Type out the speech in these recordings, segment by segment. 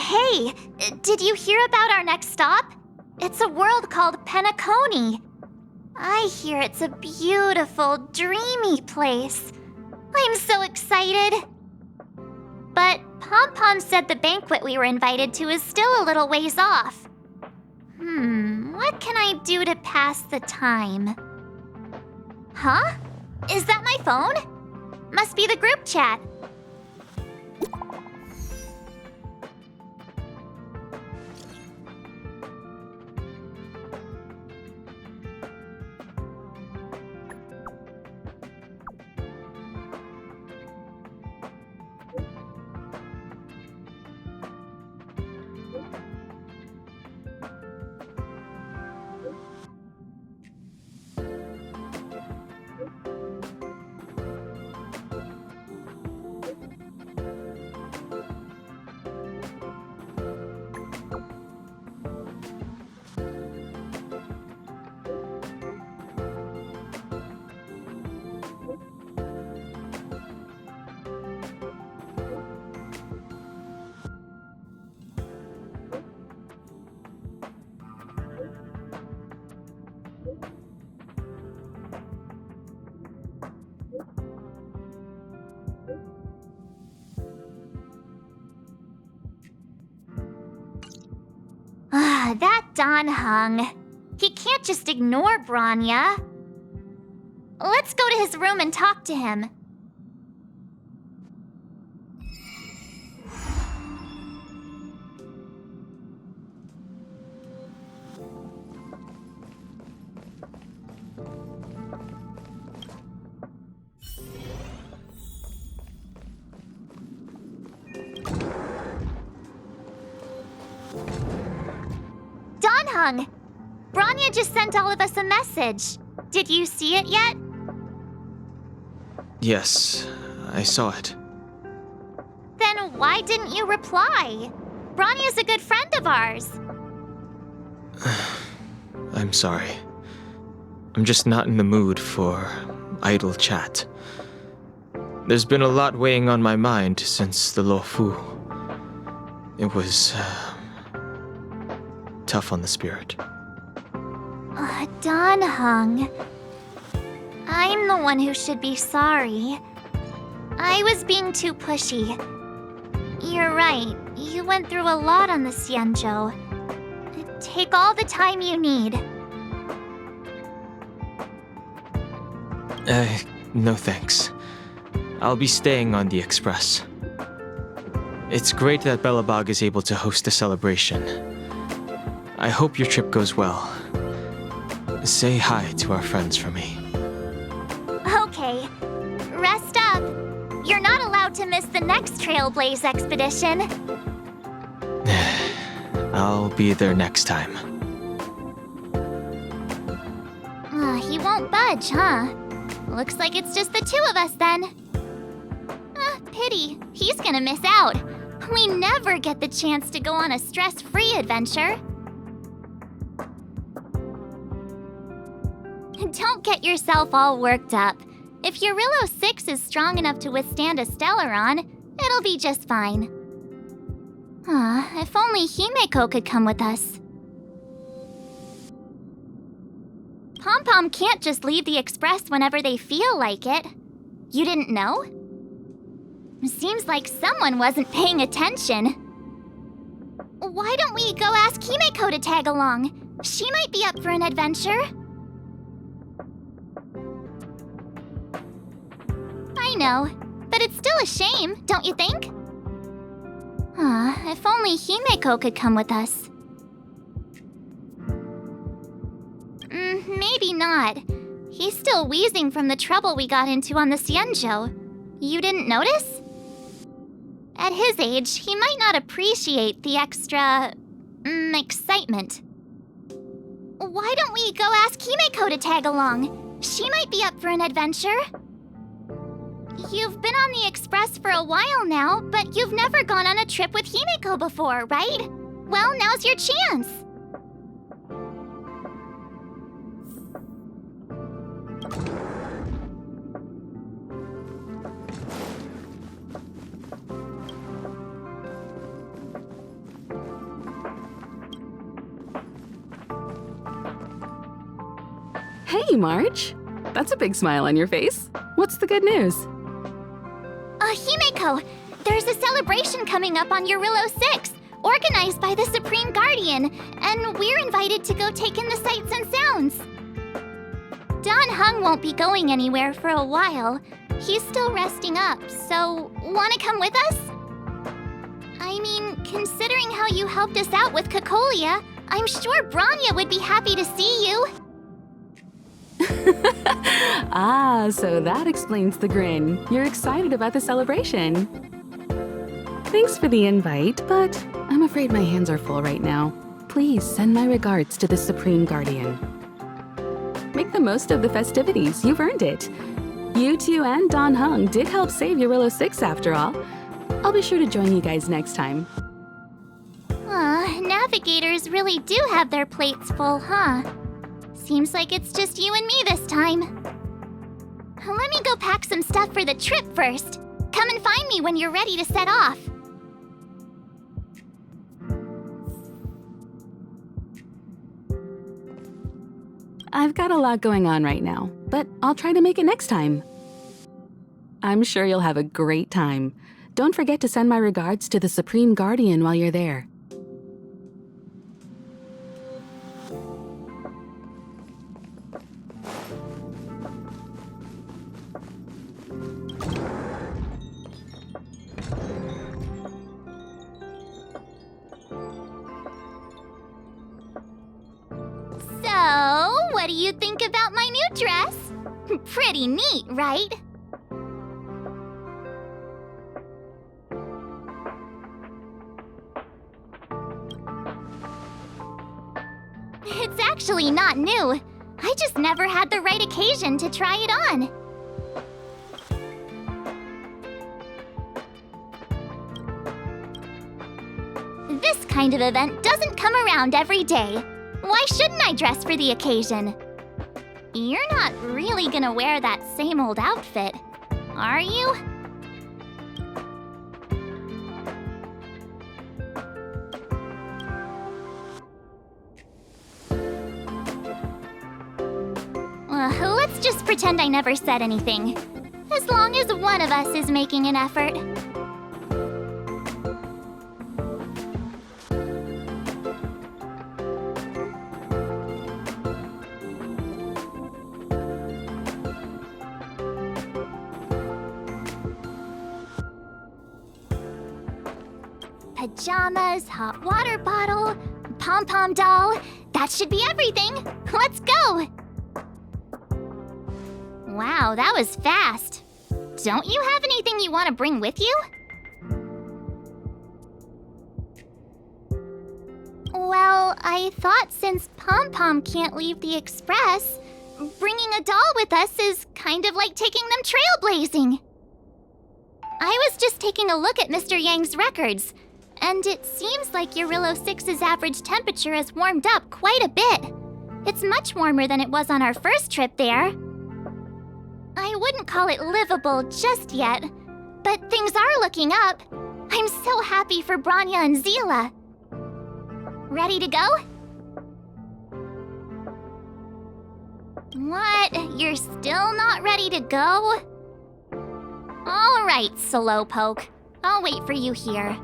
Hey, did you hear about our next stop? It's a world called Penacony. I hear it's a beautiful, dreamy place. I'm so excited. But Pom-Pom said the banquet we were invited to is still a little ways off. What can I do to pass the time? Huh? Is that my phone? Must be the group chat. That Don Hung. He can't just ignore Branya. Let's go to his room and talk to him. Branya just sent all of us a message. Did you see it yet? Yes, I saw it. Then why didn't you reply? Branya's a good friend of ours. I'm sorry. I'm just not in the mood for idle chat. There's been a lot weighing on my mind since the Luofu. It was tough on the spirit. Don Hung. I'm the one who should be sorry. I was being too pushy. You're right, you went through a lot on the Xianzhou. Take all the time you need. No thanks. I'll be staying on the Express. It's great that Belobog is able to host a celebration. I hope your trip goes well. Say hi to our friends for me. Okay. Rest up. You're not allowed to miss the next Trailblaze expedition. I'll be there next time. He won't budge, huh? Looks like it's just the two of us then. Pity. He's gonna miss out. We never get the chance to go on a stress-free adventure. Don't get yourself all worked up. If Eurillo 6 is strong enough to withstand a Stellaron, it'll be just fine. If only Himeko could come with us. Pom-Pom can't just leave the Express whenever they feel like it. You didn't know? Seems like someone wasn't paying attention. Why don't we go ask Himeko to tag along? She might be up for an adventure. I know, but it's still a shame, don't you think? If only Himeko could come with us. Maybe not. He's still wheezing from the trouble we got into on the Xianzhou. You didn't notice? At his age, he might not appreciate the extra... excitement. Why don't we go ask Himeko to tag along? She might be up for an adventure. You've been on the Express for a while now, but you've never gone on a trip with Himeko before, right? Well, now's your chance. Hey, March. That's a big smile on your face. What's the good news? Himeko, there's a celebration coming up on Eurillo 6, organized by the Supreme Guardian, and we're invited to go take in the sights and sounds. Don Hung won't be going anywhere for a while. He's still resting up, so wanna come with us? I mean, considering how you helped us out with Cocolia, I'm sure Branya would be happy to see you. Ah, so that explains the grin. You're excited about the celebration. Thanks for the invite, but I'm afraid my hands are full right now. Please send my regards to the Supreme Guardian. Make the most of the festivities. You've earned it. You two and Don Hung did help save Eurillo 6 after all. I'll be sure to join you guys next time. Navigators really do have their plates full, huh? Seems like it's just you and me this time. Let me go pack some stuff for the trip first. Come and find me when you're ready to set off. I've got a lot going on right now, but I'll try to make it next time. I'm sure you'll have a great time. Don't forget to send my regards to the Supreme Guardian while you're there. So, what do you think about my new dress? Pretty neat, right? It's actually not new. I just never had the right occasion to try it on. This kind of event doesn't come around every day. Why shouldn't I dress for the occasion? You're not really gonna wear that same old outfit, are you? Let's just pretend I never said anything. As long as one of us is making an effort. Pajamas, hot water bottle, pom-pom doll. That should be everything. Let's go! Wow, that was fast. Don't you have anything you want to bring with you? Well, I thought since Pom-Pom can't leave the Express, bringing a doll with us is kind of like taking them trailblazing. I was just taking a look at Mr. Yang's records, and it seems like Eurillo 6's average temperature has warmed up quite a bit. It's much warmer than it was on our first trip there. I wouldn't call it livable just yet, but things are looking up. I'm so happy for Branya and Zila. Ready to go? What? You're still not ready to go? All right, Slowpoke. I'll wait for you here.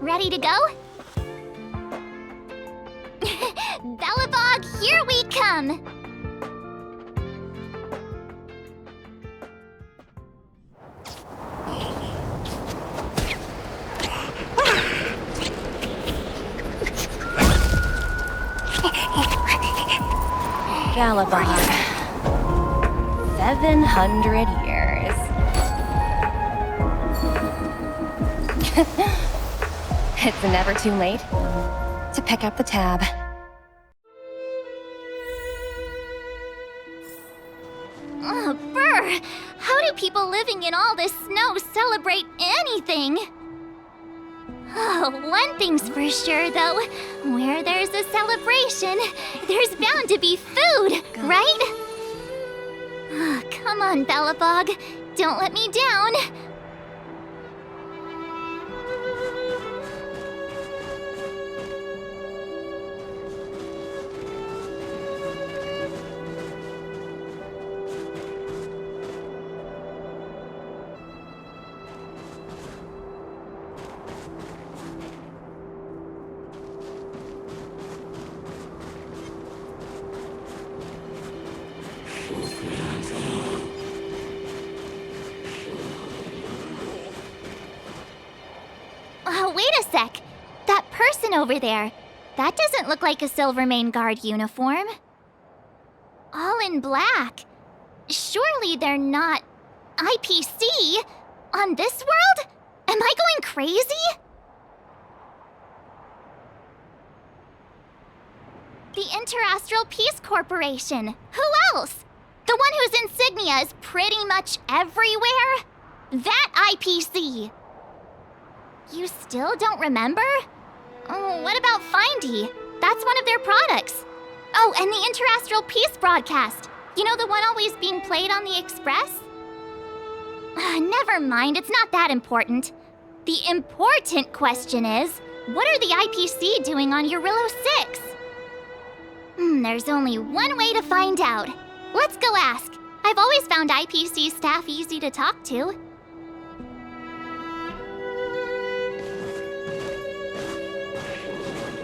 Ready to go? Belobog, here we come! Galabog. 700 years. It's never too late to pick up the tab. Oh, brr! How do people living in all this snow celebrate anything? Oh, one thing's for sure, though. Where there's a celebration, there's bound to be food, right? Oh, come on, Belobog. Don't let me down. wait a sec. That person over there, that doesn't look like a Silvermane Guard uniform. All in black. Surely they're not IPC on this world? Am I going crazy? The Interastral Peace Corporation. Who else? The one whose insignia is pretty much everywhere? That IPC. You still don't remember? Oh, what about Findy? That's one of their products. Oh, and the Interastral Peace broadcast. You know, the one always being played on the Express? Never mind, it's not that important. The important question is, what are the IPC doing on Eurillo 6? There's only one way to find out. Let's go ask. I've always found IPC staff easy to talk to.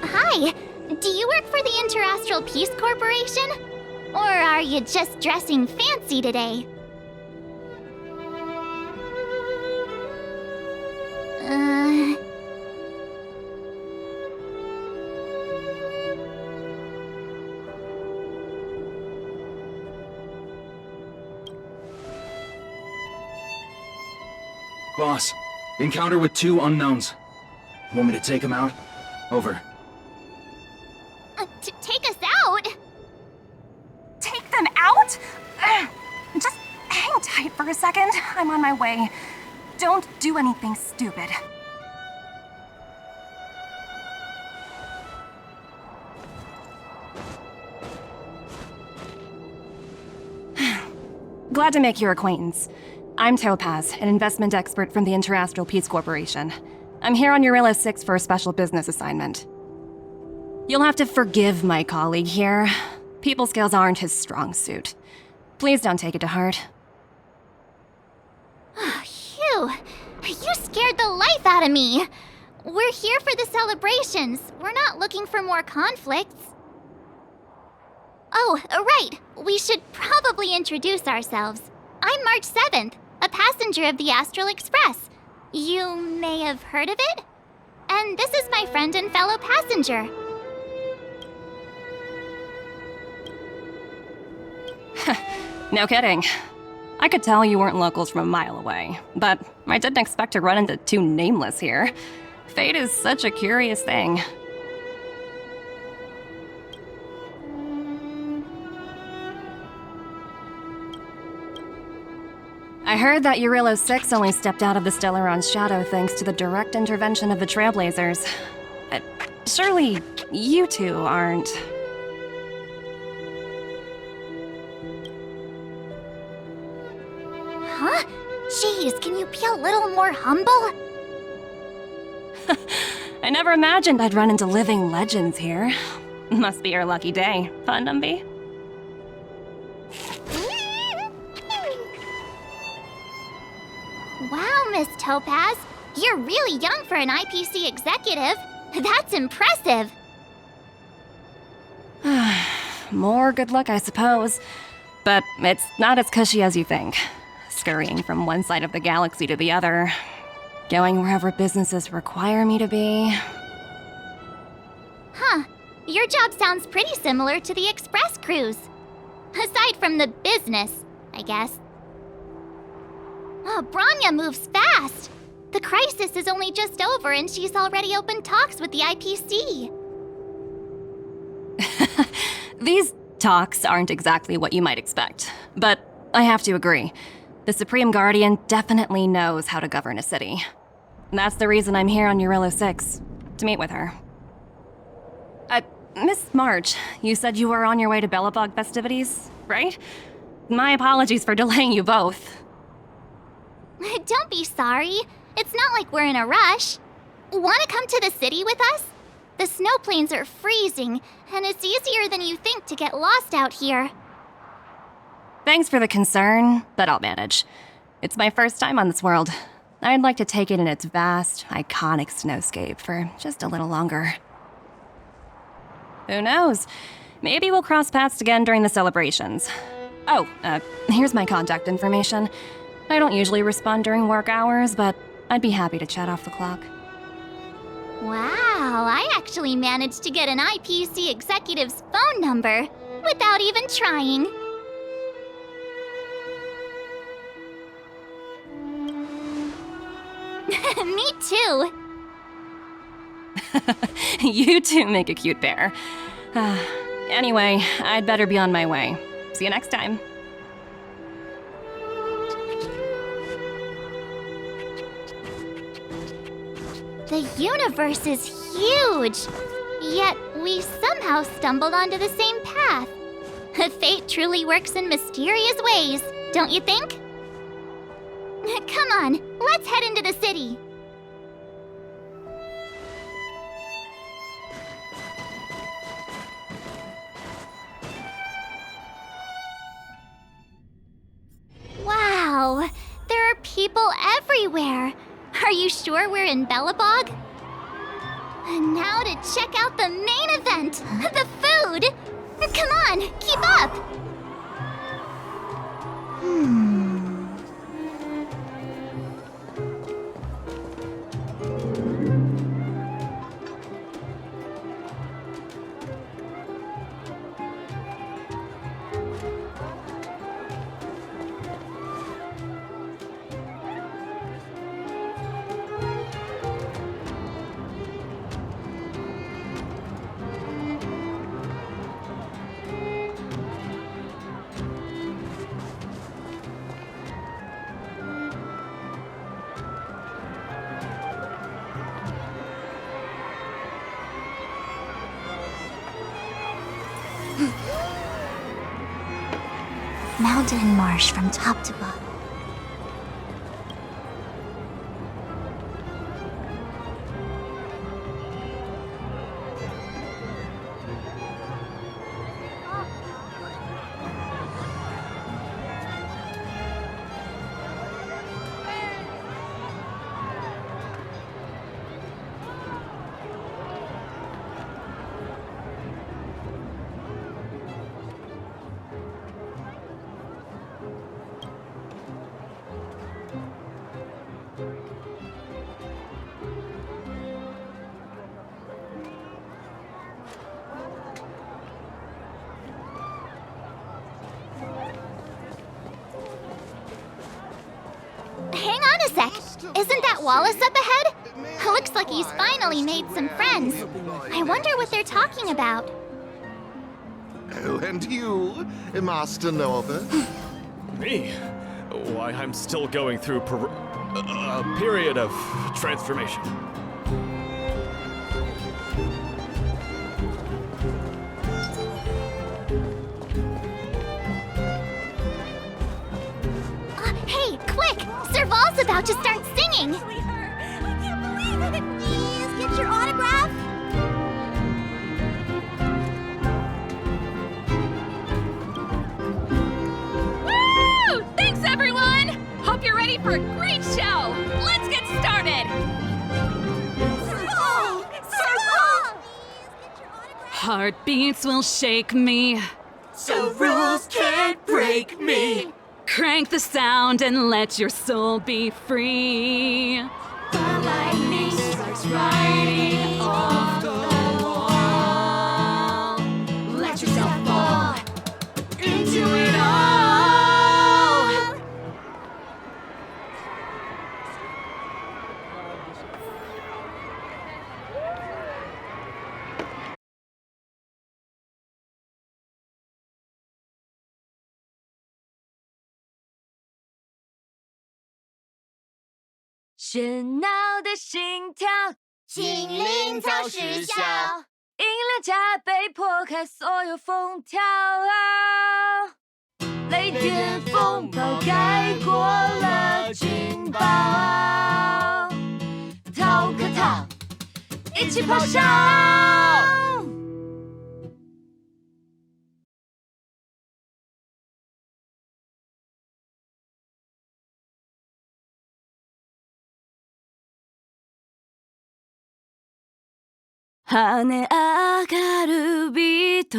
Hi, do you work for the Interastral Peace Corporation? Or are you just dressing fancy today? Boss, encounter with 2 unknowns. Want me to take them out? Over. Take us out? Take them out? Just hang tight for a second. I'm on my way. Don't do anything stupid. Glad to make your acquaintance. I'm Topaz, an investment expert from the Interastral Peace Corporation. I'm here on Eurillo 6 for a special business assignment. You'll have to forgive my colleague here. People skills aren't his strong suit. Please don't take it to heart. Phew, you scared the life out of me. We're here for the celebrations. We're not looking for more conflicts. Oh, right. We should probably introduce ourselves. I'm March 7th, a passenger of the Astral Express. You may have heard of it? And this is my friend and fellow passenger. No kidding. I could tell you weren't locals from a mile away, but I didn't expect to run into 2 nameless here. Fate is such a curious thing. I heard that Eurillo 6 only stepped out of the Stellaron's shadow thanks to the direct intervention of the Trailblazers. Surely you 2 aren't... Huh? Jeez, can you be a little more humble? I never imagined I'd run into living legends here. Must be your lucky day, huh, Numby? Wow, Miss Topaz. You're really young for an IPC executive. That's impressive. More good luck, I suppose. But it's not as cushy as you think. Scurrying from one side of the galaxy to the other. Going wherever businesses require me to be. Huh. Your job sounds pretty similar to the Express cruise. Aside from the business, I guess. Oh, Branya moves fast. The crisis is only just over and she's already opened talks with the IPC. These talks aren't exactly what you might expect. But I have to agree. The Supreme Guardian definitely knows how to govern a city. That's the reason I'm here on Eurillo 6, to meet with her. Miss March, you said you were on your way to Belobog festivities, right? My apologies for delaying you both. Don't be sorry. It's not like we're in a rush. Want to come to the city with us? The snowplains are freezing, and it's easier than you think to get lost out here. Thanks for the concern, but I'll manage. It's my first time on this world. I'd like to take it in its vast, iconic snowscape for just a little longer. Who knows? Maybe we'll cross paths again during the celebrations. Oh, here's my contact information. I don't usually respond during work hours, but I'd be happy to chat off the clock. Wow, I actually managed to get an IPC executive's phone number without even trying. Me too. You two make a cute pair. Anyway, I'd better be on my way. See you next time. The universe is huge, yet we somehow stumbled onto the same path. Fate truly works in mysterious ways, don't you think? Come on, let's head into the city. Wow, there are people everywhere. Are you sure we're in Belobog? And now to check out the main event, the food! Come on, keep up! Mountain and marsh from top to bottom. Hang on a sec. Isn't that Wallace up ahead? Looks like he's finally made some friends. I wonder what they're talking about. Oh, and you, Master Norbert? Me? Why, I'm still going through a period of transformation. Hey, quick! Serval's about to start singing! I can't believe it! Please get your autograph! Woo! Thanks, everyone! Hope you're ready for a great show! Let's get started! Serval! Serval! Heartbeats will shake me. So rules can't break me! Crank the sound and let your soul be free. The lightning strikes writing off the wall. Let yourself fall into it all. 喧闹的心跳，精灵早失效，音量加倍破开所有风条啊！雷电风暴盖过了警报，逃可逃，一起咆哮！跳ね上がるビート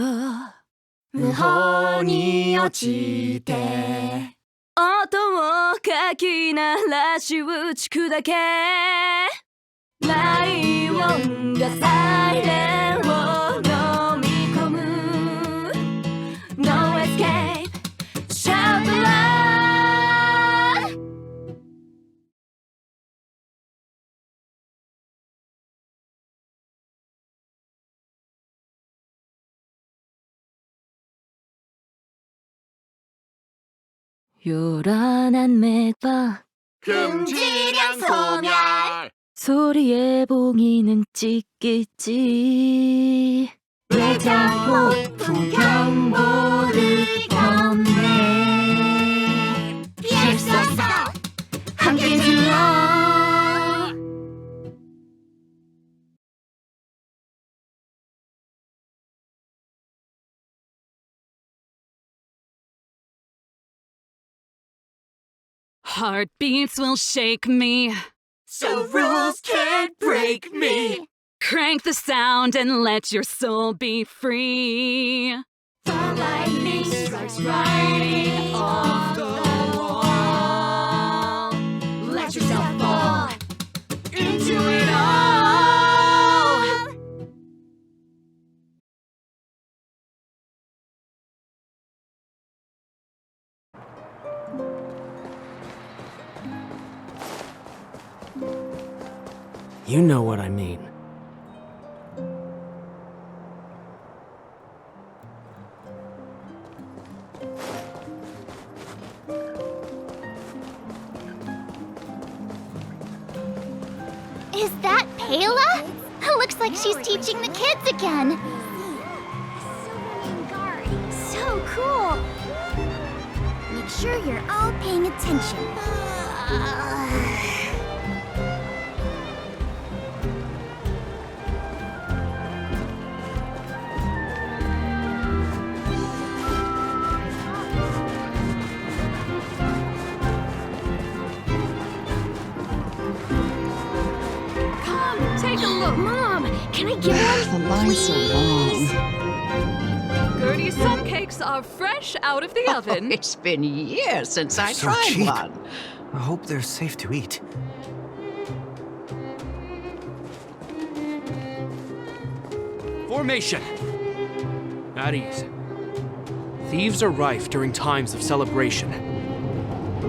無法に落ちて音をかき鳴らし打ち砕けライオンがサイレンを飲み込む No escape Shout the line 요란한 맥박 금지량 소멸. 소리에 봉이는 찍겠지 대장폭풍 경보를 건네 피할 수 없어 함께 들어 Heartbeats will shake me. So rules can't break me Crank the sound and let your soul be free. The lightning strikes right off the wall Let yourself fall into it all You know what I mean. Is that Payla? Looks like she's teaching the kids again. So cool! Make sure you're all paying attention. Take a look. Mom, can I get one? The lines are long. Gertie, some cakes are fresh out of the oven. It's been years since I so tried cheap. one. I hope they're safe to eat. Formation! At ease. Thieves are rife during times of celebration.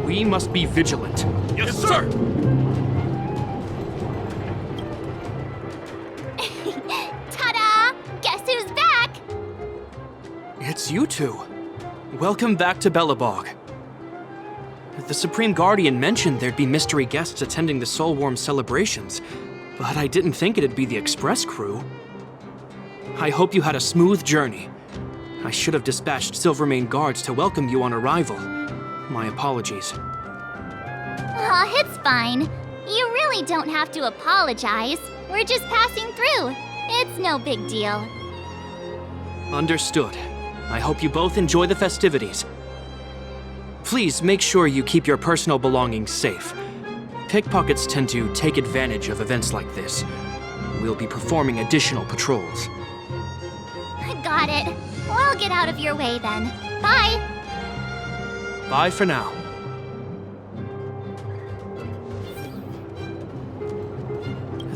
We must be vigilant. Yes, sir! Ta-da! Guess who's back? It's you two. Welcome back to Belobog. The Supreme Guardian mentioned there'd be mystery guests attending the Soulworm celebrations, but I didn't think it'd be the Express crew. I hope you had a smooth journey. I should have dispatched Silvermane guards to welcome you on arrival. My apologies. Aw, it's fine. You really don't have to apologize. We're just passing through. It's no big deal. Understood. I hope you both enjoy the festivities. Please make sure you keep your personal belongings safe. Pickpockets tend to take advantage of events like this. We'll be performing additional patrols. Got it. We'll get out of your way then. Bye. Bye for now.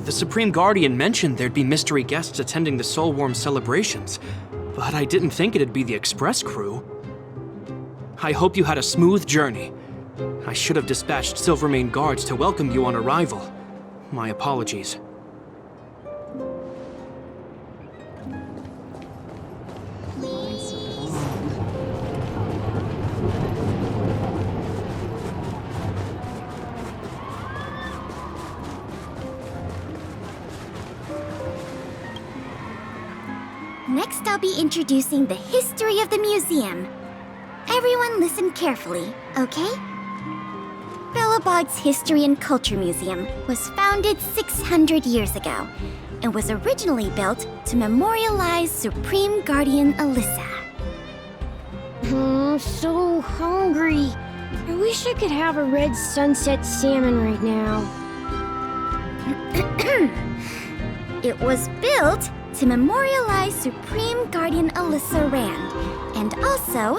The Supreme Guardian mentioned there'd be mystery guests attending the Soulworm celebrations, but I didn't think it'd be the Express crew. I hope you had a smooth journey. I should have dispatched Silvermane guards to welcome you on arrival. My apologies. Next, I'll be introducing the history of the museum. Everyone listen carefully, okay? Belobog's History and Culture Museum was founded 600 years ago and was originally built to memorialize Supreme Guardian Alyssa. I'm so hungry. I wish I could have a red sunset salmon right now. It was built to memorialize Supreme Guardian Alyssa Rand, and also...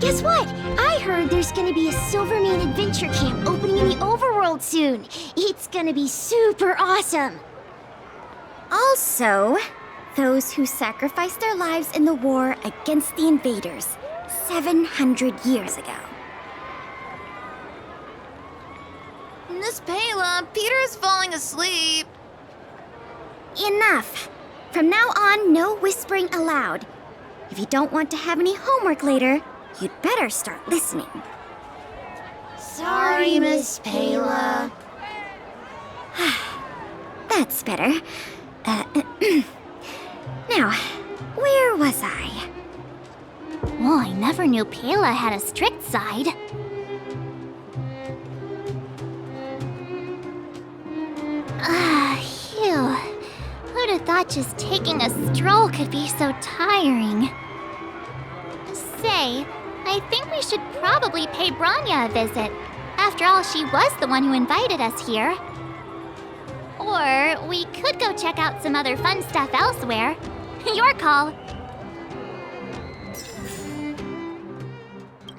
Guess what? I heard there's gonna be a Silvermane adventure camp opening in the overworld soon. It's gonna be super awesome. Also, those who sacrificed their lives in the war against the invaders 700 years ago. Miss Payla, Peter's falling asleep. Enough! From now on, no whispering allowed. If you don't want to have any homework later, you'd better start listening. Sorry, Miss Payla. That's better. Now, where was I? Oh, I never knew Payla had a strict side. Phew. Who'd have thought just taking a stroll could be so tiring? Say, I think we should probably pay Branya a visit. After all, she was the one who invited us here. Or we could go check out some other fun stuff elsewhere. Your call.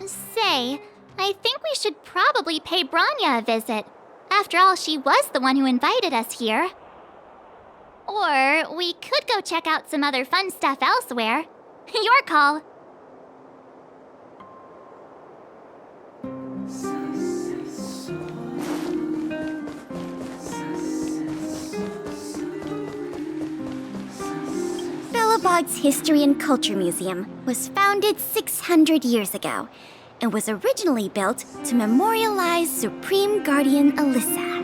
Say, I think we should probably pay Branya a visit. After all, she was the one who invited us here. Or we could go check out some other fun stuff elsewhere. Your call. Belobog's History and Culture Museum was founded 600 years ago and was originally built to memorialize Supreme Guardian Alyssa.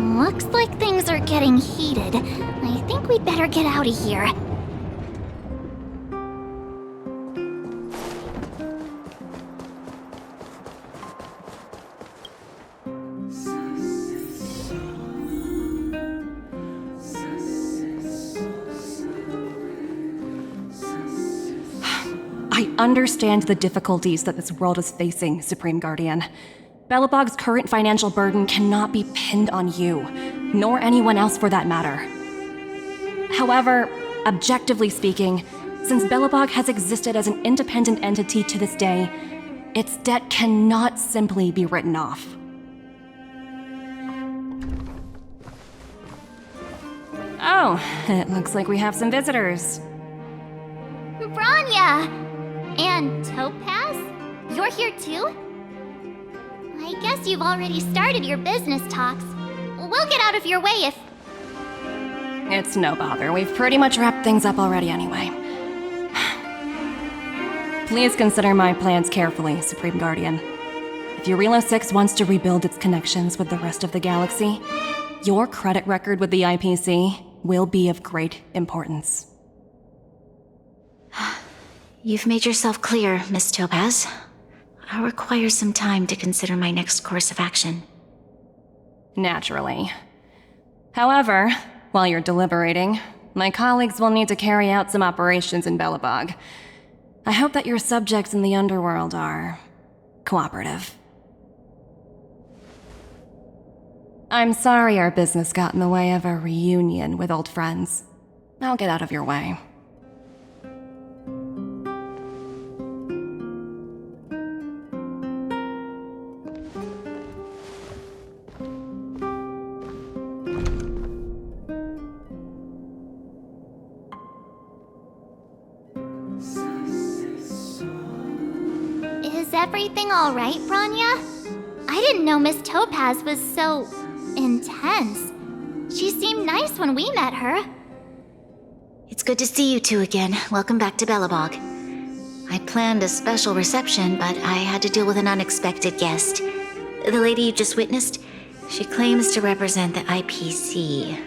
Looks like things are getting heated. I think we'd better get out of here. I understand the difficulties that this world is facing, Supreme Guardian. Belobog's current financial burden cannot be pinned on you, nor anyone else for that matter. However, objectively speaking, since Belobog has existed as an independent entity to this day, its debt cannot simply be written off. Oh, it looks like we have some visitors. Branya! And Topaz? You're here too? I guess you've already started your business talks. We'll get out of your way if... It's no bother. We've pretty much wrapped things up already anyway. Please consider my plans carefully, Supreme Guardian. If Eurilo 6 wants to rebuild its connections with the rest of the galaxy, your credit record with the IPC will be of great importance. You've made yourself clear, Miss Topaz. I'll require some time to consider my next course of action. Naturally. However, while you're deliberating, my colleagues will need to carry out some operations in Belobog. I hope that your subjects in the underworld are cooperative. I'm sorry our business got in the way of a reunion with old friends. I'll get out of your way. Is everything all right, Branya? I didn't know Miss Topaz was so... intense. She seemed nice when we met her. It's good to see you two again. Welcome back to Belobog. I planned a special reception, but I had to deal with an unexpected guest. The lady you just witnessed, She claims to represent the IPC.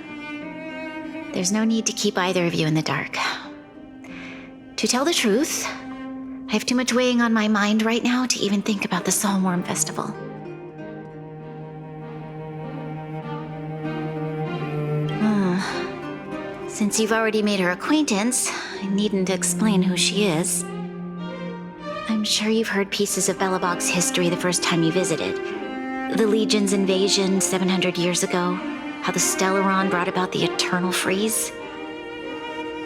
There's no need to keep either of you in the dark. To tell the truth, I have too much weighing on my mind right now to even think about the Soulworm Festival. Since you've already made her acquaintance, I needn't explain who she is. I'm sure you've heard pieces of Belobog's history the first time you visited. The Legion's invasion 700 years ago, how the Stellaron brought about the Eternal Freeze.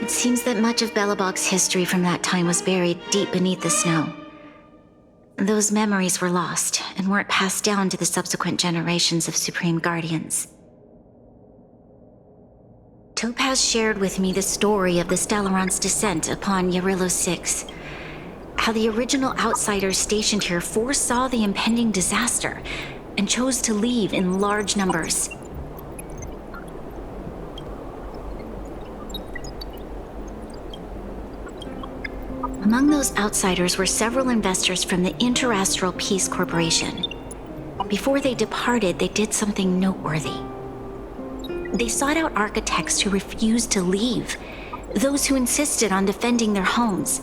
It seems that much of Belobog's history from that time was buried deep beneath the snow. Those memories were lost and weren't passed down to the subsequent generations of Supreme Guardians. Topaz shared with me the story of the Stellaron's descent upon Yarillo 6. How the original outsiders stationed here foresaw the impending disaster and chose to leave in large numbers. Among those outsiders were several investors from the Interastral Peace Corporation. Before they departed, they did something noteworthy. They sought out architects who refused to leave, those who insisted on defending their homes.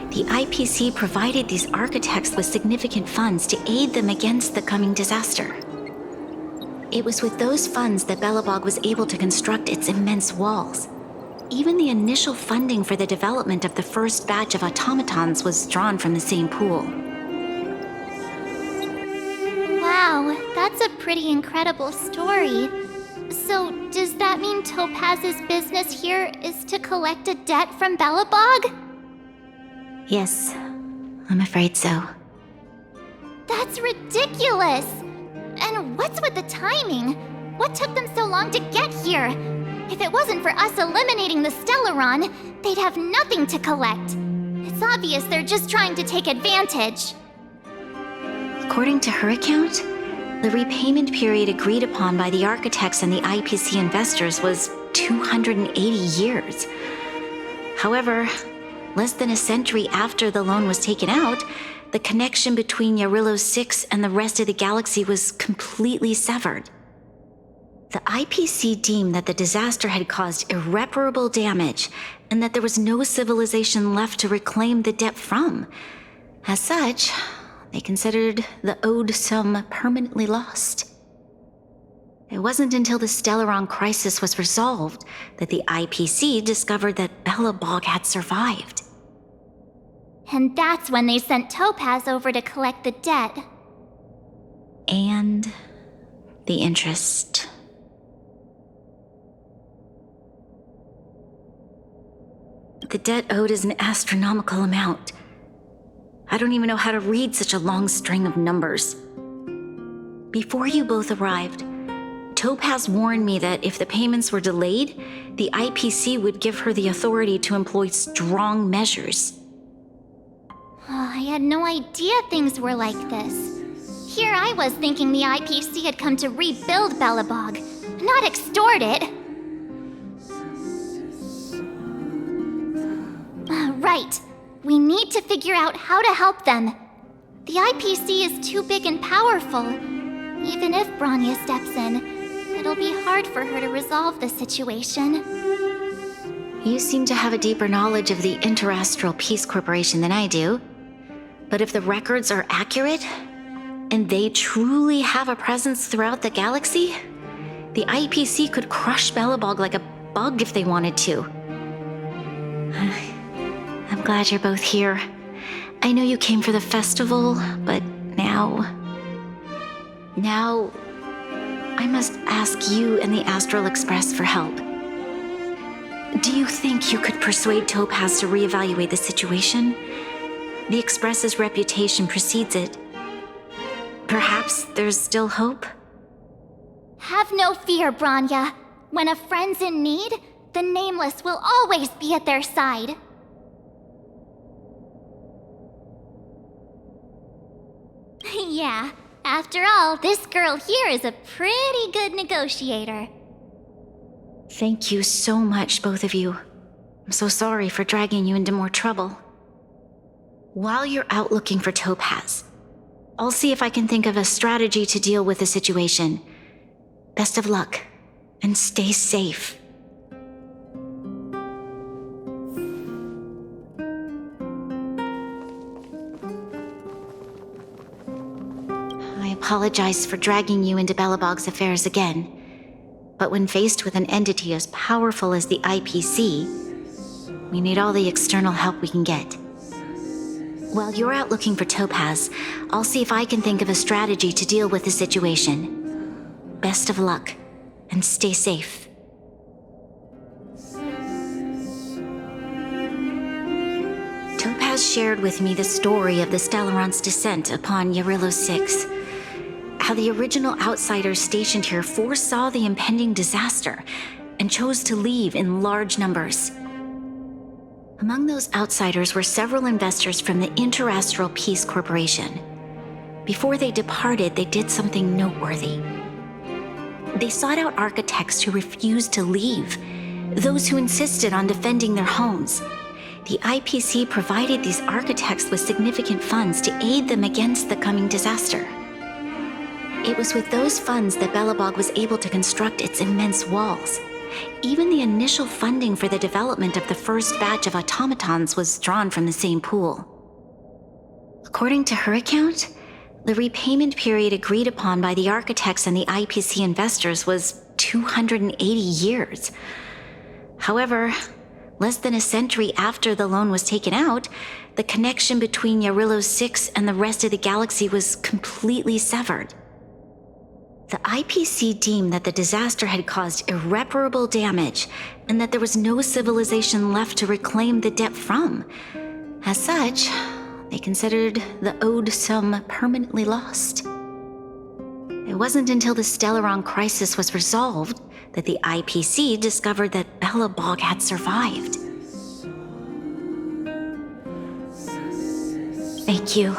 The IPC provided these architects with significant funds to aid them against the coming disaster. It was with those funds that Belobog was able to construct its immense walls. Even the initial funding for the development of the first batch of automatons was drawn from the same pool. Wow, that's a pretty incredible story. So, does that mean Topaz's business here is to collect a debt from Belobog? Yes, I'm afraid so. That's ridiculous! And what's with the timing? What took them so long to get here? If it wasn't for us eliminating the Stellaron, they'd have nothing to collect. It's obvious they're just trying to take advantage. According to her account, the repayment period agreed upon by the architects and the IPC investors was 280 years. However, less than a century after the loan was taken out, the connection between Yarillo 6 and the rest of the galaxy was completely severed. The IPC deemed that the disaster had caused irreparable damage and that there was no civilization left to reclaim the debt from. As such, they considered the owed sum permanently lost. It wasn't until the Stellaron crisis was resolved that the IPC discovered that Belobog had survived. And that's when they sent Topaz over to collect the debt. And the interest. The debt owed is an astronomical amount. I don't even know how to read such a long string of numbers. Before you both arrived, Topaz warned me that if the payments were delayed, the IPC would give her the authority to employ strong measures. I had no idea things were like this. Here I was thinking the IPC had come to rebuild Belobog, not extort it. Right. We need to figure out how to help them. The IPC is too big and powerful. Even if Bronya steps in, it'll be hard for her to resolve the situation. You seem to have a deeper knowledge of the Interastral Peace Corporation than I do. But if the records are accurate, and they truly have a presence throughout the galaxy, the IPC could crush Belobog like a bug if they wanted to. I'm glad you're both here. I know you came for the festival, but now I must ask you and the Astral Express for help. Do you think you could persuade Topaz to reevaluate the situation? The Express's reputation precedes it. Perhaps there's still hope? Have no fear, Bronya. When a friend's in need, the Nameless will always be at their side. Yeah, after all, this girl here is a pretty good negotiator. Thank you so much, both of you. I'm so sorry for dragging you into more trouble. While you're out looking for Topaz, I'll see if I can think of a strategy to deal with the situation. Best of luck, and stay safe. I apologize for dragging you into Belobog's affairs again, but when faced with an entity as powerful as the IPC, we need all the external help we can get. While you're out looking for Topaz, I'll see if I can think of a strategy to deal with the situation. Best of luck, and stay safe. Topaz shared with me the story of the Stellaron's descent upon Yarillo 6. How the original outsiders stationed here foresaw the impending disaster and chose to leave in large numbers. Among those outsiders were several investors from the Interastral Peace Corporation. Before they departed, they did something noteworthy. They sought out architects who refused to leave, those who insisted on defending their homes. The IPC provided these architects with significant funds to aid them against the coming disaster. It was with those funds that Belobog was able to construct its immense walls. Even the initial funding for the development of the first batch of automatons was drawn from the same pool. According to her account, the repayment period agreed upon by the architects and the IPC investors was 280 years. However, less than a century after the loan was taken out, the connection between Yarillo 6 and the rest of the galaxy was completely severed. The IPC deemed that the disaster had caused irreparable damage and that there was no civilization left to reclaim the debt from. As such, they considered the owed sum permanently lost. It wasn't until the Stellaron crisis was resolved that the IPC discovered that Belobog had survived. Thank you.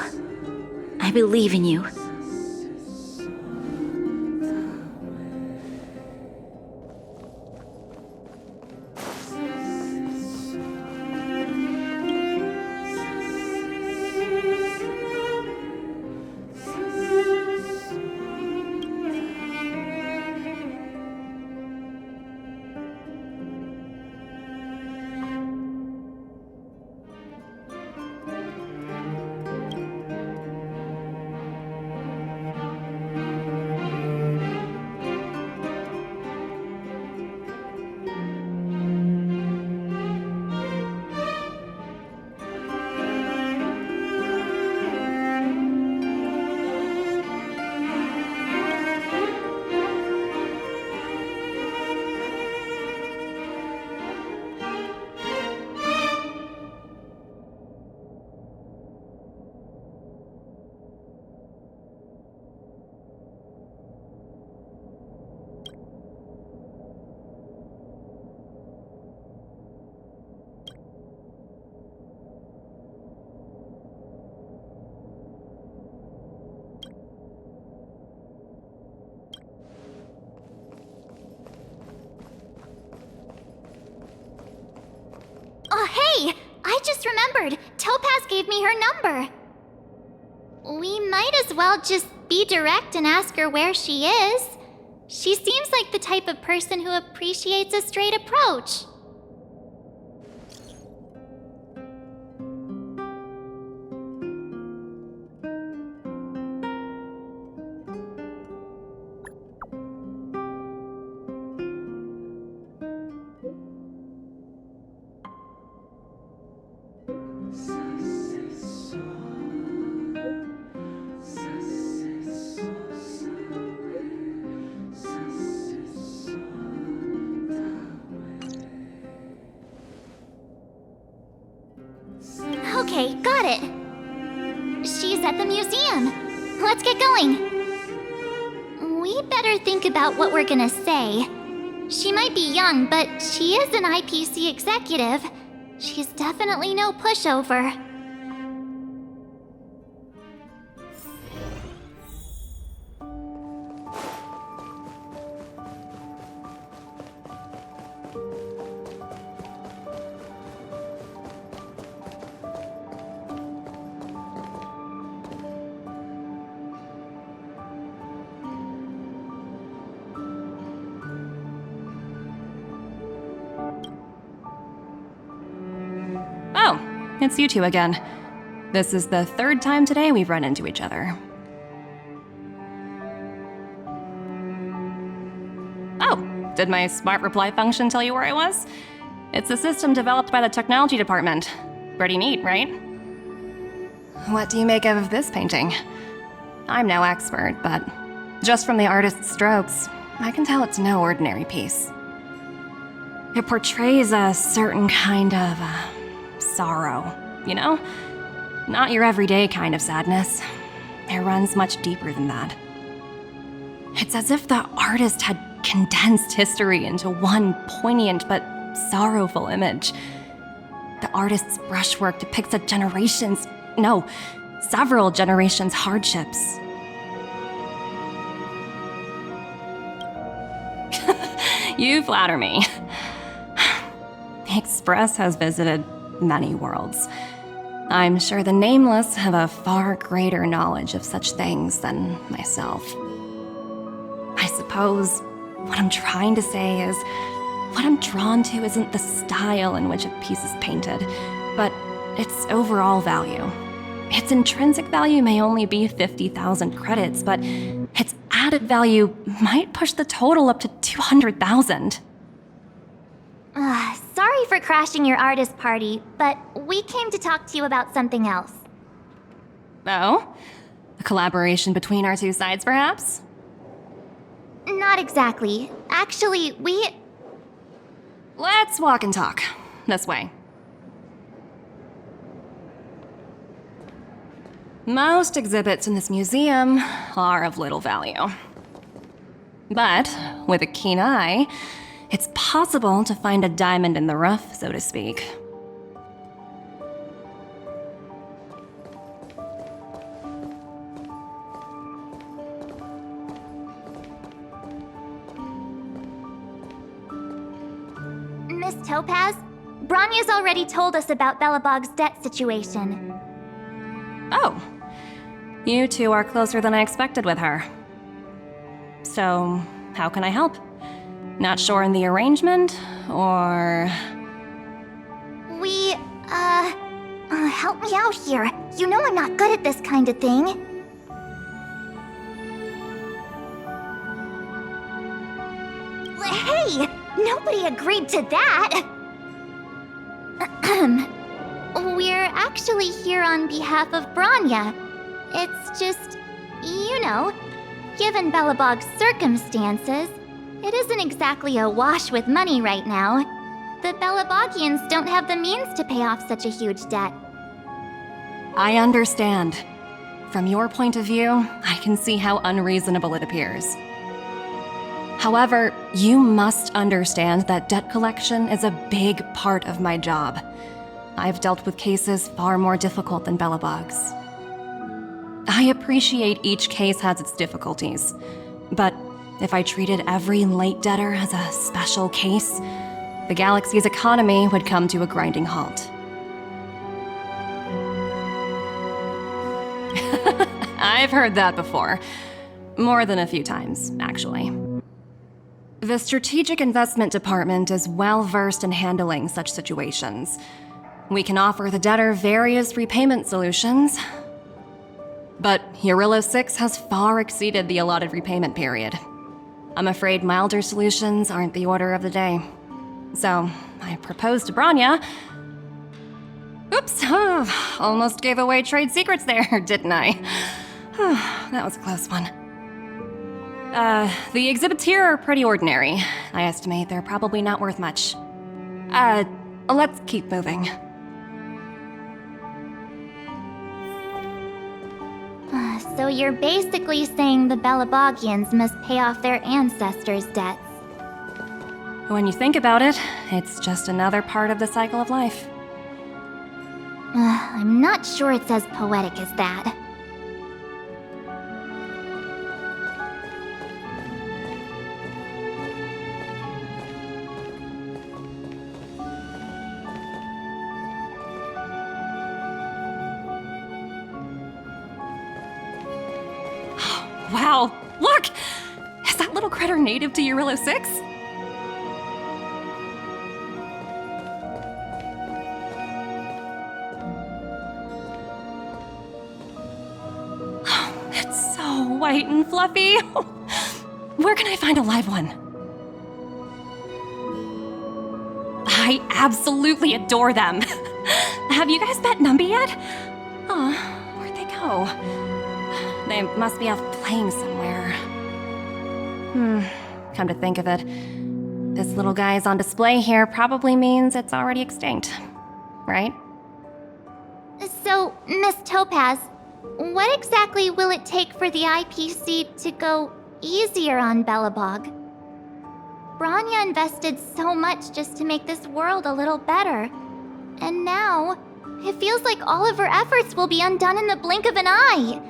I believe in you. Oh, hey! I just remembered! Topaz gave me her number! We might as well just be direct and ask her where she is. She seems like the type of person who appreciates a straight approach. Okay, got it. She's at the museum. Let's get going. We better think about what we're gonna say. She might be young, but she is an IPC executive. She's definitely no pushover. Oh, it's you two again. This is the third time today we've run into each other. Oh, did my smart reply function tell you where I was? It's a system developed by the technology department. Pretty neat, right? What do you make of this painting? I'm no expert, but just from the artist's strokes, I can tell it's no ordinary piece. It portrays a certain kind of sorrow, you know? Not your everyday kind of sadness. It runs much deeper than that. It's as if the artist had condensed history into one poignant but sorrowful image. The artist's brushwork depicts several generations' hardships. You flatter me. The Express has visited many worlds. I'm sure the Nameless have a far greater knowledge of such things than myself. I suppose what I'm trying to say is, what I'm drawn to isn't the style in which a piece is painted, but its overall value. Its intrinsic value may only be 50,000 credits, but its added value might push the total up to 200,000. Sorry for crashing your artist party, but we came to talk to you about something else. Oh? A collaboration between our two sides, perhaps? Not exactly. Actually, Let's walk and talk. This way. Most exhibits in this museum are of little value. But with a keen eye, it's possible to find a diamond in the rough, so to speak. Miss Topaz, Bronya's already told us about Belobog's debt situation. Oh. You two are closer than I expected with her. So, how can I help? Not sure in the arrangement, or... Help me out here. You know I'm not good at this kind of thing. Hey! Nobody agreed to that! We're actually here on behalf of Bronya. It's just, you know, given Belobog's circumstances, it isn't exactly a wash with money right now. The Belobogians don't have the means to pay off such a huge debt. I understand. From your point of view, I can see how unreasonable it appears. However, you must understand that debt collection is a big part of my job. I've dealt with cases far more difficult than Belobog's. I appreciate each case has its difficulties, but if I treated every late debtor as a special case, the galaxy's economy would come to a grinding halt. I've heard that before. More than a few times, actually. The Strategic Investment Department is well versed in handling such situations. We can offer the debtor various repayment solutions, but Eurilla 6 has far exceeded the allotted repayment period. I'm afraid milder solutions aren't the order of the day. So, I proposed to Bronya. Oops, almost gave away trade secrets there, didn't I? That was a close one. The exhibits here are pretty ordinary. I estimate they're probably not worth much. Let's keep moving. So you're basically saying the Belobogians must pay off their ancestors' debts. When you think about it, it's just another part of the cycle of life. I'm not sure it's as poetic as that. Wow, look! Is that little critter native to Eurilla 6? white and fluffy. Where can I find a live one? I absolutely adore them. Have you guys met Numby yet? Oh, where'd they go? They must be off playing somewhere. Come to think of it, this little guy's on display here probably means it's already extinct, right? So, Miss Topaz, what exactly will it take for the IPC to go easier on Belobog? Branya invested so much just to make this world a little better. And now, it feels like all of her efforts will be undone in the blink of an eye.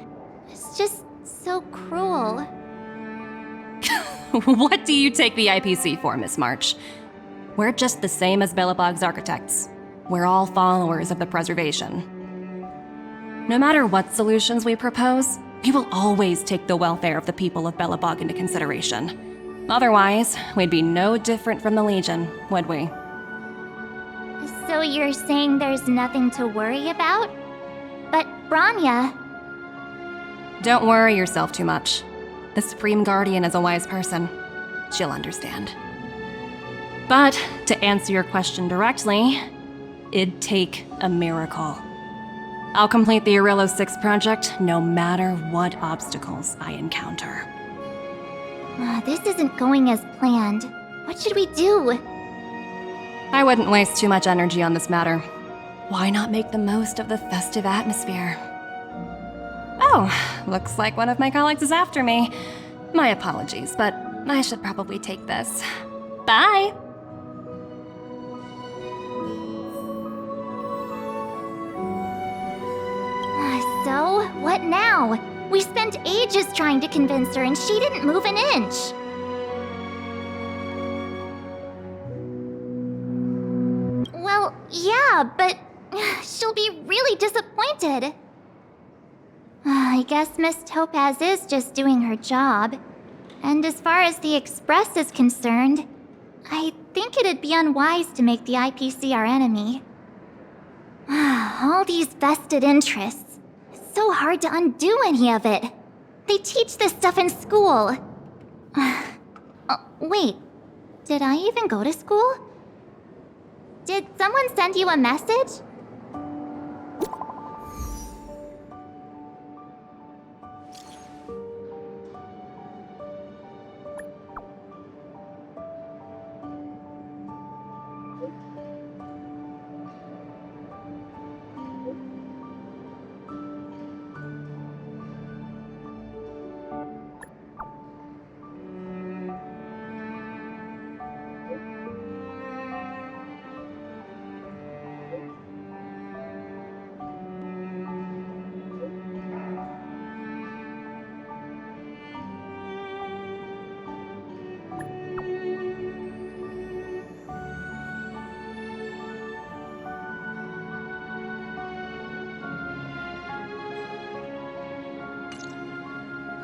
It's just so cruel. What do you take the IPC for, Miss March? We're just the same as Belobog's architects. We're all followers of the preservation. No matter what solutions we propose, we will always take the welfare of the people of Belobog into consideration. Otherwise, we'd be no different from the Legion, would we? So you're saying there's nothing to worry about? But Branya... Don't worry yourself too much. The Supreme Guardian is a wise person. She'll understand. But, to answer your question directly, it'd take a miracle. I'll complete the Arillo 6 project no matter what obstacles I encounter. This isn't going as planned. What should we do? I wouldn't waste too much energy on this matter. Why not make the most of the festive atmosphere? Oh, looks like one of my colleagues is after me. My apologies, but I should probably take this. Bye! So, what now? We spent ages trying to convince her and she didn't move an inch. Well, yeah, but she'll be really disappointed. I guess Miss Topaz is just doing her job. And as far as the Express is concerned, I think it'd be unwise to make the IPC our enemy. All these vested interests. It's so hard to undo any of it. They teach this stuff in school. Wait, did I even go to school? Did someone send you a message?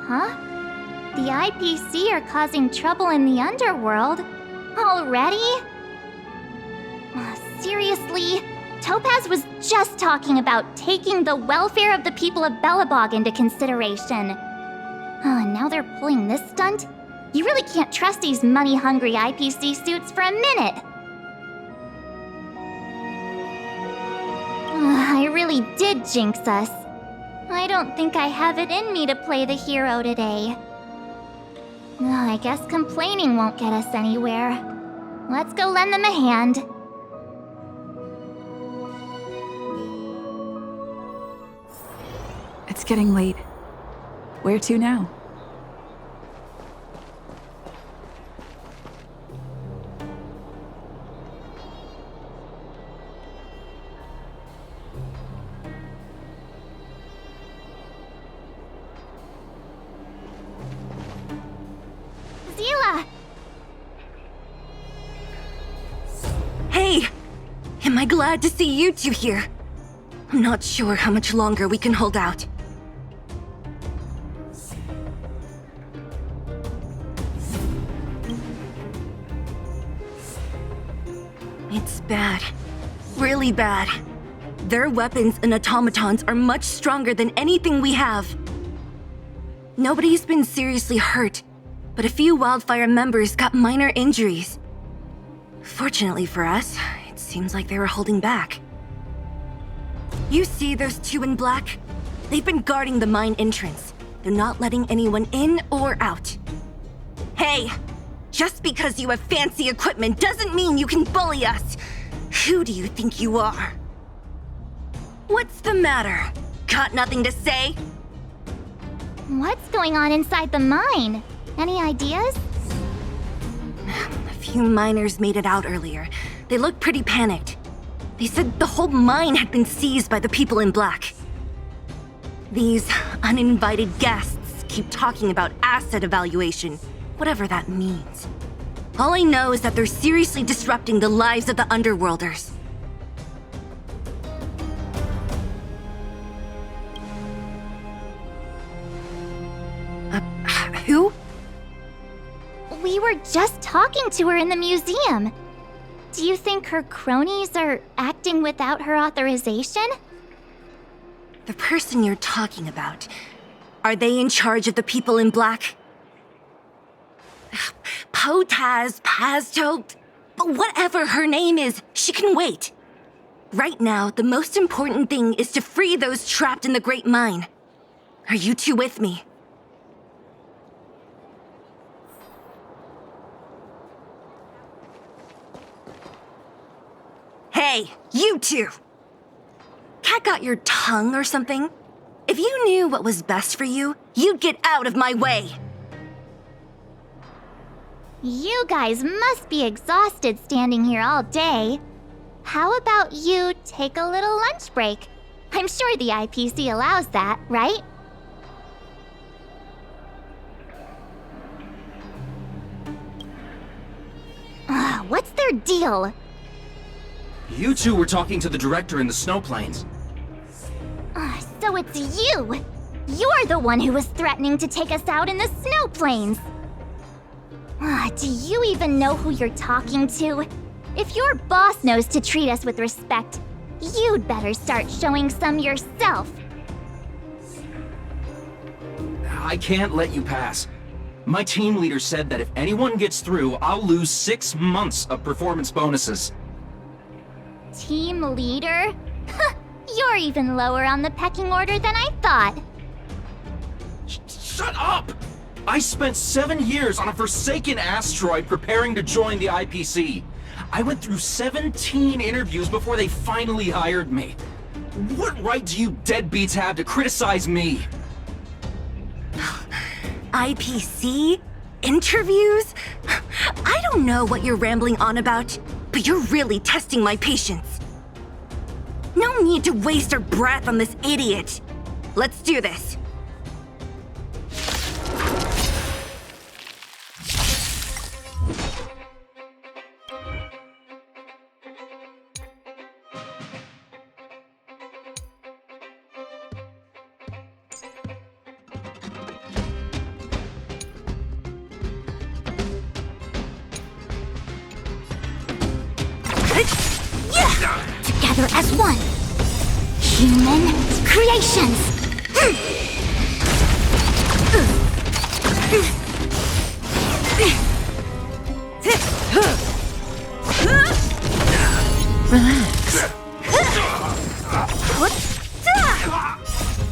Huh? The IPC are causing trouble in the underworld? Already? Seriously? Topaz was just talking about taking the welfare of the people of Belobog into consideration. And now they're pulling this stunt? You really can't trust these money-hungry IPC suits for a minute. I really did jinx us. I don't think I have it in me to play the hero today. I guess complaining won't get us anywhere. Let's go lend them a hand. It's getting late. Where to now? Zila! Hey! Am I glad to see you two here? I'm not sure how much longer we can hold out. It's bad. Really bad. Their weapons and automatons are much stronger than anything we have. Nobody's been seriously hurt, but a few wildfire members got minor injuries. Fortunately for us, it seems like they were holding back. You see those two in black? They've been guarding the mine entrance. They're not letting anyone in or out. Hey! Just because you have fancy equipment doesn't mean you can bully us! Who do you think you are? What's the matter? Got nothing to say? What's going on inside the mine? Any ideas? A few miners made it out earlier. They looked pretty panicked. They said the whole mine had been seized by the people in black. These uninvited guests keep talking about asset evaluation, whatever that means. All I know is that they're seriously disrupting the lives of the Underworlders. Who? We were just talking to her in the museum. Do you think her cronies are acting without her authorization? The person you're talking about, are they in charge of the people in black? Potaz, Pazto, whatever her name is, she can wait. Right now, the most important thing is to free those trapped in the Great Mine. Are you two with me? Hey, you two! Cat got your tongue or something? If you knew what was best for you, you'd get out of my way! You guys must be exhausted standing here all day. How about you take a little lunch break? I'm sure the IPC allows that, right? What's their deal? You two were talking to the director in the snow plains. So it's you! You're the one who was threatening to take us out in the snow plains! Do you even know who you're talking to? If your boss knows to treat us with respect, you'd better start showing some yourself. I can't let you pass. My team leader said that if anyone gets through, I'll lose 6 months of performance bonuses. Team leader? You're even lower on the pecking order than I thought. Shut up! I spent 7 years on a forsaken asteroid preparing to join the IPC. I went through 17 interviews before they finally hired me. What right do you deadbeats have to criticize me? IPC? Interviews? I don't know what you're rambling on about, but you're really testing my patience. No need to waste our breath on this idiot. Let's do this. Together as one. Human creations. Relax.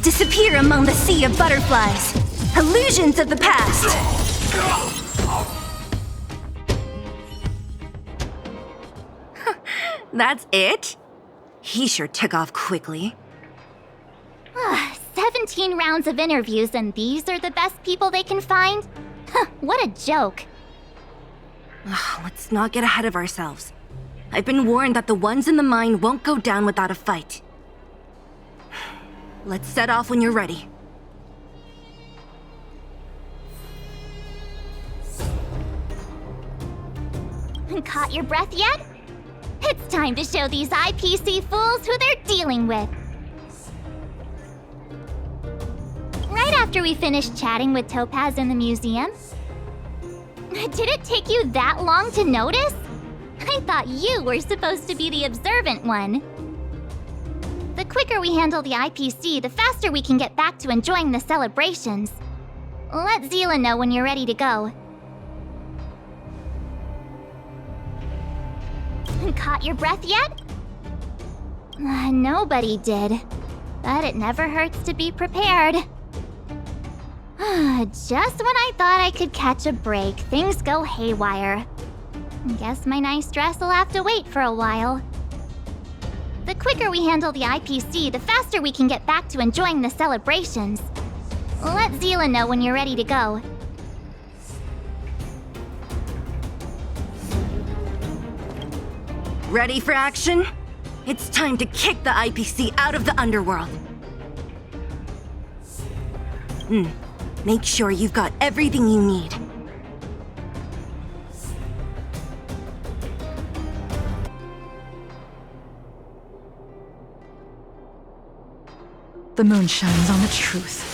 Disappear among the sea of butterflies. Illusions of the past. That's it? He sure took off quickly. 17 rounds of interviews and these are the best people they can find? What a joke. Let's not get ahead of ourselves. I've been warned that the ones in the mine won't go down without a fight. Let's set off when you're ready. Caught your breath yet? It's time to show these IPC fools who they're dealing with. Right after we finished chatting with Topaz in the museum. Did it take you that long to notice? I thought you were supposed to be the observant one. The quicker we handle the IPC, the faster we can get back to enjoying the celebrations. Let Zila know when you're ready to go. Caught your breath yet? Nobody did. But it never hurts to be prepared. Just when I thought I could catch a break, things go haywire. Guess my nice dress will have to wait for a while. The quicker we handle the IPC, the faster we can get back to enjoying the celebrations. Let Zila know when you're ready to go. Ready for action? It's time to kick the IPC out of the underworld. Make sure you've got everything you need. The moon shines on the truth.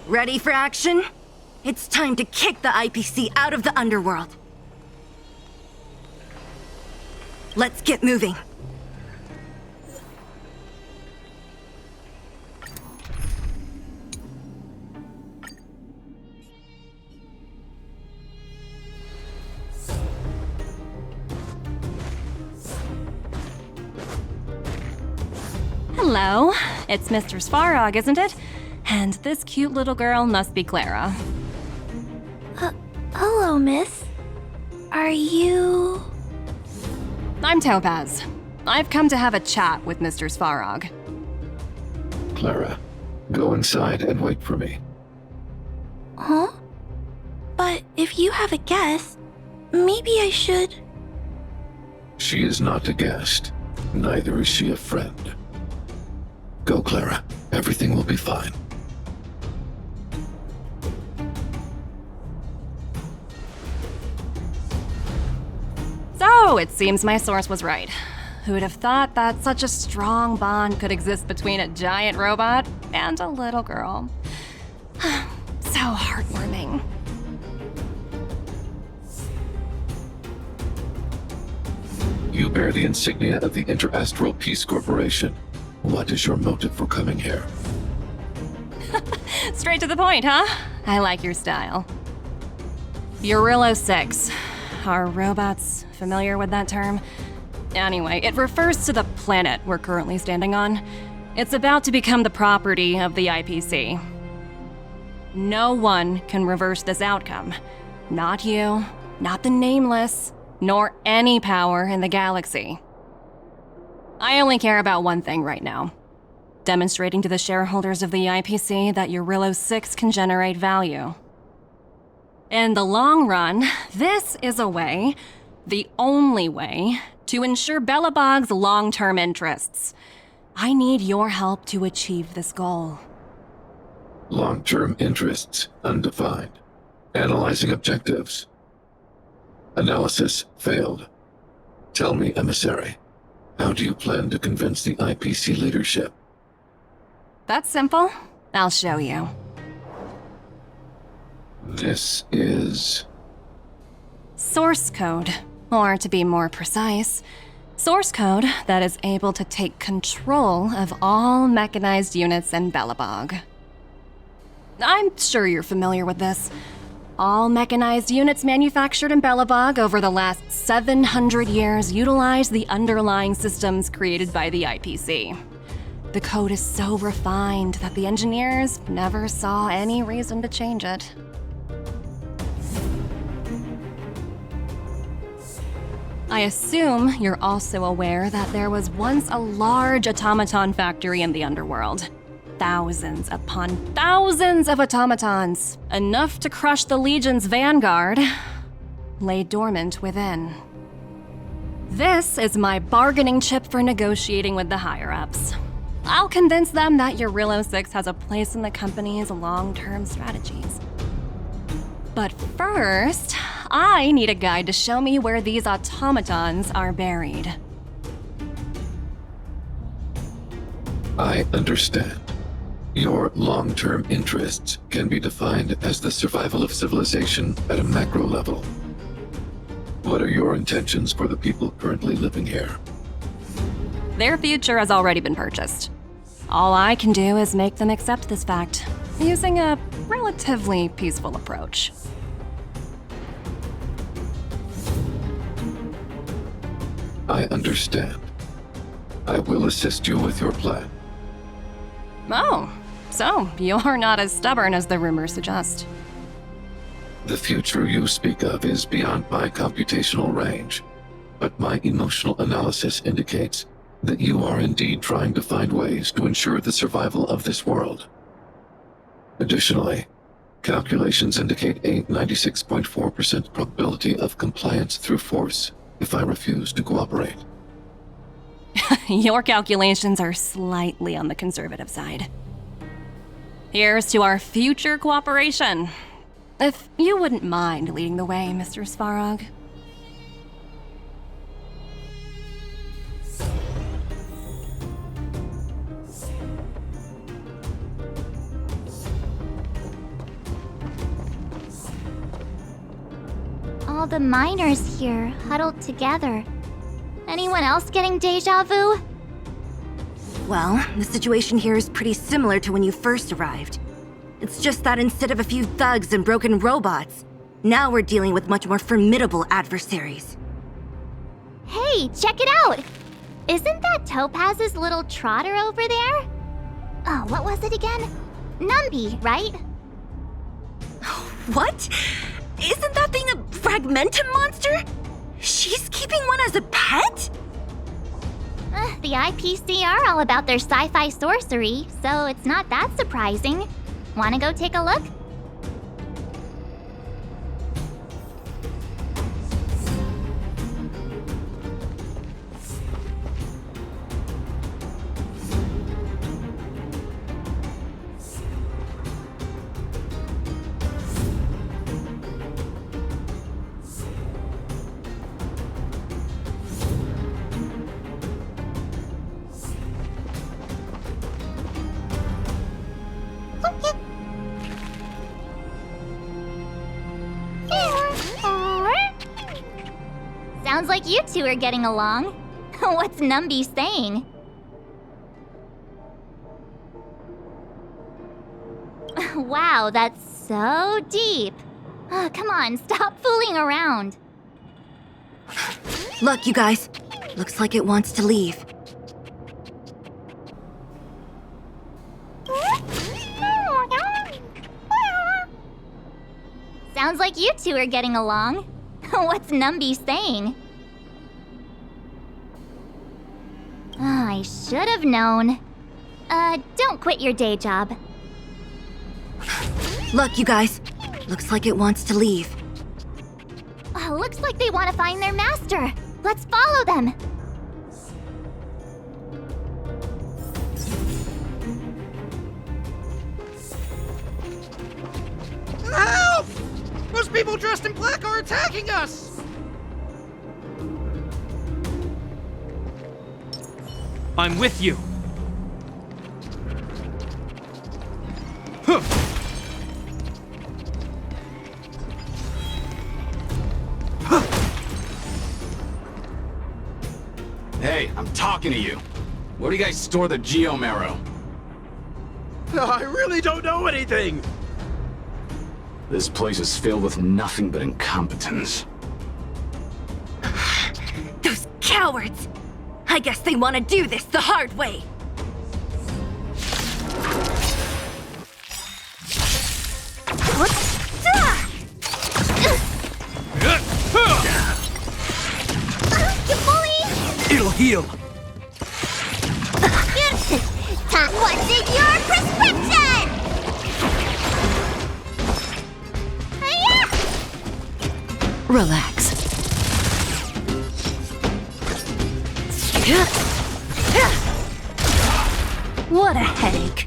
Ready for action? It's time to kick the IPC out of the underworld. Let's get moving. Hello, it's Mr. Svarog, isn't it? And this cute little girl must be Clara. Hello, miss. Are you... I'm Topaz. I've come to have a chat with Mr. Svarog. Clara, go inside and wait for me. Huh? But if you have a guest, maybe I should... She is not a guest. Neither is she a friend. Go, Clara. Everything will be fine. So, it seems my source was right. Who would have thought that such a strong bond could exist between a giant robot and a little girl? So heartwarming. You bear the insignia of the Interastral Peace Corporation. What is your motive for coming here? Straight to the point, huh? I like your style. Eurillo 6. Are robots familiar with that term? Anyway, it refers to the planet we're currently standing on. It's about to become the property of the IPC. No one can reverse this outcome. Not you, not the Nameless, nor any power in the galaxy. I only care about one thing right now. Demonstrating to the shareholders of the IPC that Eurillo 6 can generate value. In the long run, this is a way, the only way, to ensure Belobog's long-term interests. I need your help to achieve this goal. Long-term interests, undefined. Analyzing objectives. Analysis failed. Tell me, emissary, how do you plan to convince the IPC leadership? That's simple. I'll show you. This is... source code. Or to be more precise, source code that is able to take control of all mechanized units in Belobog. I'm sure you're familiar with this. All mechanized units manufactured in Belobog over the last 700 years utilize the underlying systems created by the IPC. The code is so refined that the engineers never saw any reason to change it. I assume you're also aware that there was once a large automaton factory in the underworld. Thousands upon thousands of automatons, enough to crush the Legion's vanguard, lay dormant within. This is my bargaining chip for negotiating with the higher-ups. I'll convince them that Eurillo 6 has a place in the company's long-term strategies. But first, I need a guide to show me where these automatons are buried. I understand. Your long-term interests can be defined as the survival of civilization at a macro level. What are your intentions for the people currently living here? Their future has already been purchased. All I can do is make them accept this fact, using a relatively peaceful approach. I understand. I will assist you with your plan. Oh, so you're not as stubborn as the rumors suggest. The future you speak of is beyond my computational range, but my emotional analysis indicates that you are indeed trying to find ways to ensure the survival of this world. Additionally, calculations indicate a 96.4% probability of compliance through force if I refuse to cooperate. Your calculations are slightly on the conservative side. Here's to our future cooperation. If you wouldn't mind leading the way, Mr. Svarog. All the miners here, huddled together. Anyone else getting deja vu? Well, the situation here is pretty similar to when you first arrived. It's just that instead of a few thugs and broken robots, now we're dealing with much more formidable adversaries. Hey, check it out! Isn't that Topaz's little trotter over there? Oh, what was it again? Numby, right? What? Isn't that thing a fragmentum monster? She's keeping one as a pet? The IPC are all about their sci-fi sorcery, so it's not that surprising. Wanna go take a look? Sounds like you two are getting along. What's Numby saying? Wow, that's so deep. Come on, stop fooling around. Look, you guys. Looks like it wants to leave. Sounds like you two are getting along. What's Numby saying? I should have known. Don't quit your day job. Look, you guys. Looks like it wants to leave. Looks like they want to find their master. Let's follow them. Help! Those people dressed in black are attacking us! I'm with you. Hey, I'm talking to you. Where do you guys store the Geomarrow? I really don't know anything! This place is filled with nothing but incompetence. Those cowards! I guess they want to do this the hard way. You bully! It'll heal. What's in your prescription? Relax. What a headache.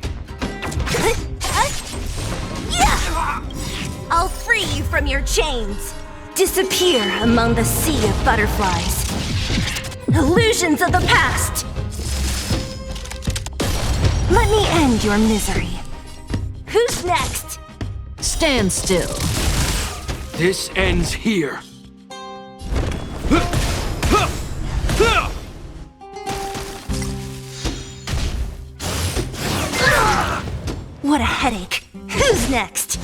I'll free you from your chains. Disappear among the sea of butterflies. Illusions of the past. Let me end your misery. Who's next? Stand still. This ends here. next.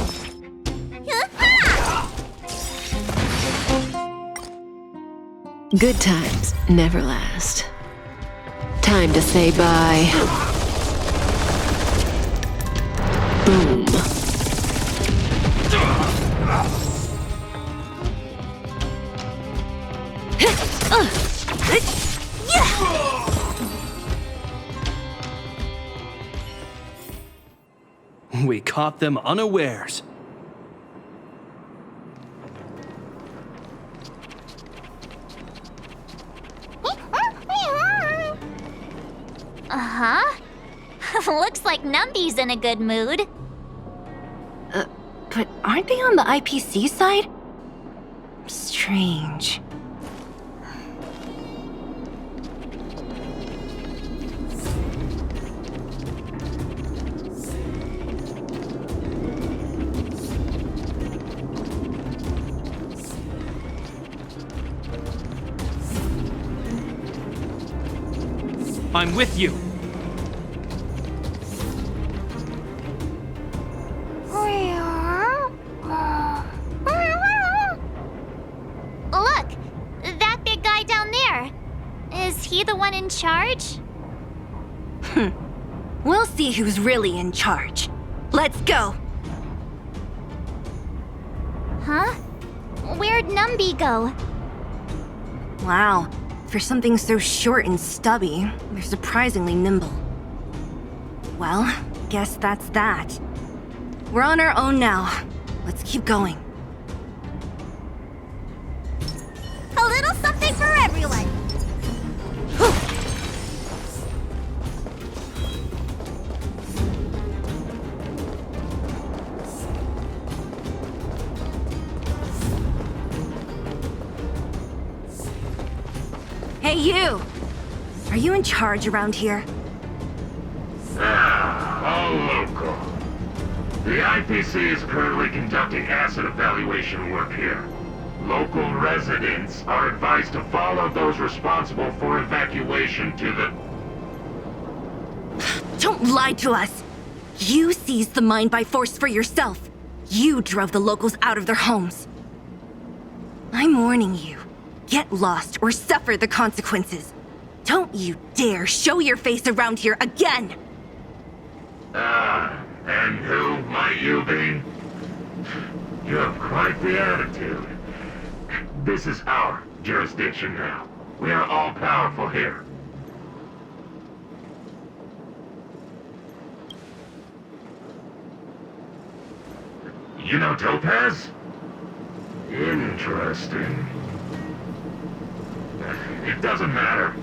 Good times never last. Time to say bye. Boom. We caught them unawares. Uh-huh. Looks like Numby's in a good mood. But aren't they on the IPC side? Strange. I'm with you. Look! That big guy down there. Is he the one in charge? We'll see who's really in charge. Let's go! Huh? Where'd Numby go? Wow. For something so short and stubby, they're surprisingly nimble. Well, guess that's that. We're on our own now. Let's keep going. A little something for everyone. Hey, you! Are you in charge around here? All local. The IPC is currently conducting asset evaluation work here. Local residents are advised to follow those responsible for evacuation to the... Don't lie to us! You seized the mine by force for yourself. You drove the locals out of their homes. I'm warning you. Get lost or suffer the consequences. Don't you dare show your face around here again! And who might you be? You have quite the attitude. This is our jurisdiction now. We are all powerful here. You know Topaz? Interesting. It doesn't matter.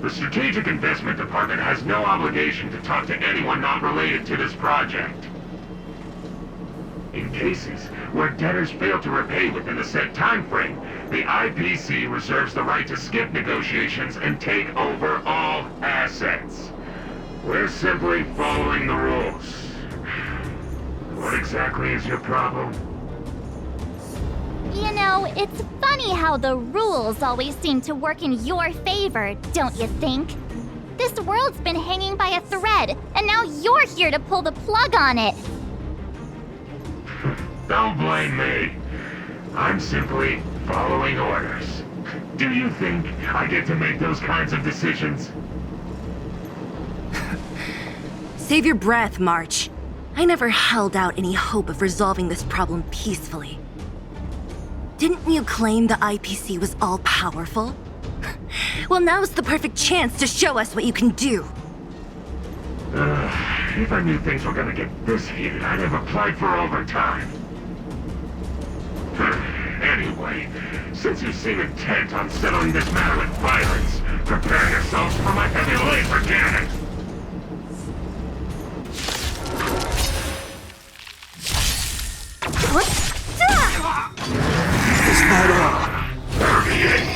The Strategic Investment Department has no obligation to talk to anyone not related to this project. In cases where debtors fail to repay within the set time frame, the IPC reserves the right to skip negotiations and take over all assets. We're simply following the rules. What exactly is your problem? You know, it's funny how the rules always seem to work in your favor, don't you think? This world's been hanging by a thread, and now you're here to pull the plug on it. Don't blame me. I'm simply following orders. Do you think I get to make those kinds of decisions? Save your breath, March. I never held out any hope of resolving this problem peacefully. Didn't you claim the IPC was all-powerful? Well, now's the perfect chance to show us what you can do. If I knew things were gonna get this heated, I'd have applied for overtime. Anyway, since you seem intent on settling this matter with violence, prepare yourselves for my heavy laser cannon! What? Is that all? 38!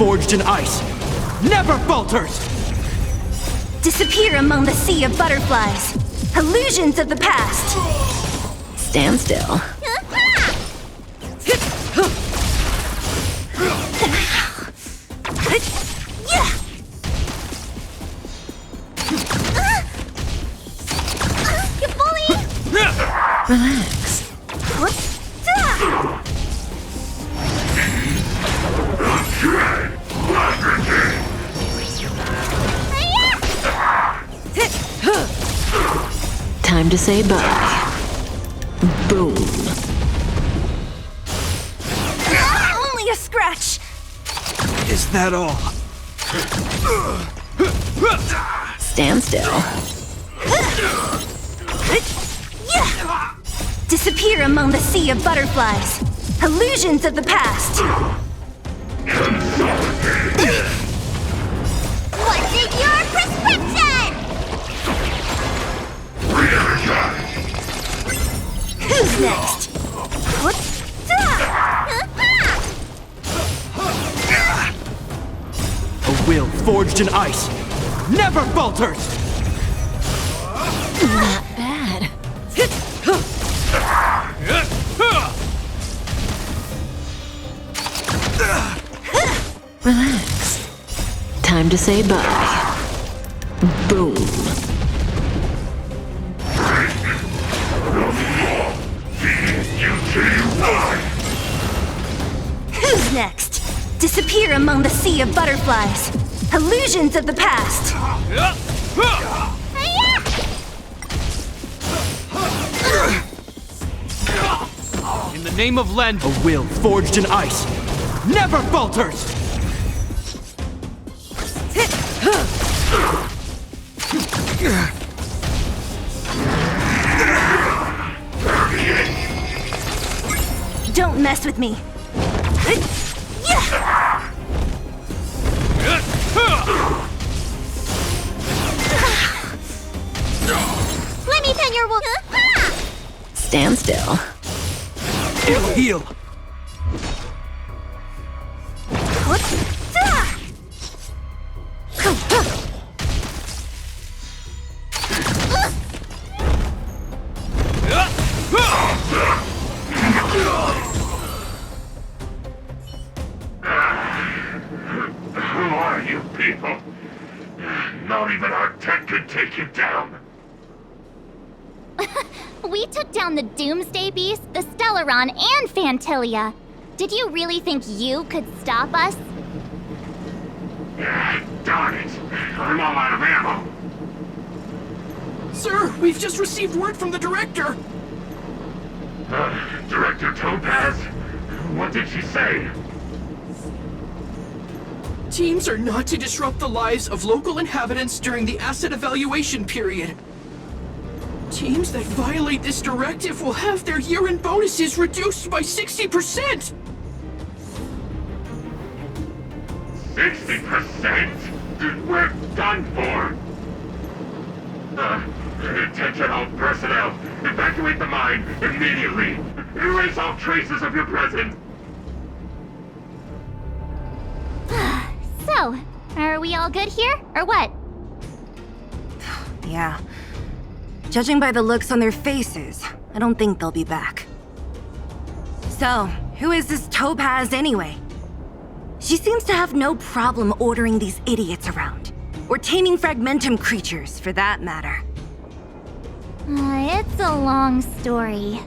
forged in ice never falters! Disappear among the sea of butterflies. Illusions of the past. Stand still. You bully! Relax. Time to say bye. Boom. Only a scratch. Is that all? Stand still. Disappear among the sea of butterflies. Illusions of the past. What's in your prescription? Who's next? A will forged in ice never falters! Not bad. Relax. Time to say bye. Boom. Who's next? Disappear among the sea of butterflies. Illusions of the past. In the name of Len, a will forged in ice never falters! Don't mess with me. Let me pin your wound. Stand still. It'll heal. Who are you people? Not even our tech could take you down. We took down the Doomsday Beast, the Stellaron, and Fantilia. Did you really think you could stop us? Darn it. I'm all out of ammo. Sir, we've just received word from the director. Director Topaz? What did she say? Teams are not to disrupt the lives of local inhabitants during the asset evaluation period. Teams that violate this directive will have their year-end bonuses reduced by 60%! 60%? We're done for! Attention all personnel! Evacuate the mine, immediately! Erase all traces of your presence! So, are we all good here, or what? Yeah. Judging by the looks on their faces, I don't think they'll be back. So, who is this Topaz anyway? She seems to have no problem ordering these idiots around. Or taming fragmentum creatures, for that matter. It's a long story.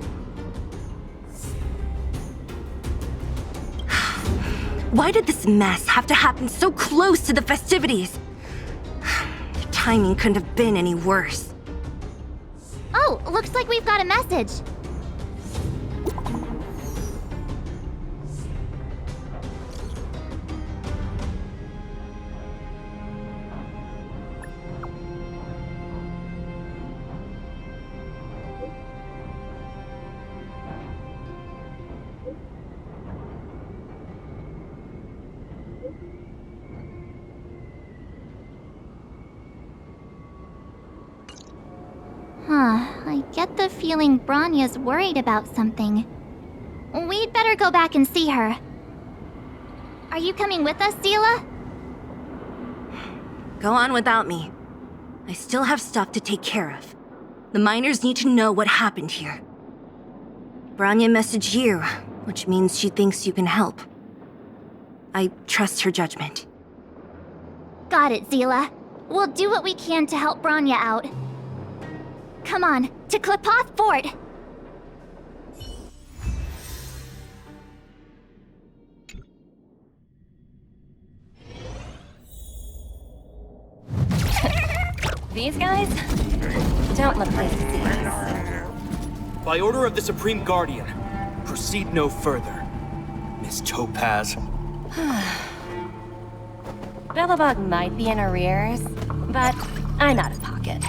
Why did this mess have to happen so close to the festivities? The timing couldn't have been any worse. Oh, looks like we've got a message. I get the feeling Branya's worried about something. We'd better go back and see her. Are you coming with us, Zila? Go on without me. I still have stuff to take care of. The miners need to know what happened here. Branya messaged you, which means she thinks you can help. I trust her judgment. Got it, Zila. We'll do what we can to help Branya out. Come on, to Klipoth Fort! These guys don't look like thieves. By order of the Supreme Guardian, proceed no further, Miss Topaz. Belobog might be in arrears, but I'm out of pocket.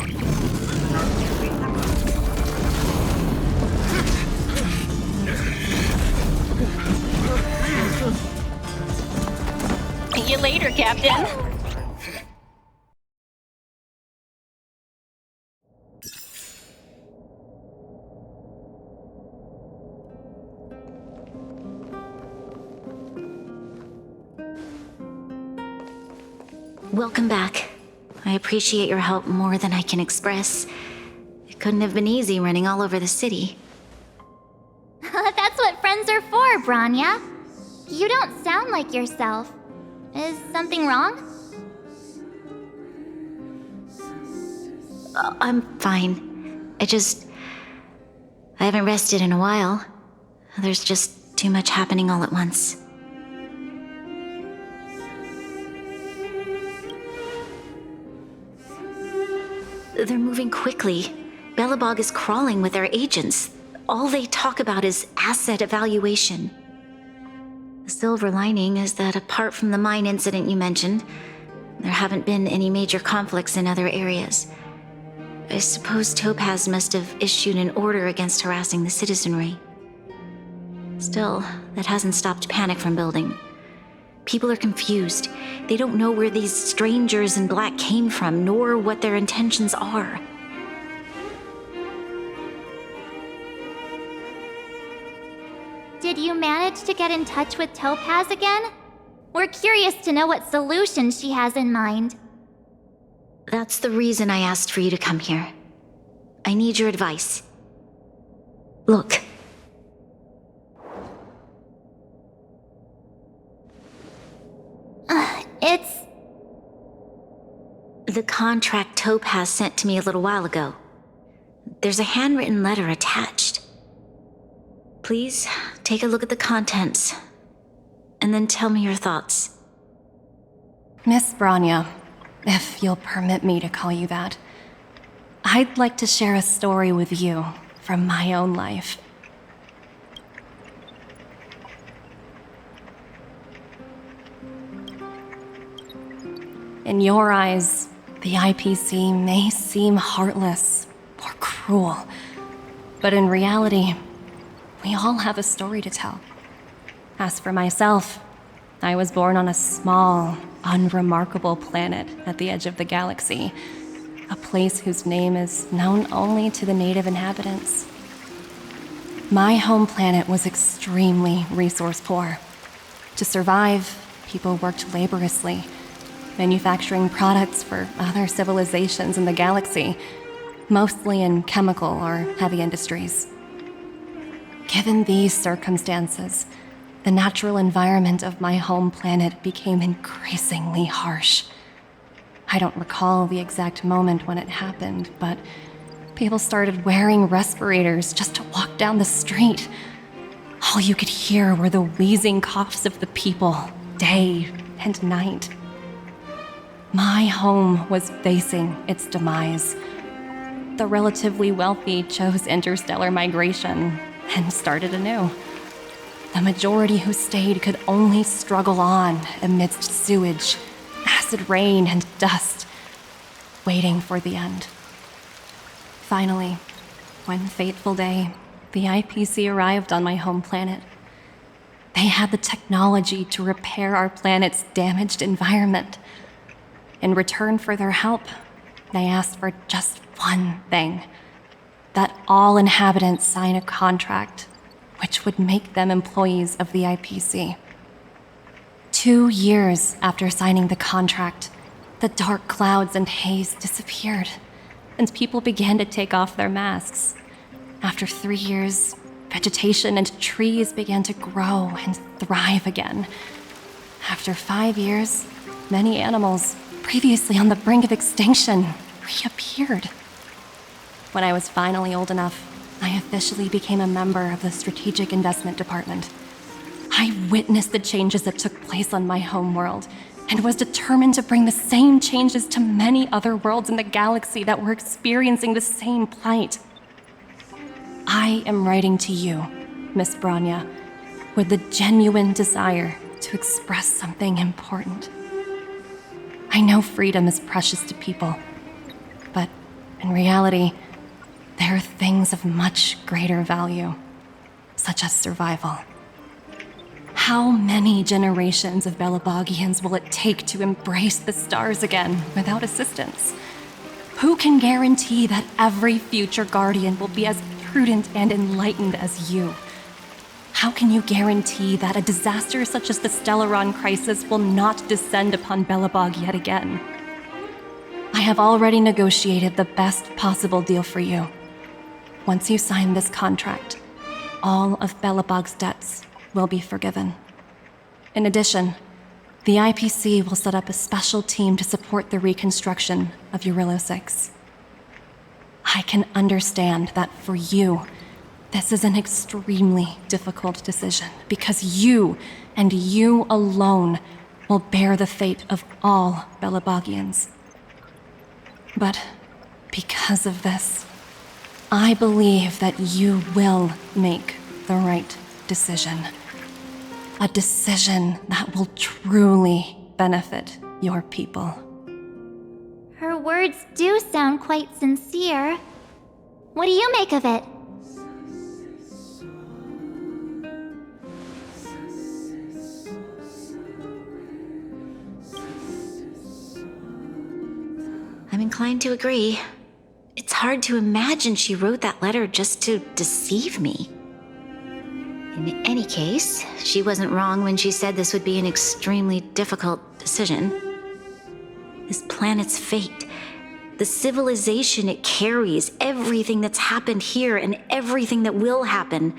See you later, Captain. Welcome back. I appreciate your help more than I can express. It couldn't have been easy running all over the city. That's what friends are for, Branya. You don't sound like yourself. Is something wrong? I'm fine. I haven't rested in a while. There's just too much happening all at once. They're moving quickly. Belobog is crawling with their agents. All they talk about is asset evaluation. The silver lining is that apart from the mine incident you mentioned, there haven't been any major conflicts in other areas. I suppose Topaz must have issued an order against harassing the citizenry. Still, that hasn't stopped panic from building. People are confused. They don't know where these strangers in black came from, nor what their intentions are. Did you manage to get in touch with Topaz again? We're curious to know what solution she has in mind. That's the reason I asked for you to come here. I need your advice. Look. It's... the contract Topaz sent to me a little while ago. There's a handwritten letter attached. Please, take a look at the contents, and then tell me your thoughts. Miss Branya, if you'll permit me to call you that, I'd like to share a story with you from my own life. In your eyes, the IPC may seem heartless or cruel, but in reality, we all have a story to tell. As for myself, I was born on a small, unremarkable planet at the edge of the galaxy, a place whose name is known only to the native inhabitants. My home planet was extremely resource poor. To survive, people worked laboriously, manufacturing products for other civilizations in the galaxy, mostly in chemical or heavy industries. Given these circumstances, the natural environment of my home planet became increasingly harsh. I don't recall the exact moment when it happened, but people started wearing respirators just to walk down the street. All you could hear were the wheezing coughs of the people, day and night. My home was facing its demise. The relatively wealthy chose interstellar migration and started anew. The majority who stayed could only struggle on amidst sewage, acid rain, and dust, waiting for the end. Finally, one fateful day, the IPC arrived on my home planet. They had the technology to repair our planet's damaged environment. In return for their help, they asked for just one thing: that all inhabitants sign a contract which would make them employees of the IPC. 2 years after signing the contract, the dark clouds and haze disappeared, and people began to take off their masks. After 3 years, vegetation and trees began to grow and thrive again. After 5 years, many animals, previously on the brink of extinction, reappeared. When I was finally old enough, I officially became a member of the Strategic Investment Department. I witnessed the changes that took place on my homeworld, and was determined to bring the same changes to many other worlds in the galaxy that were experiencing the same plight. I am writing to you, Miss Branya, with the genuine desire to express something important. I know freedom is precious to people, but in reality, there are things of much greater value, such as survival. How many generations of Belabogians will it take to embrace the stars again without assistance? Who can guarantee that every future Guardian will be as prudent and enlightened as you? How can you guarantee that a disaster such as the Stellaron crisis will not descend upon Belobog yet again? I have already negotiated the best possible deal for you. Once you sign this contract, all of Belobog's debts will be forgiven. In addition, the IPC will set up a special team to support the reconstruction of Eurilo 6. I can understand that for you, this is an extremely difficult decision because you, and you alone, will bear the fate of all Belabogians. But because of this, I believe that you will make the right decision. A decision that will truly benefit your people. Her words do sound quite sincere. What do you make of it? I'm inclined to agree. It's hard to imagine she wrote that letter just to deceive me. In any case, she wasn't wrong when she said this would be an extremely difficult decision. This planet's fate, the civilization it carries, everything that's happened here and everything that will happen,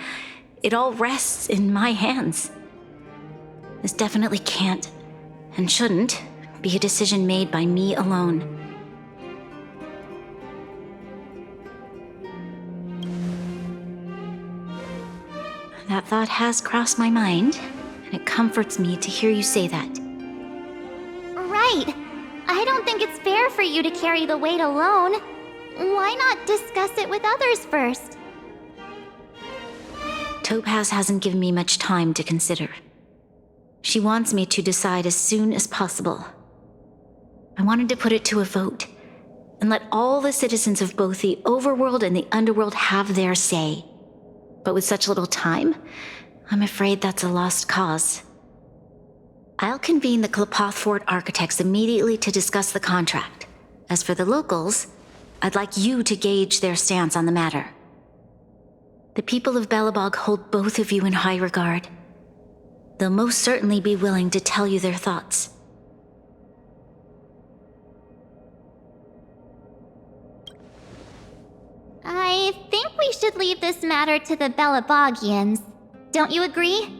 it all rests in my hands. This definitely can't, and shouldn't, be a decision made by me alone. That thought has crossed my mind, and it comforts me to hear you say that. Right. I don't think it's fair for you to carry the weight alone. Why not discuss it with others first? Topaz hasn't given me much time to consider. She wants me to decide as soon as possible. I wanted to put it to a vote, and let all the citizens of both the overworld and the underworld have their say. But with such little time, I'm afraid that's a lost cause. I'll convene the Klapoth Fort architects immediately to discuss the contract. As for the locals, I'd like you to gauge their stance on the matter. The people of Belobog hold both of you in high regard. They'll most certainly be willing to tell you their thoughts. I think we should leave this matter to the Belabogians. Don't you agree?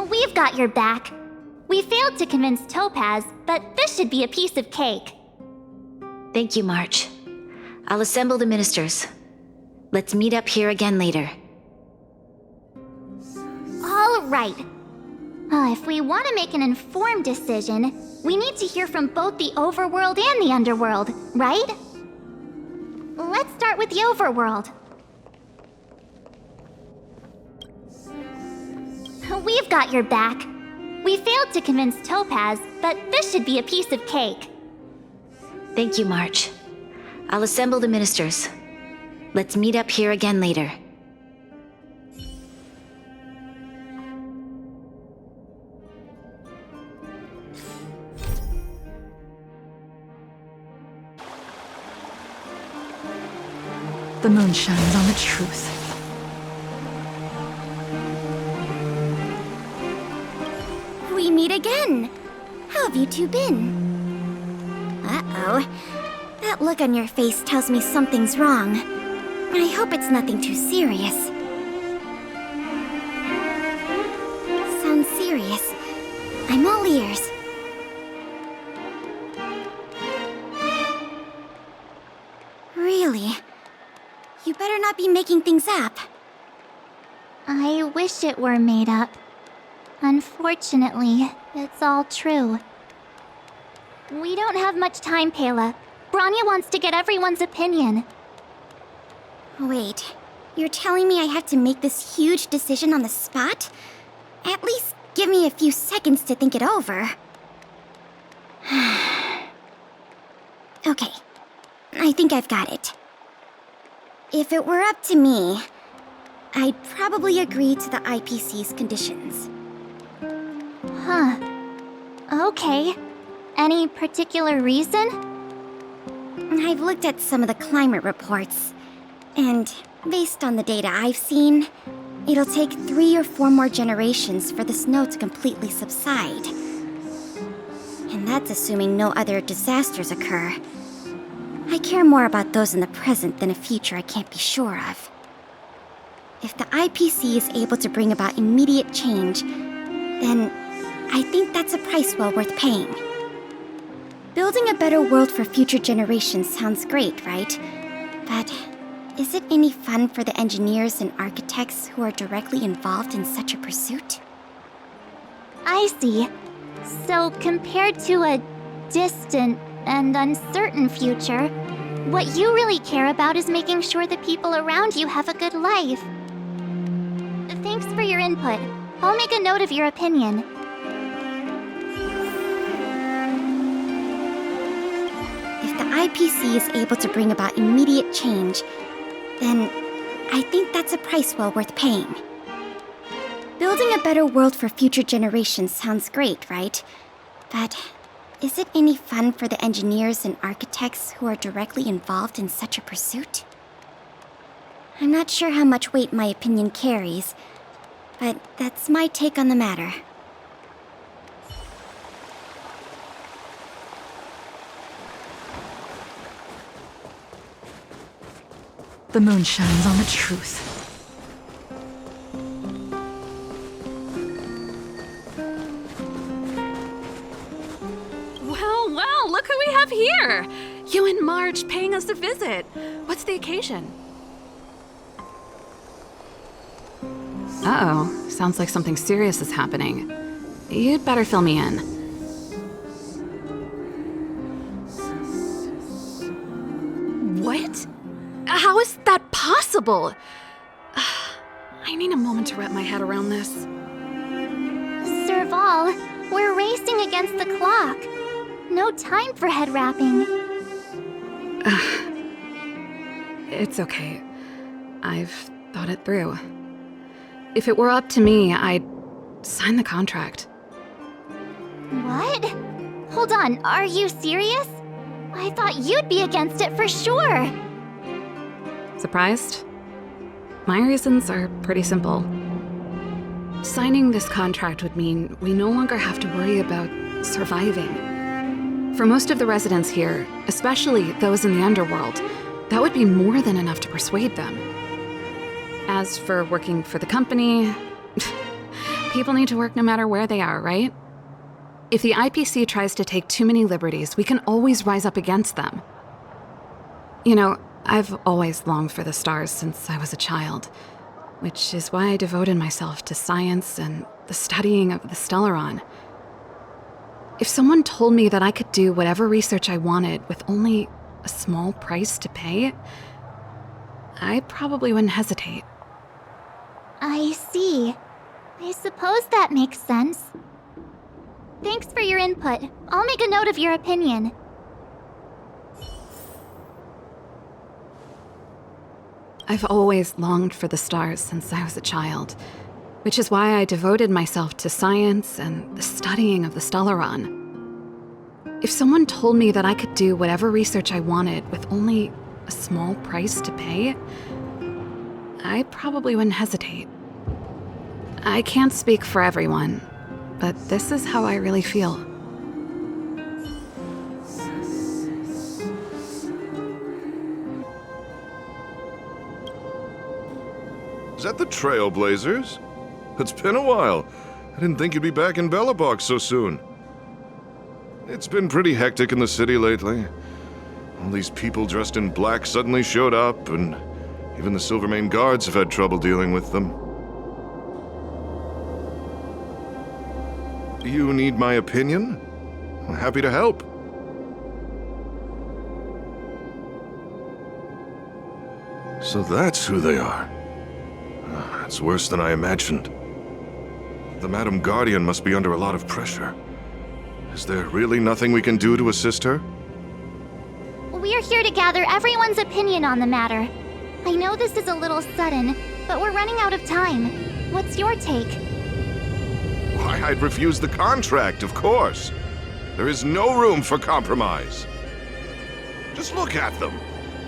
We've got your back. We failed to convince Topaz, but this should be a piece of cake. Thank you, March. I'll assemble the ministers. Let's meet up here again later. All right. If we want to make an informed decision, we need to hear from both the overworld and the underworld, right? Let's start with the overworld. We've got your back. We failed to convince Topaz, but this should be a piece of cake. Thank you, March. I'll assemble the ministers. Let's meet up here again later. The moon shines on the truth. We fun. How have you two been? Uh-oh. That look on your face tells me something's wrong. I hope it's nothing too serious. Sounds serious. I'm all ears. Really? You better not be making things up. I wish it were made up. Unfortunately, it's all true. We don't have much time, Pela. Branya wants to get everyone's opinion. Wait, you're telling me I have to make this huge decision on the spot? At least give me a few seconds to think it over. Okay, I think I've got it. If it were up to me, I'd probably agree to the IPC's conditions. Huh. Okay. Any particular reason? I've looked at some of the climate reports, and based on the data I've seen, it'll take 3 or 4 more generations for the snow to completely subside. And that's assuming no other disasters occur. I care more about those in the present than a future I can't be sure of. If the IPC is able to bring about immediate change, then I think that's a price well worth paying. Building a better world for future generations sounds great, right? But is it any fun for the engineers and architects who are directly involved in such a pursuit? I see. So compared to a distant and uncertain future, what you really care about is making sure the people around you have a good life. Thanks for your input. I'll make a note of your opinion. If the IPC is able to bring about immediate change, then I think that's a price well worth paying. Building a better world for future generations sounds great, right? But is it any fun for the engineers and architects who are directly involved in such a pursuit? I'm not sure how much weight my opinion carries, but that's my take on the matter. The moon shines on the truth. Well, look who we have here! You and Marge paying us a visit. What's the occasion? Uh-oh, sounds like something serious is happening. You'd better fill me in. What? How is that possible? I need a moment to wrap my head around this. Serval, we're racing against the clock. No time for head wrapping. It's okay. I've thought it through. If it were up to me, I'd sign the contract. What? Hold on, are you serious? I thought you'd be against it for sure. Surprised? My reasons are pretty simple. Signing this contract would mean we no longer have to worry about surviving. For most of the residents here, especially those in the underworld, that would be more than enough to persuade them. As for working for the company, people need to work no matter where they are, right? If the IPC tries to take too many liberties, we can always rise up against them. You know, I've always longed for the stars since I was a child, which is why I devoted myself to science and the studying of the Stellaron. If someone told me that I could do whatever research I wanted with only a small price to pay, I probably wouldn't hesitate. I see. I suppose that makes sense. Thanks for your input. I'll make a note of your opinion. I've always longed for the stars since I was a child, which is why I devoted myself to science and the studying of the Stellaron. If someone told me that I could do whatever research I wanted with only a small price to pay, I probably wouldn't hesitate. I can't speak for everyone, but this is how I really feel. Is that the Trailblazers? It's been a while. I didn't think you'd be back in Belobog so soon. It's been pretty hectic in the city lately. All these people dressed in black suddenly showed up, and even the Silvermane guards have had trouble dealing with them. You need my opinion? I'm happy to help. So that's who they are. It's worse than I imagined. The Madam Guardian must be under a lot of pressure. Is there really nothing we can do to assist her? We're here to gather everyone's opinion on the matter. I know this is a little sudden, but we're running out of time. What's your take? Why, I'd refuse the contract, of course. There is no room for compromise. Just look at them.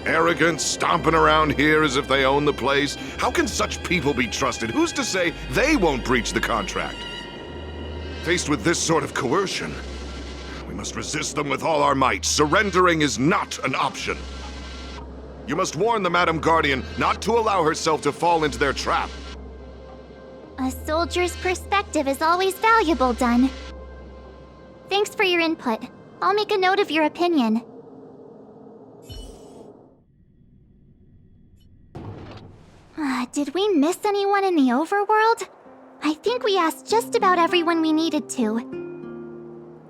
Arrogant, stomping around here as if they own the place. How can such people be trusted? Who's to say they won't breach the contract? Faced with this sort of coercion, we must resist them with all our might. Surrendering is not an option. You must warn the Madam Guardian not to allow herself to fall into their trap. A soldier's perspective is always valuable, Dunn. Thanks for your input. I'll make a note of your opinion. Did we miss anyone in the overworld? I think we asked just about everyone we needed to.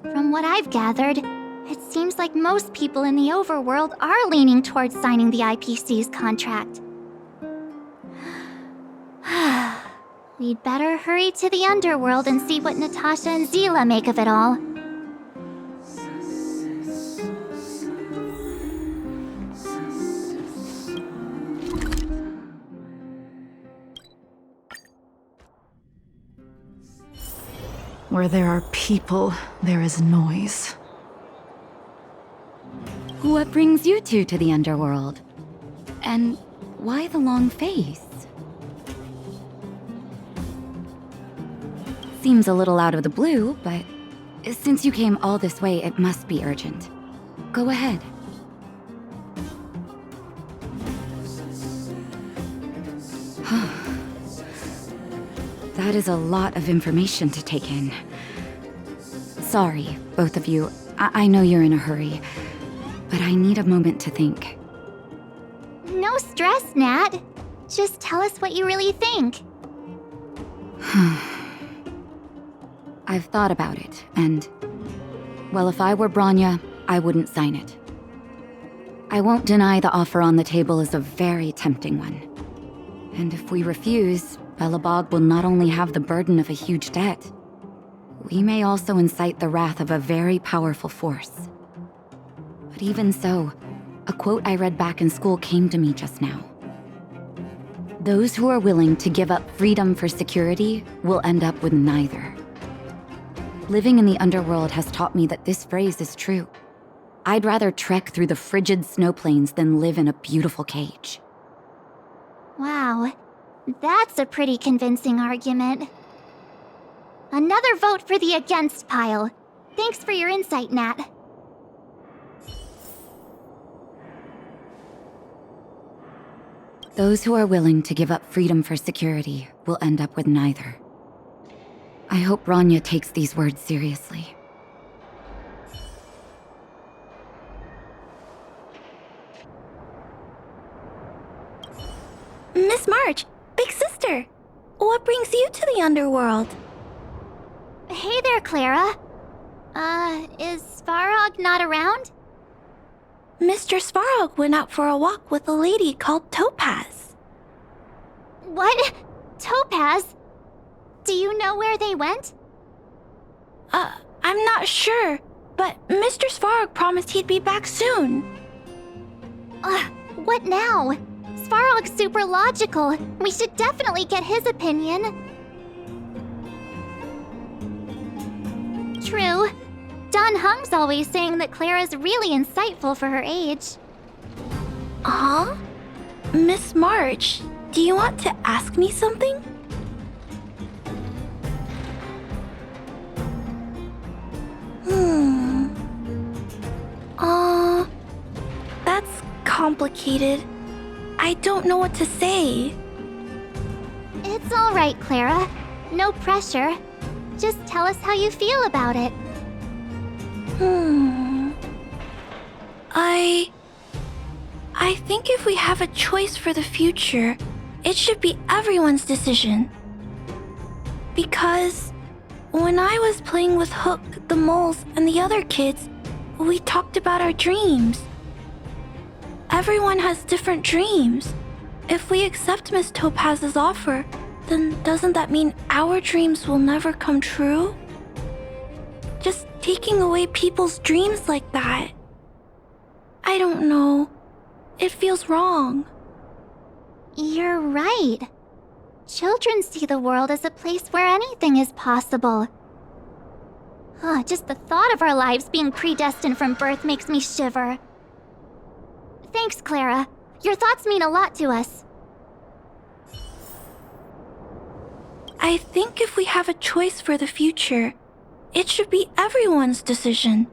From what I've gathered, it seems like most people in the overworld are leaning towards signing the IPC's contract. We'd better hurry to the underworld and see what Natasha and Zila make of it all. Where there are people, there is noise. What brings you two to the underworld? And why the long face? Seems a little out of the blue, but since you came all this way, it must be urgent. Go ahead. That is a lot of information to take in. Sorry, both of you. I know you're in a hurry, but I need a moment to think. No stress, Nat. Just tell us what you really think. I've thought about it, and... well, if I were Bronya, I wouldn't sign it. I won't deny the offer on the table is a very tempting one. And if we refuse, Belobog will not only have the burden of a huge debt, we may also incite the wrath of a very powerful force. But even so, a quote I read back in school came to me just now. Those who are willing to give up freedom for security will end up with neither. Living in the underworld has taught me that this phrase is true. I'd rather trek through the frigid snow plains than live in a beautiful cage. Wow, that's a pretty convincing argument. Another vote for the against pile. Thanks for your insight, Nat. Those who are willing to give up freedom for security will end up with neither. I hope Bronya takes these words seriously. Miss March, big sister, what brings you to the underworld? Hey there, Clara. Is Svarog not around? Mr. Svarog went out for a walk with a lady called Topaz. What? Topaz? Do you know where they went? I'm not sure, but Mr. Svarog promised he'd be back soon. What now? Svarog's super logical. We should definitely get his opinion. True. Don Hung's always saying that Clara's really insightful for her age. Huh? Miss March, do you want to ask me something? complicated. I don't know what to say. It's all right, Clara. No pressure. Just tell us how you feel about it. I think if we have a choice for the future, it should be everyone's decision. Because when I was playing with Hook, the moles, and the other kids, we talked about our dreams. Everyone has different dreams. If we accept Miss Topaz's offer, then doesn't that mean our dreams will never come true? Just taking away people's dreams like that. I don't know. It feels wrong. You're right. Children see the world as a place where anything is possible. Just the thought of our lives being predestined from birth makes me shiver. Thanks, Clara. Your thoughts mean a lot to us. I think if we have a choice for the future, it should be everyone's decision.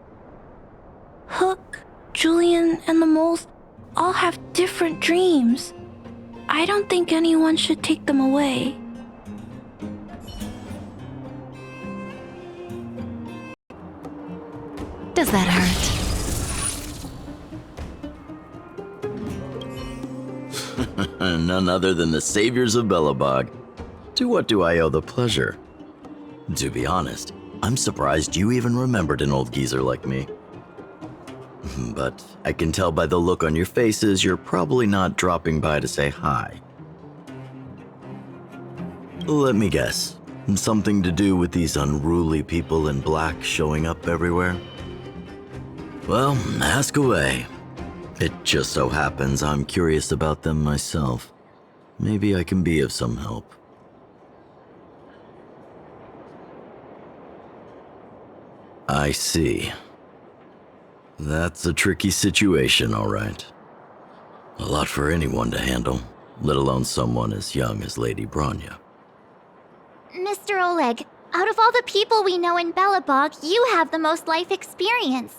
Hook, Julian, and the moles all have different dreams. I don't think anyone should take them away. Does that hurt? None other than the saviors of Belobog. To what do I owe the pleasure? To be honest, I'm surprised you even remembered an old geezer like me. But I can tell by the look on your faces you're probably not dropping by to say hi. Let me guess, something to do with these unruly people in black showing up everywhere? Well, ask away. It just so happens I'm curious about them myself. Maybe I can be of some help. I see. That's a tricky situation, all right. A lot for anyone to handle, let alone someone as young as Lady Bronya. Mr. Oleg, out of all the people we know in Belobog, you have the most life experience.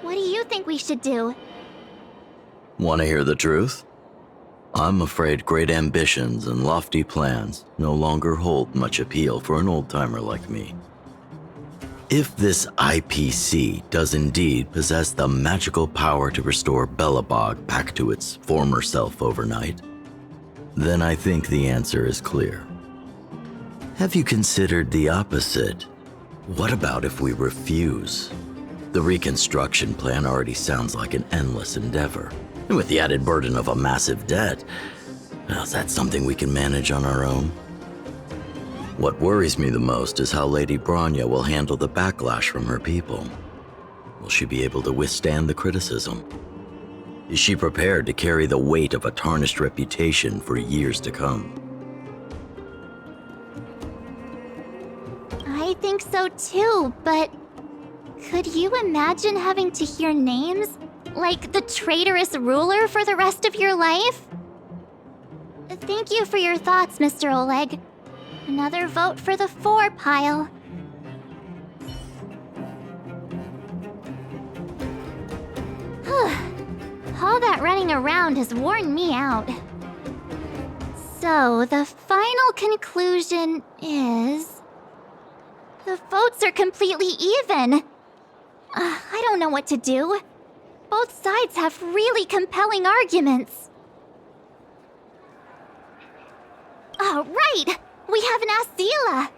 What do you think we should do? Want to hear the truth? I'm afraid great ambitions and lofty plans no longer hold much appeal for an old-timer like me. If this IPC does indeed possess the magical power to restore Belobog back to its former self overnight, then I think the answer is clear. Have you considered the opposite? What about if we refuse? The reconstruction plan already sounds like an endless endeavor. And with the added burden of a massive debt, well, is that something we can manage on our own? What worries me the most is how Lady Bronya will handle the backlash from her people. Will she be able to withstand the criticism? Is she prepared to carry the weight of a tarnished reputation for years to come? I think so too, but could you imagine having to hear names? Like the traitorous ruler for the rest of your life? Thank you for your thoughts, Mr. Oleg. Another vote for the 4 pile. All that running around has worn me out. So, the final conclusion is... the votes are completely even. I don't know what to do. Both sides have really compelling arguments. Oh, right! We haven't asked Zila.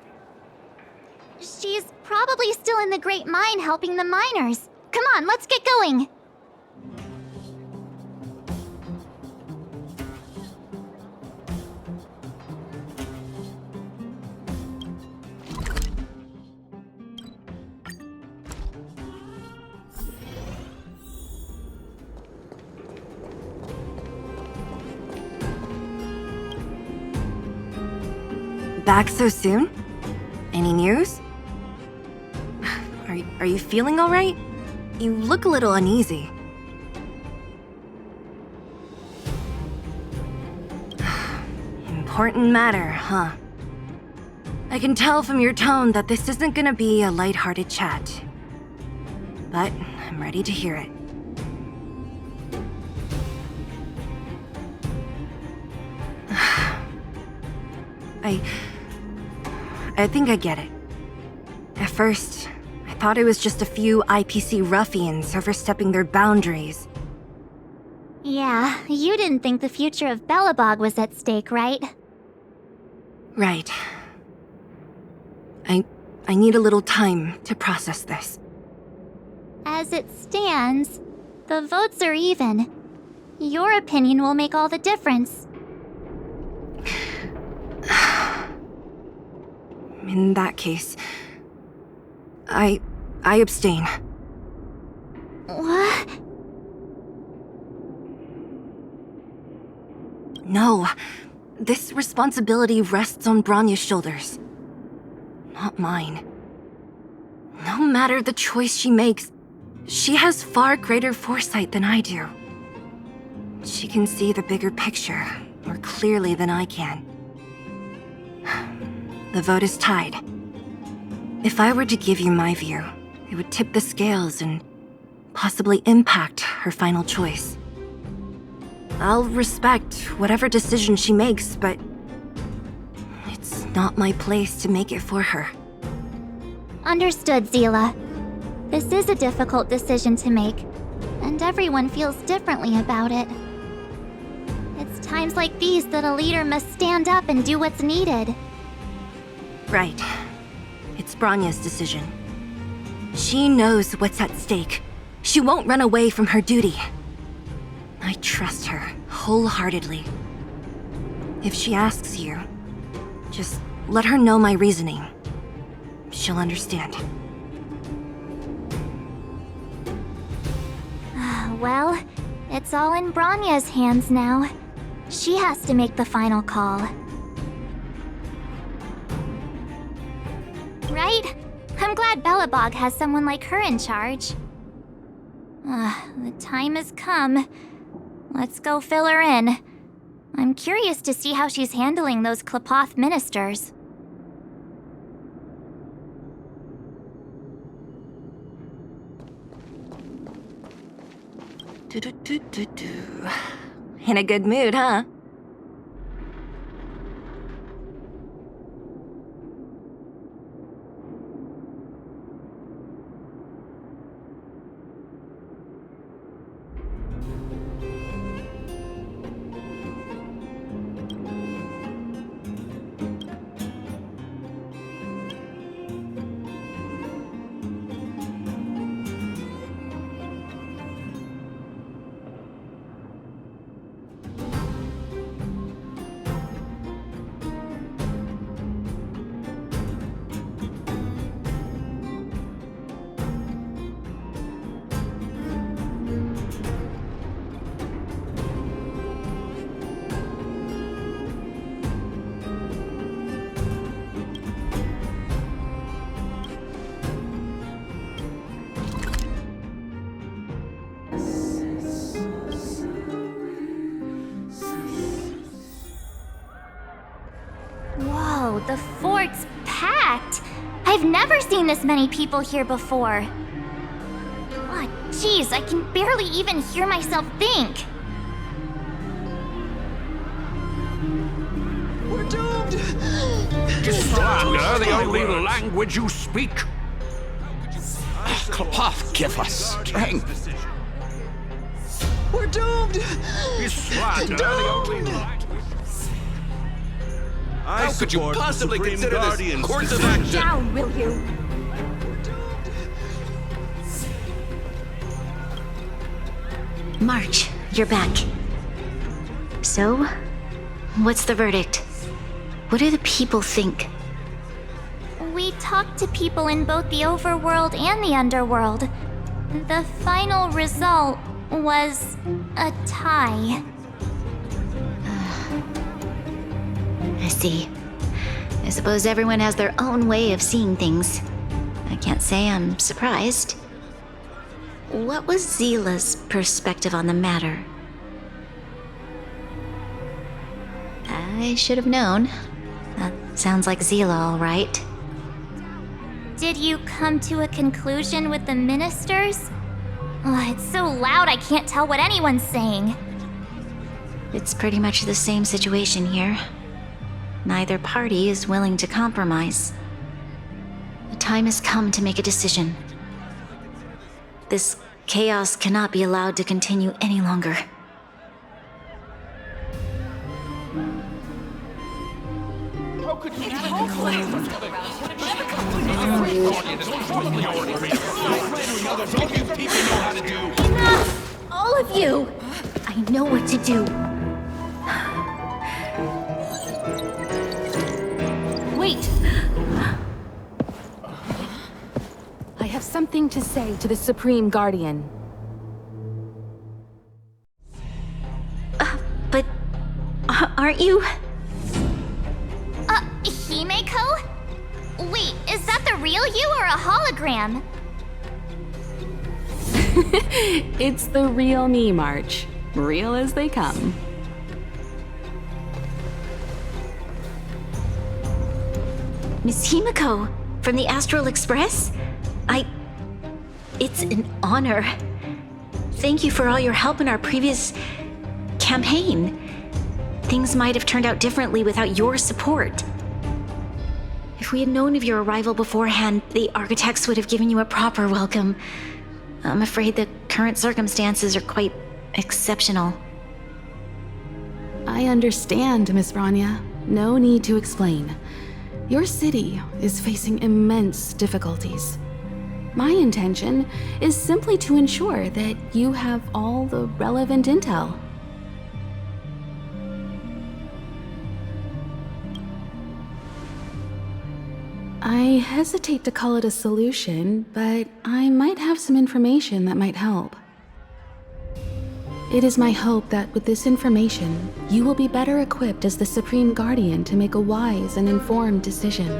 She's probably still in the Great Mine helping the miners. Come on, let's get going. Back so soon? Any news? Are you feeling all right? You look a little uneasy. Important matter, huh? I can tell from your tone that this isn't gonna be a lighthearted chat. But I'm ready to hear it. I think I get it. At first, I thought it was just a few IPC ruffians overstepping their boundaries. Yeah, you didn't think the future of Belobog was at stake, right? Right. I need a little time to process this. As it stands, the votes are even. Your opinion will make all the difference. In that case, I abstain. What? No. This responsibility rests on Bronya's shoulders. Not mine. No matter the choice she makes, she has far greater foresight than I do. She can see the bigger picture more clearly than I can. The vote is tied. If I were to give you my view, it would tip the scales and possibly impact her final choice. I'll respect whatever decision she makes, but it's not my place to make it for her. Understood, Zila. This is a difficult decision to make, and everyone feels differently about it. It's times like these that a leader must stand up and do what's needed. Right. It's Bronya's decision. She knows what's at stake. She won't run away from her duty. I trust her wholeheartedly. If she asks you, just let her know my reasoning. She'll understand. Well, it's all in Bronya's hands now. She has to make the final call. Right? I'm glad Belobog has someone like her in charge. The time has come. Let's go fill her in. I'm curious to see how she's handling those Klapoth ministers. In a good mood, huh? Whoa, the fort's packed! I've never seen this many people here before. Oh, jeez, I can barely even hear myself think. We're doomed! Is slander the only language you speak? Klapoth, give us strength. We're doomed! Is slander the only language? How could you possibly consider this course of action? Down, will you? March, you're back. So, what's the verdict? What do the people think? We talked to people in both the overworld and the underworld. The final result was a tie. I see. I suppose everyone has their own way of seeing things. I can't say I'm surprised. What was Zila's perspective on the matter? I should have known. That sounds like Zila, all right. Did you come to a conclusion with the ministers? Oh, it's so loud I can't tell what anyone's saying. It's pretty much the same situation here. Neither party is willing to compromise. The time has come to make a decision. This chaos cannot be allowed to continue any longer. How could you Enough! All of you! I know what to do. Wait! I have something to say to the Supreme Guardian. But aren't you? Himeko? Wait, is that the real you or a hologram? It's the real me, March. Real as they come. Miss Himeko, from the Astral Express? It's an honor. Thank you for all your help in our previous campaign. Things might have turned out differently without your support. If we had known of your arrival beforehand, the architects would have given you a proper welcome. I'm afraid the current circumstances are quite exceptional. I understand, Miss Branya. No need to explain. Your city is facing immense difficulties. My intention is simply to ensure that you have all the relevant intel. I hesitate to call it a solution, but I might have some information that might help. It is my hope that with this information, you will be better equipped as the Supreme Guardian to make a wise and informed decision.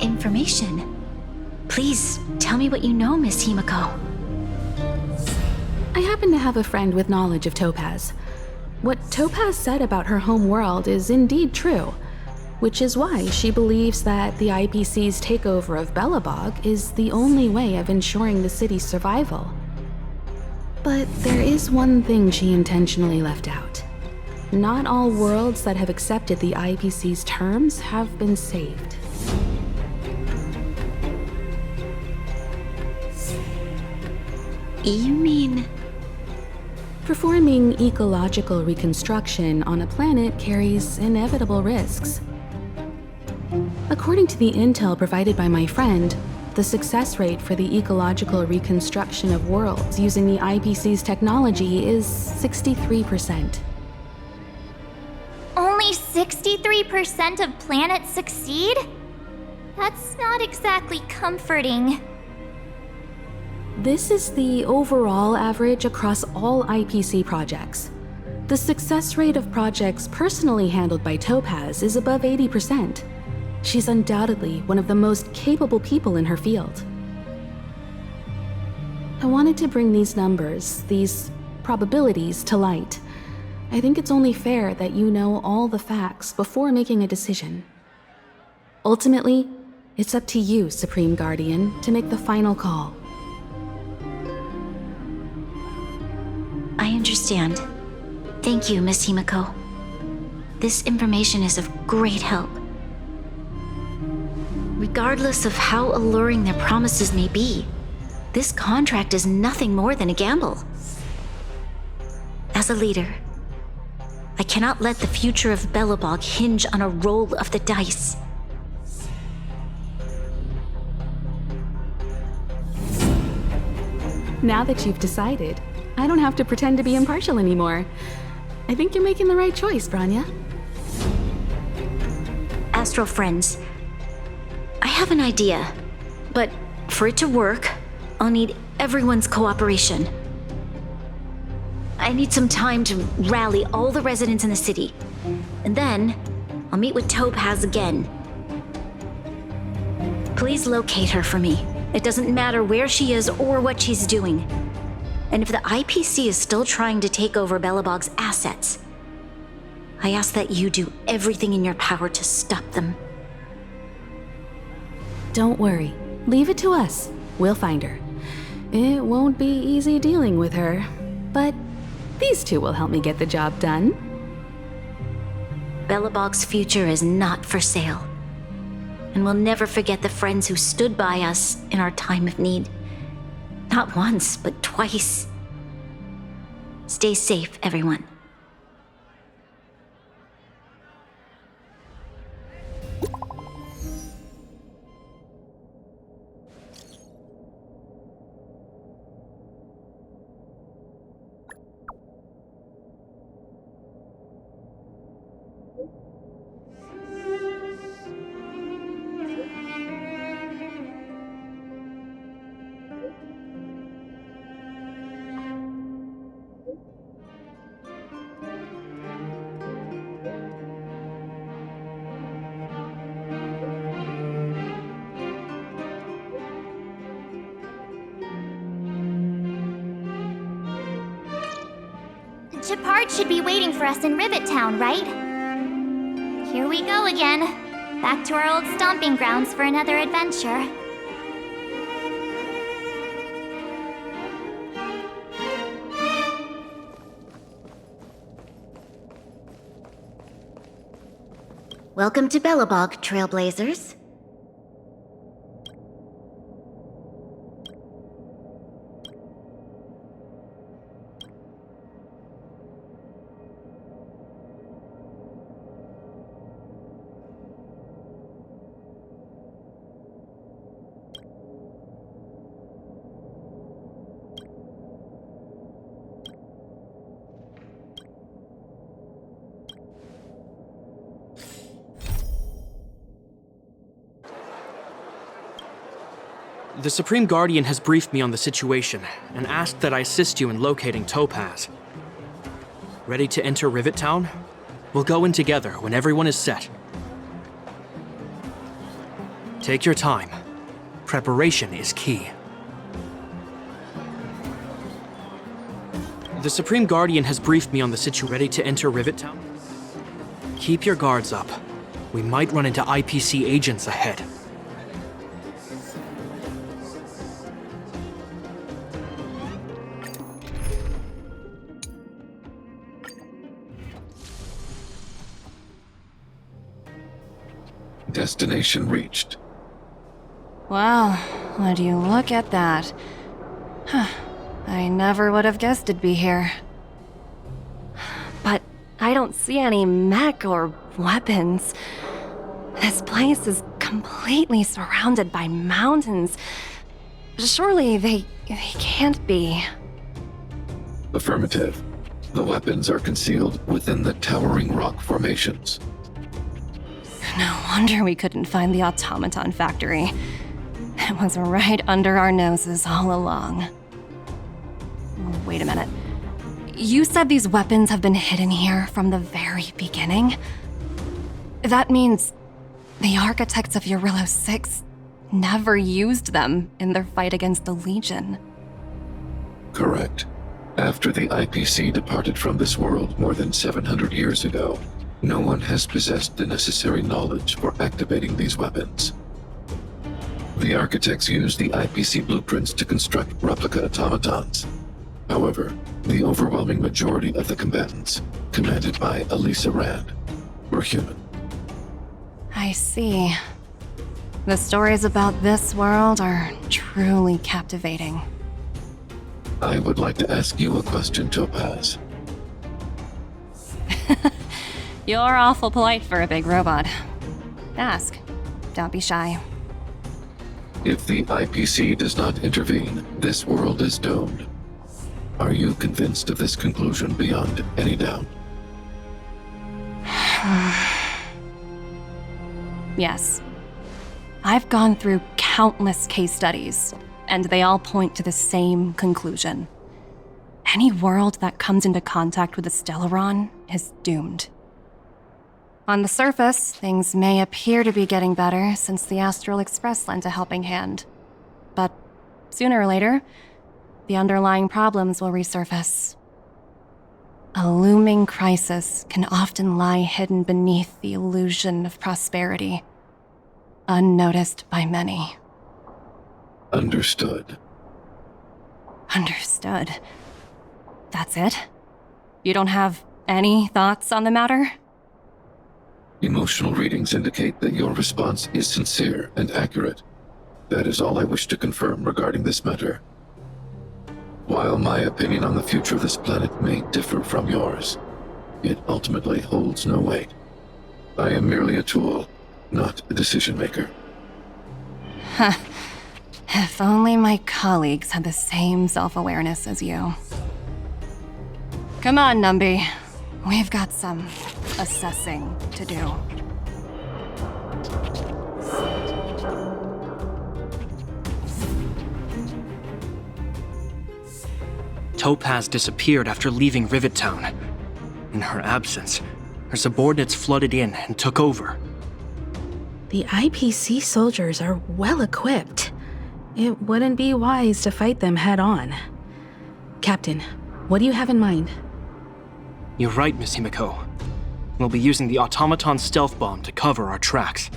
Information? Please, tell me what you know, Miss Himeko. I happen to have a friend with knowledge of Topaz. What Topaz said about her home world is indeed true, which is why she believes that the IPC's takeover of Belobog is the only way of ensuring the city's survival. But there is one thing she intentionally left out. Not all worlds that have accepted the IPC's terms have been saved. You mean? Performing ecological reconstruction on a planet carries inevitable risks. According to the intel provided by my friend, the success rate for the ecological reconstruction of worlds using the IPC's technology is 63%. Only 63% of planets succeed? That's not exactly comforting. This is the overall average across all IPC projects. The success rate of projects personally handled by Topaz is above 80%. She's undoubtedly one of the most capable people in her field. I wanted to bring these numbers, these probabilities, to light. I think it's only fair that you know all the facts before making a decision. Ultimately, it's up to you, Supreme Guardian, to make the final call. I understand. Thank you, Miss Himeko. This information is of great help. Regardless of how alluring their promises may be, this contract is nothing more than a gamble. As a leader, I cannot let the future of Belobog hinge on a roll of the dice. Now that you've decided, I don't have to pretend to be impartial anymore. I think you're making the right choice, Branya. Astral friends, I have an idea, but for it to work, I'll need everyone's cooperation. I need some time to rally all the residents in the city, and then I'll meet with Topaz again. Please locate her for me. It doesn't matter where she is or what she's doing. And if the IPC is still trying to take over Belobog's assets, I ask that you do everything in your power to stop them. Don't worry. Leave it to us. We'll find her. It won't be easy dealing with her, but these two will help me get the job done. Belobog's future is not for sale. And we'll never forget the friends who stood by us in our time of need. Not once, but twice. Stay safe, everyone. Shepard should be waiting for us in Rivet Town, right? Here we go again. Back to our old stomping grounds for another adventure. Welcome to Belobog, Trailblazers. The Supreme Guardian has briefed me on the situation and asked that I assist you in locating Topaz. Ready to enter Rivet Town? We'll go in together when everyone is set. Take your time. Preparation is key. The Supreme Guardian has briefed me on the situation. Ready to enter Rivet Town? Keep your guards up. We might run into IPC agents ahead. Destination reached. Wow, would you look at that? Huh. I never would have guessed it'd be here. But I don't see any mech or weapons. This place is completely surrounded by mountains. Surely they can't be. Affirmative. The weapons are concealed within the towering rock formations. No wonder we couldn't find the automaton factory. It was right under our noses all along. Wait a minute. You said these weapons have been hidden here from the very beginning? That means the architects of Eurillo 6 never used them in their fight against the Legion. Correct. After the IPC departed from this world more than 700 years ago, no one has possessed the necessary knowledge for activating these weapons. The architects used the IPC blueprints to construct replica automatons. However, the overwhelming majority of the combatants, commanded by Elisa Rand, were human. I see. The stories about this world are truly captivating. I would like to ask you a question, Topaz. You're awful polite for a big robot. Ask. Don't be shy. If the IPC does not intervene, this world is doomed. Are you convinced of this conclusion beyond any doubt? Yes. I've gone through countless case studies, and they all point to the same conclusion. Any world that comes into contact with a Stellaron is doomed. On the surface, things may appear to be getting better since the Astral Express lent a helping hand. But sooner or later, the underlying problems will resurface. A looming crisis can often lie hidden beneath the illusion of prosperity, unnoticed by many. Understood. Understood. That's it? You don't have any thoughts on the matter? Emotional readings indicate that your response is sincere and accurate. That is all I wish to confirm regarding this matter. While my opinion on the future of this planet may differ from yours, it ultimately holds no weight. I am merely a tool, not a decision maker. Huh. If only my colleagues had the same self-awareness as you. Come on, Numby. We've got some assessing to do. Topaz disappeared after leaving Rivet Town. In her absence, her subordinates flooded in and took over. The IPC soldiers are well equipped. It wouldn't be wise to fight them head on. Captain, what do you have in mind? You're right, Miss Himiko. We'll be using the automaton stealth bomb to cover our tracks.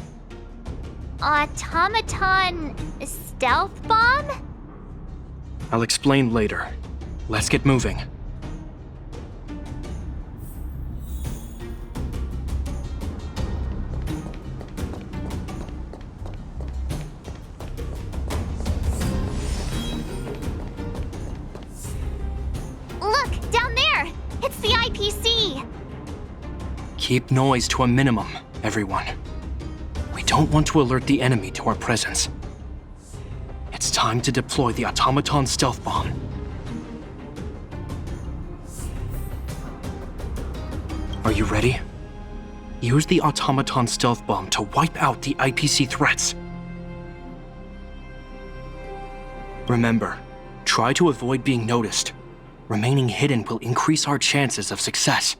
Automaton stealth bomb? I'll explain later. Let's get moving. Look, down there! It's the IPC! Keep noise to a minimum, everyone. We don't want to alert the enemy to our presence. It's time to deploy the automaton stealth bomb. Are you ready? Use the automaton stealth bomb to wipe out the IPC threats. Remember, try to avoid being noticed. Remaining hidden will increase our chances of success.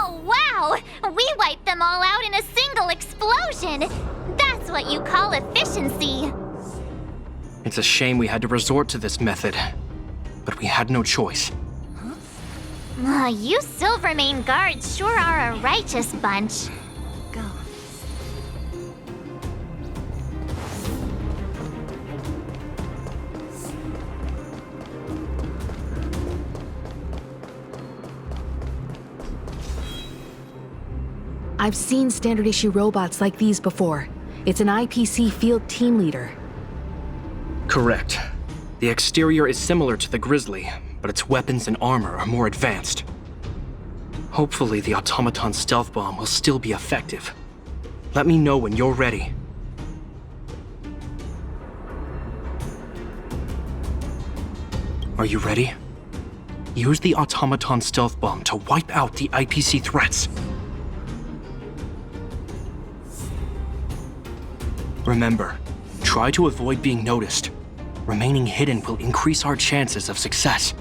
Oh, wow! We wiped them all out in a single explosion! That's what you call efficiency! It's a shame we had to resort to this method, but we had no choice. You Silvermane guards sure are a righteous bunch. Go. I've seen standard issue robots like these before. It's an IPC field team leader. Correct. The exterior is similar to the Grizzly, but its weapons and armor are more advanced. Hopefully the automaton stealth bomb will still be effective. Let me know when you're ready. Are you ready? Use the automaton stealth bomb to wipe out the IPC threats. Remember, try to avoid being noticed. Remaining hidden will increase our chances of success.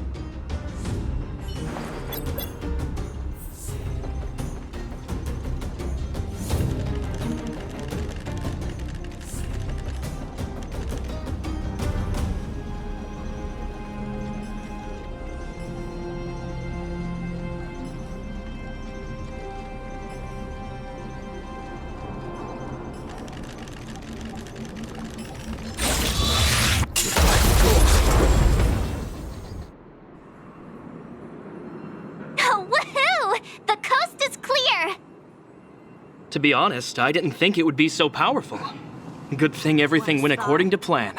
To be honest, I didn't think it would be so powerful. Good thing everything went according to plan.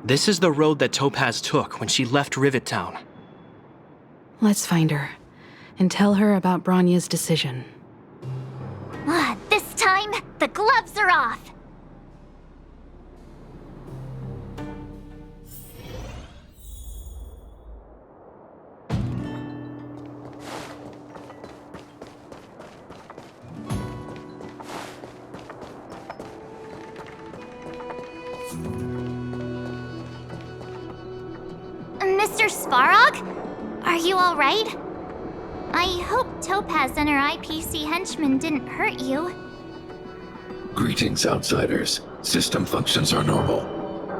This is the road that Topaz took when she left Rivet Town. Let's find her and tell her about Bronya's decision. This time, the gloves are off! Mr. Mr. Svarog? Are you alright? I hope Topaz and her IPC henchmen didn't hurt you. Greetings, outsiders. System functions are normal.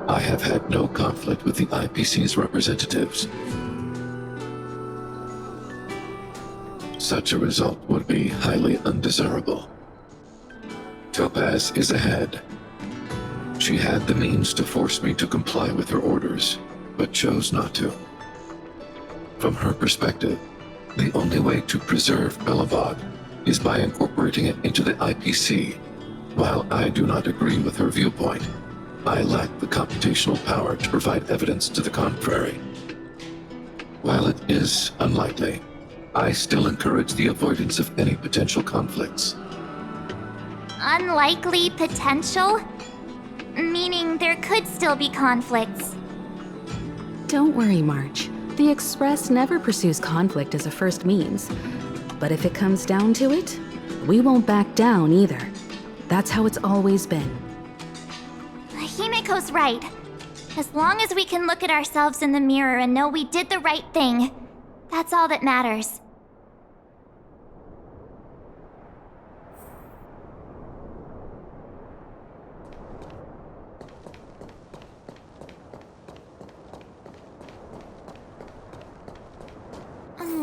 I have had no conflict with the IPC's representatives. Such a result would be highly undesirable. Topaz is ahead. She had the means to force me to comply with her orders, but chose not to. From her perspective, the only way to preserve Belobog is by incorporating it into the IPC. While I do not agree with her viewpoint, I lack the computational power to provide evidence to the contrary. While it is unlikely, I still encourage the avoidance of any potential conflicts. Unlikely potential? Meaning there could still be conflicts. Don't worry, March. The Express never pursues conflict as a first means. But if it comes down to it, we won't back down either. That's how it's always been. Himiko's right. As long as we can look at ourselves in the mirror and know we did the right thing, that's all that matters.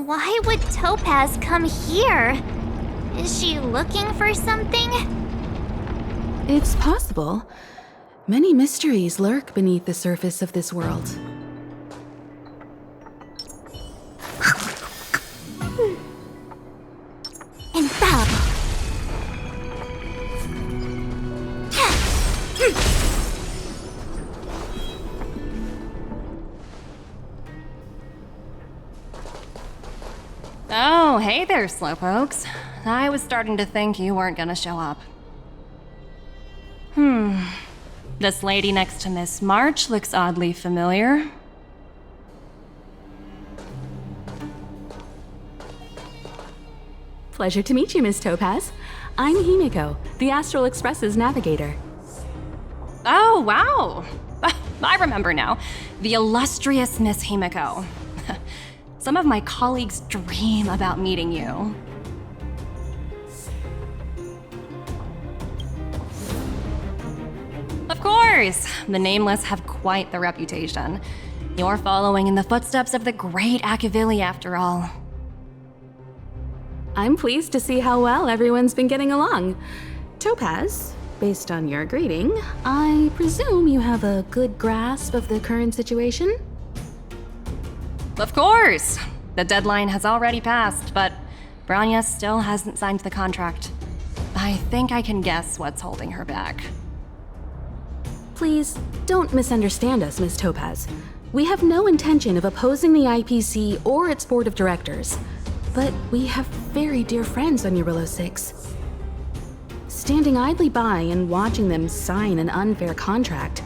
Why would Topaz come here? Is she looking for something? It's possible. Many mysteries lurk beneath the surface of this world. Infallible. Oh, hey there, slowpokes. I was starting to think you weren't gonna show up. This lady next to Miss March looks oddly familiar. Pleasure to meet you, Miss Topaz. I'm Himiko, the Astral Express's navigator. Oh, wow! I remember now. The illustrious Miss Himiko. Some of my colleagues dream about meeting you. Of course! The Nameless have quite the reputation. You're following in the footsteps of the great Akavili, after all. I'm pleased to see how well everyone's been getting along. Topaz, based on your greeting, I presume you have a good grasp of the current situation? Of course! The deadline has already passed, but Bronya still hasn't signed the contract. I think I can guess what's holding her back. Please, don't misunderstand us, Miss Topaz. We have no intention of opposing the IPC or its board of directors, but we have very dear friends on Eurillo 6. Standing idly by and watching them sign an unfair contract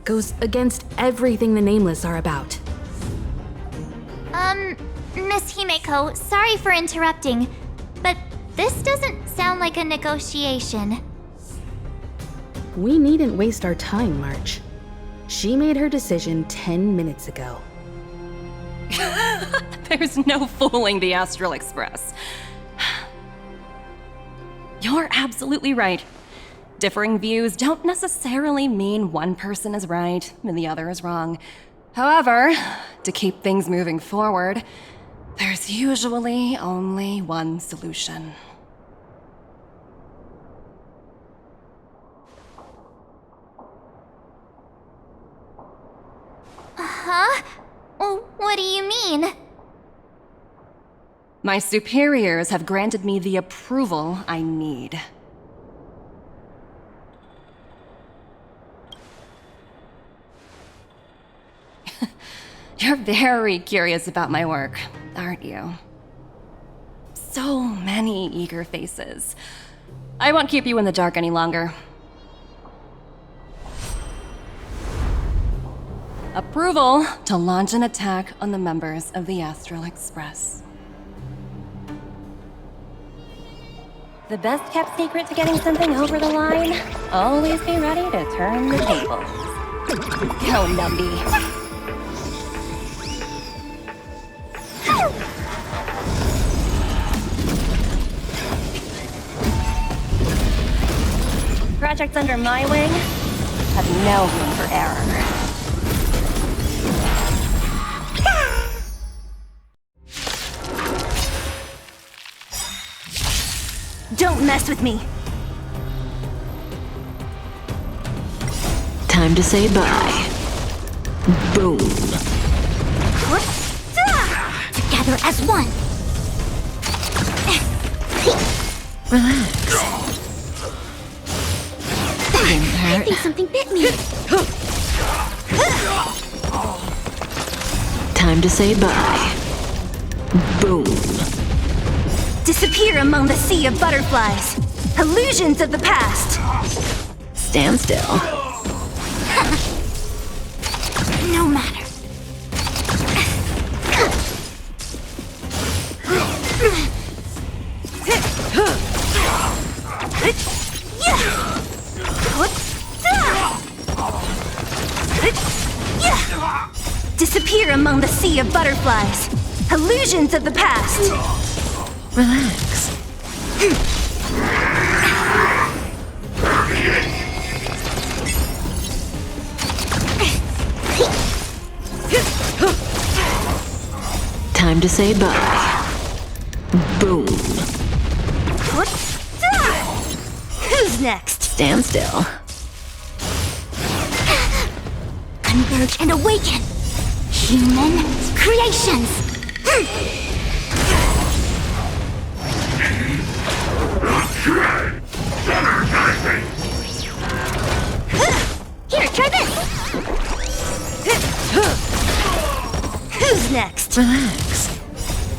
goes against everything the Nameless are about. Miss Himeko, sorry for interrupting, but this doesn't sound like a negotiation. We needn't waste our time, March. She made her decision 10 minutes ago. There's no fooling the Astral Express. You're absolutely right. Differing views don't necessarily mean one person is right and the other is wrong. However, to keep things moving forward, there's usually only one solution. Huh? What do you mean? My superiors have granted me the approval I need. You're very curious about my work, aren't you? So many eager faces. I won't keep you in the dark any longer. Approval to launch an attack on the members of the Astral Express. The best kept secret to getting something over the line? Always be ready to turn the tables. Go, Numby. projects under my wing have no room for error. Don't mess with me. Time to say bye. Boom. Together as one. Relax. I think something bit me. Time to say bye. Boom. Disappear among the sea of butterflies. Illusions of the past. Stand still. No matter. Disappear among the sea of butterflies. Illusions of the past. Relax. Time to say bye. Boom. Who's next? Stand still. Converge and awaken. Human creations. Here, try this. Who's next? Relax.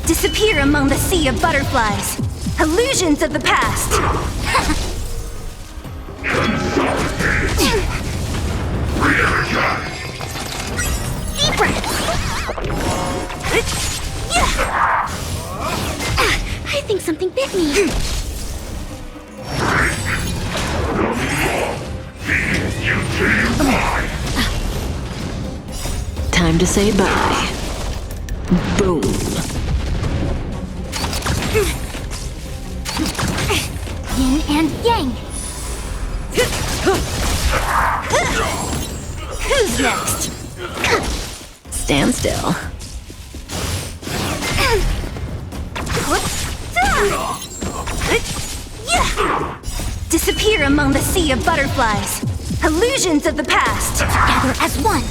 Disappear among the sea of butterflies. Illusions of the past. Deep breath. I think something bit me. Time to say bye. Boom. Yin and yang. Who's next? Stand still. Disappear among the sea of butterflies. Illusions of the past. Together as one.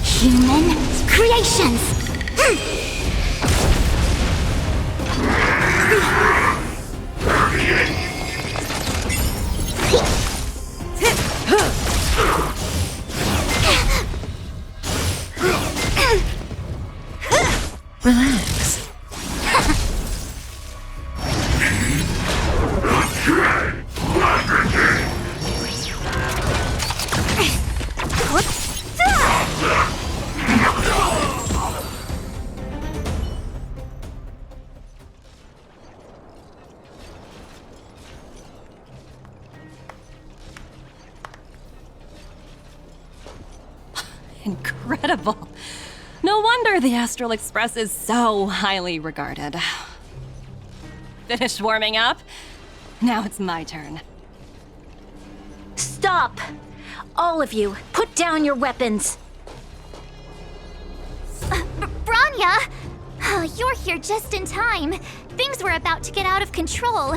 Human creations. Relax. Incredible. No wonder the Astral Express is so highly regarded. Finished warming up? Now it's my turn. Stop! All of you, put down your weapons. Branya! Oh, you're here just in time. Things were about to get out of control.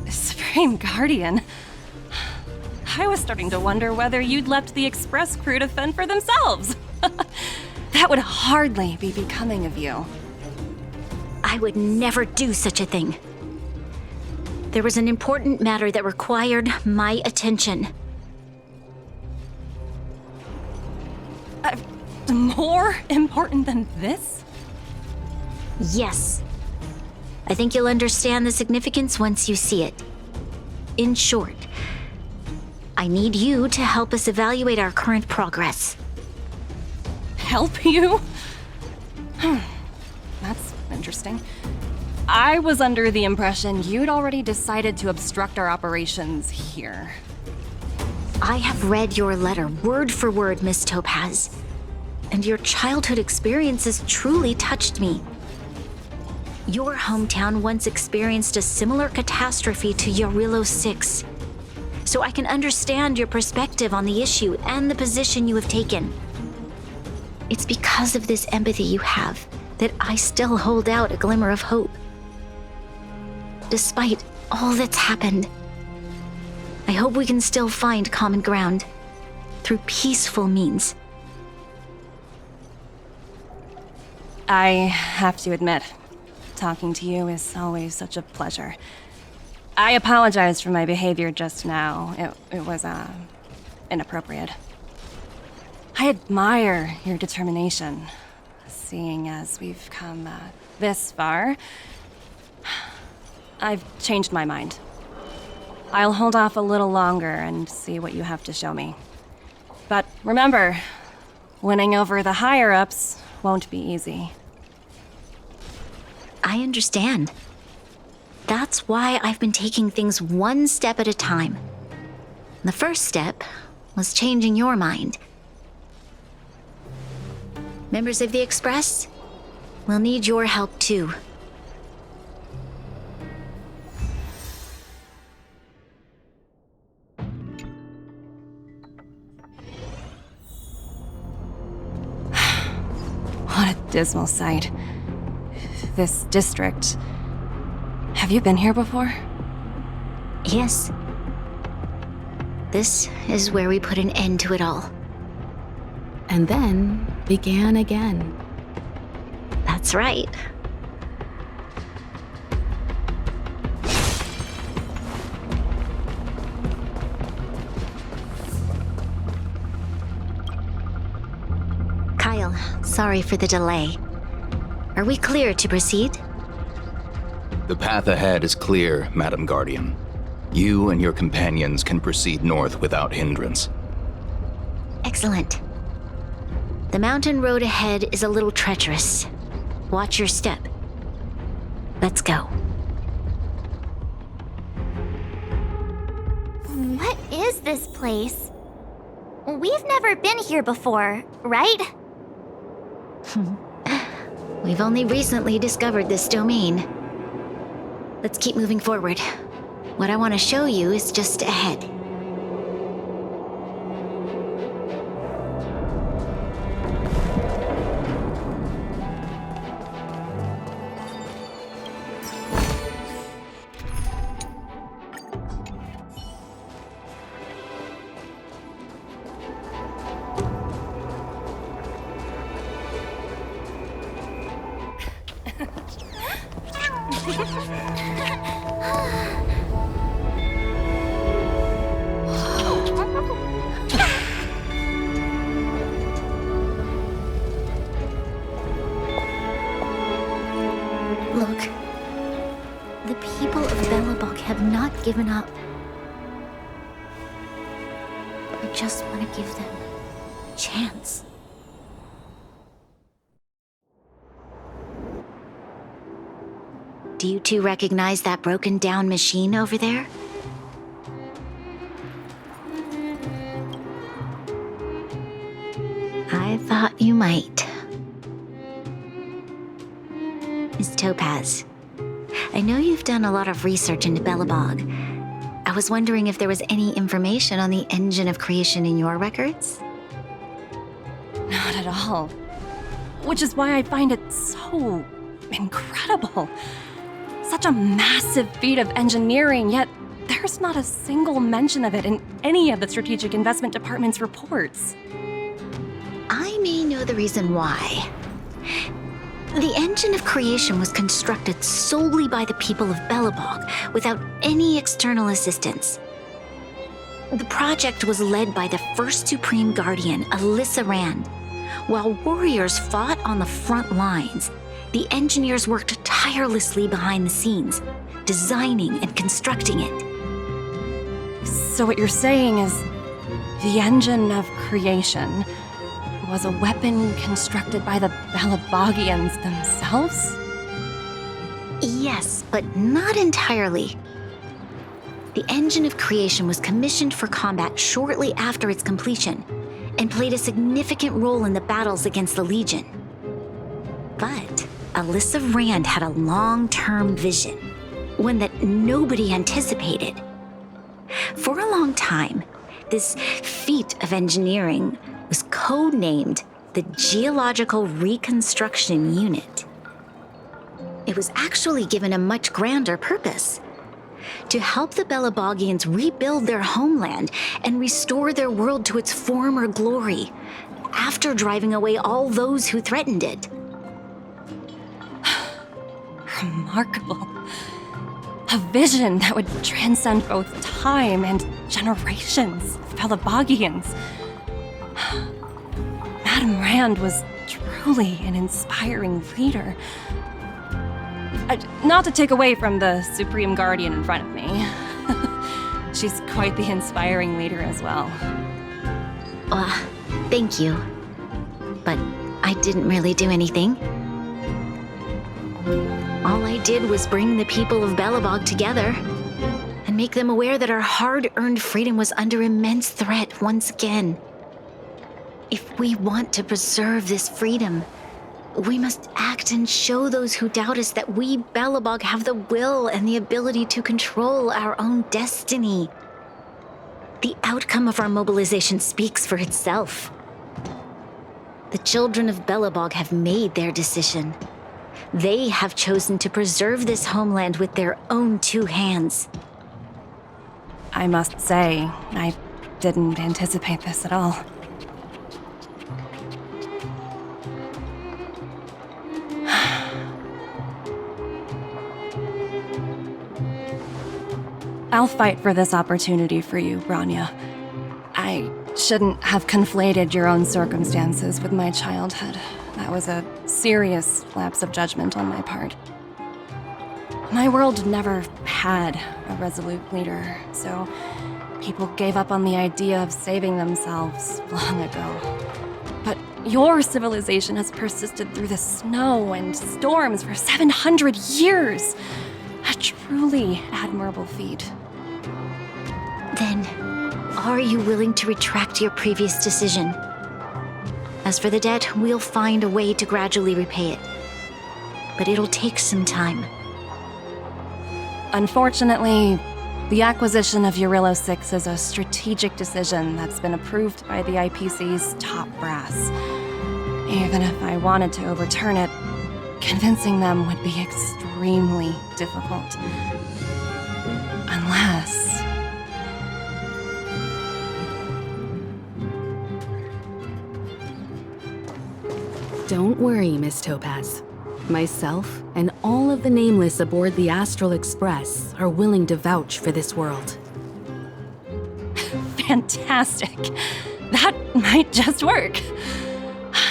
Supreme Guardian. I was starting to wonder whether you'd left the Express crew to fend for themselves. That would hardly be becoming of you. I would never do such a thing. There was an important matter that required my attention. More important than this? Yes. I think you'll understand the significance once you see it. In short, I need you to help us evaluate our current progress. Help you? That's interesting. I was under the impression you'd already decided to obstruct our operations here. I have read your letter word for word, Miss Topaz. And your childhood experiences truly touched me. Your hometown once experienced a similar catastrophe to Yarilo 6. So I can understand your perspective on the issue and the position you have taken. It's because of this empathy you have that I still hold out a glimmer of hope. Despite all that's happened, I hope we can still find common ground through peaceful means. I have to admit, talking to you is always such a pleasure. I apologize for my behavior just now. It was, inappropriate. I admire your determination, seeing as we've come, this far. I've changed my mind. I'll hold off a little longer and see what you have to show me. But remember, winning over the higher-ups won't be easy. I understand. That's why I've been taking things one step at a time. The first step was changing your mind. Members of the Express, we'll need your help too. What a dismal sight. This district. Have you been here before? Yes. This is where we put an end to it all. And then began again. That's right. Kyle, sorry for the delay. Are we clear to proceed? The path ahead is clear, Madam Guardian. You and your companions can proceed north without hindrance. Excellent. The mountain road ahead is a little treacherous. Watch your step. Let's go. What is this place? We've never been here before, right? We've only recently discovered this domain. Let's keep moving forward. What I want to show you is just ahead. Look, the people of Belobog have not given up. I just want to give them a chance. Do you two recognize that broken down machine over there? I thought you might. Miss Topaz, I know you've done a lot of research into Belobog. I was wondering if there was any information on the engine of creation in your records? Not at all. Which is why I find it so incredible. Such a massive feat of engineering, yet there's not a single mention of it in any of the Strategic Investment Department's reports. I may know the reason why. The engine of creation was constructed solely by the people of Belobog, without any external assistance. The project was led by the first Supreme Guardian, Alyssa Rand. While warriors fought on the front lines, the engineers worked tirelessly behind the scenes, designing and constructing it. So what you're saying is, the engine of creation was a weapon constructed by the Belabogians themselves? Yes, but not entirely. The engine of creation was commissioned for combat shortly after its completion, and played a significant role in the battles against the Legion. But Alyssa Rand had a long-term vision, one that nobody anticipated. For a long time, this feat of engineering was codenamed the Geological Reconstruction Unit. It was actually given a much grander purpose: to help the Belabogians rebuild their homeland and restore their world to its former glory, after driving away all those who threatened it. Remarkable. A vision that would transcend both time and generations of Belabogians. Madame Rand was truly an inspiring leader. Not to take away from the Supreme Guardian in front of me. She's quite the inspiring leader as well. Thank you. But I didn't really do anything. All I did was bring the people of Belobog together and make them aware that our hard-earned freedom was under immense threat once again. If we want to preserve this freedom, we must act and show those who doubt us that we Belobog have the will and the ability to control our own destiny. The outcome of our mobilization speaks for itself. The children of Belobog have made their decision. They have chosen to preserve this homeland with their own two hands. I must say, I didn't anticipate this at all. I'll fight for this opportunity for you, Branya. I shouldn't have conflated your own circumstances with my childhood. That was a serious lapse of judgment on my part. My world never had a resolute leader, so people gave up on the idea of saving themselves long ago. But your civilization has persisted through the snow and storms for 700 years. A truly admirable feat. Then, are you willing to retract your previous decision? As for the debt, we'll find a way to gradually repay it. But it'll take some time. Unfortunately, the acquisition of Eurillo 6 is a strategic decision that's been approved by the IPC's top brass. Even if I wanted to overturn it, convincing them would be extremely difficult. Unless... Don't worry, Miss Topaz. Myself and all of the Nameless aboard the Astral Express are willing to vouch for this world. Fantastic. That might just work.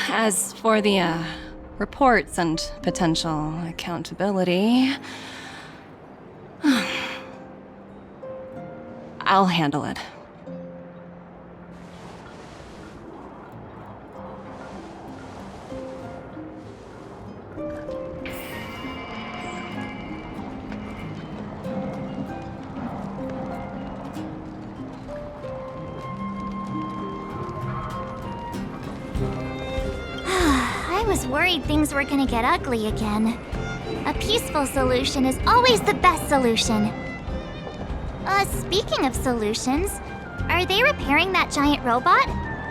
As for the, reports and potential accountability... I'll handle it. I was worried things were gonna get ugly again. A peaceful solution is always the best solution. Speaking of solutions, are they repairing that giant robot?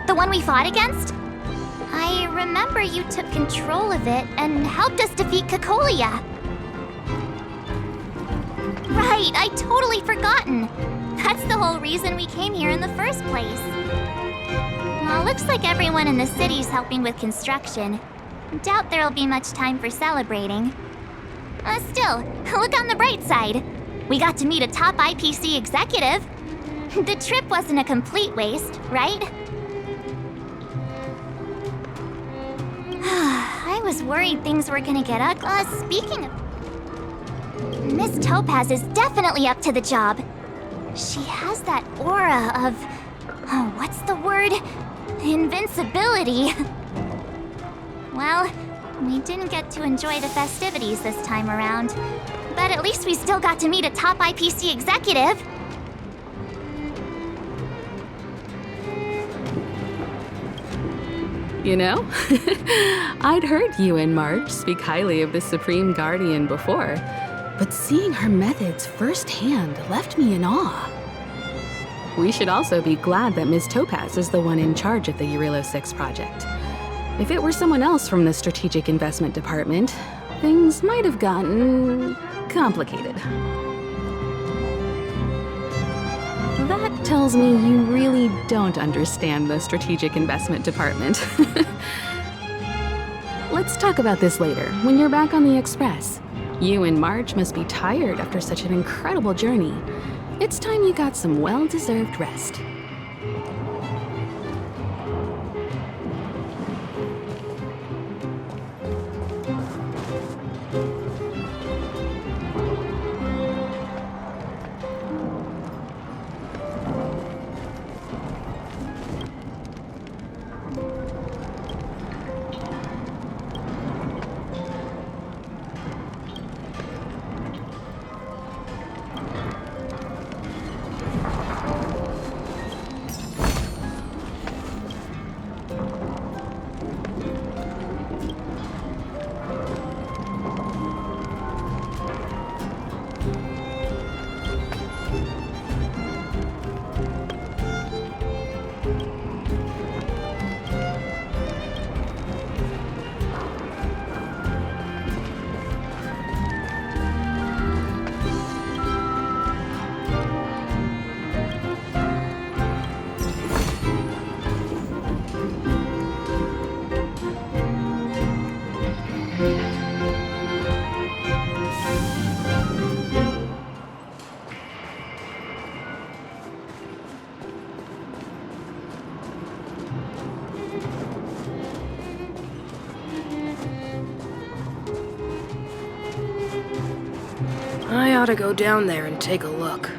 The one we fought against? I remember you took control of it and helped us defeat Cocolia. Right, I totally forgotten. That's the whole reason we came here in the first place. Well, looks like everyone in the city's helping with construction. Doubt there'll be much time for celebrating. Still, look on the bright side. We got to meet a top IPC executive. The trip wasn't a complete waste, right? I was worried things were gonna get ugly. Speaking of... Miss Topaz is definitely up to the job. She has that aura of... what's the word? Invincibility. Well, we didn't get to enjoy the festivities this time around. But at least we still got to meet a top IPC executive. You know? I'd heard you and March speak highly of the Supreme Guardian before, but seeing her methods firsthand left me in awe. We should also be glad that Ms. Topaz is the one in charge of the Eurilo 6 project. If it were someone else from the Strategic Investment Department, things might have gotten complicated. That tells me you really don't understand the Strategic Investment Department. Let's talk about this later, when you're back on the Express. You and Marge must be tired after such an incredible journey. It's time you got some well-deserved rest. I ought to go down there and take a look.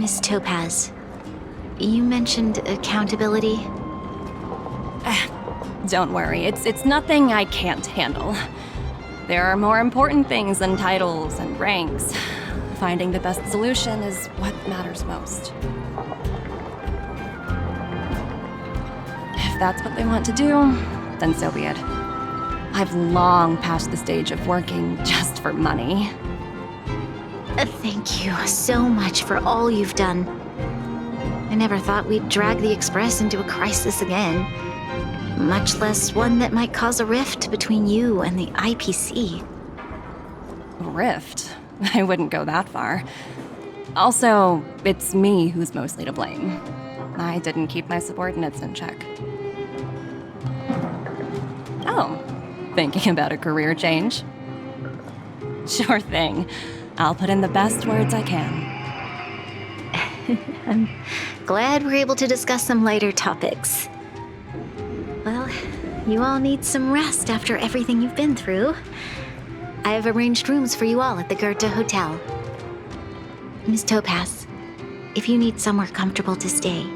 Miss Topaz, you mentioned accountability. Don't worry, it's nothing I can't handle. There are more important things than titles and ranks. Finding the best solution is what matters most. If that's what they want to do, then so be it. I've long passed the stage of working just for money. Thank you so much for all you've done. I never thought we'd drag the Express into a crisis again, much less one that might cause a rift between you and the IPC. Rift? I wouldn't go that far. Also, it's me who's mostly to blame. I didn't keep my subordinates in check. Oh, thinking about a career change? Sure thing. I'll put in the best words I can. I'm glad we're able to discuss some lighter topics. Well, you all need some rest after everything you've been through. I have arranged rooms for you all at the Goethe Hotel. Miss Topaz, if you need somewhere comfortable to stay.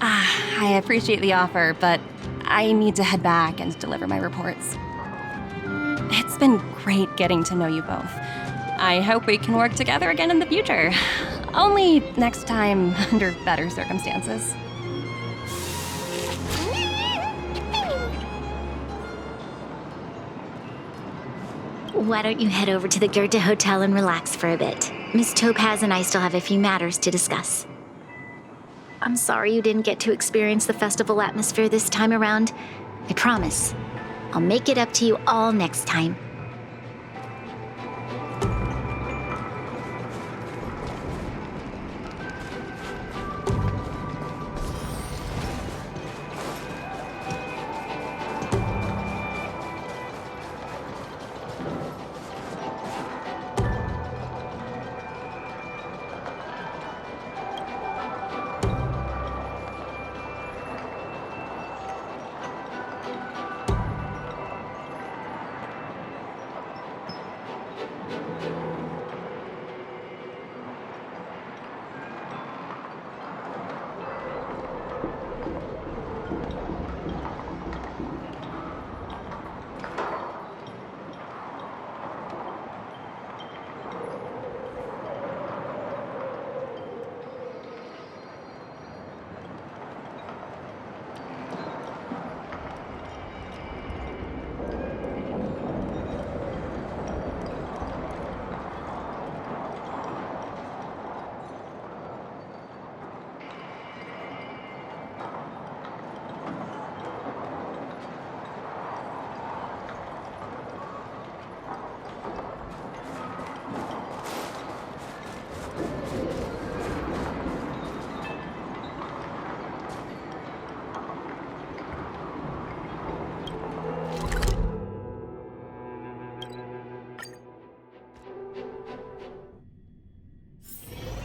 I appreciate the offer, but I need to head back and deliver my reports. It's been great getting to know you both. I hope we can work together again in the future. Only next time under better circumstances. Why don't you head over to the Goethe Hotel and relax for a bit? Miss Topaz and I still have a few matters to discuss. I'm sorry you didn't get to experience the festival atmosphere this time around. I promise, I'll make it up to you all next time.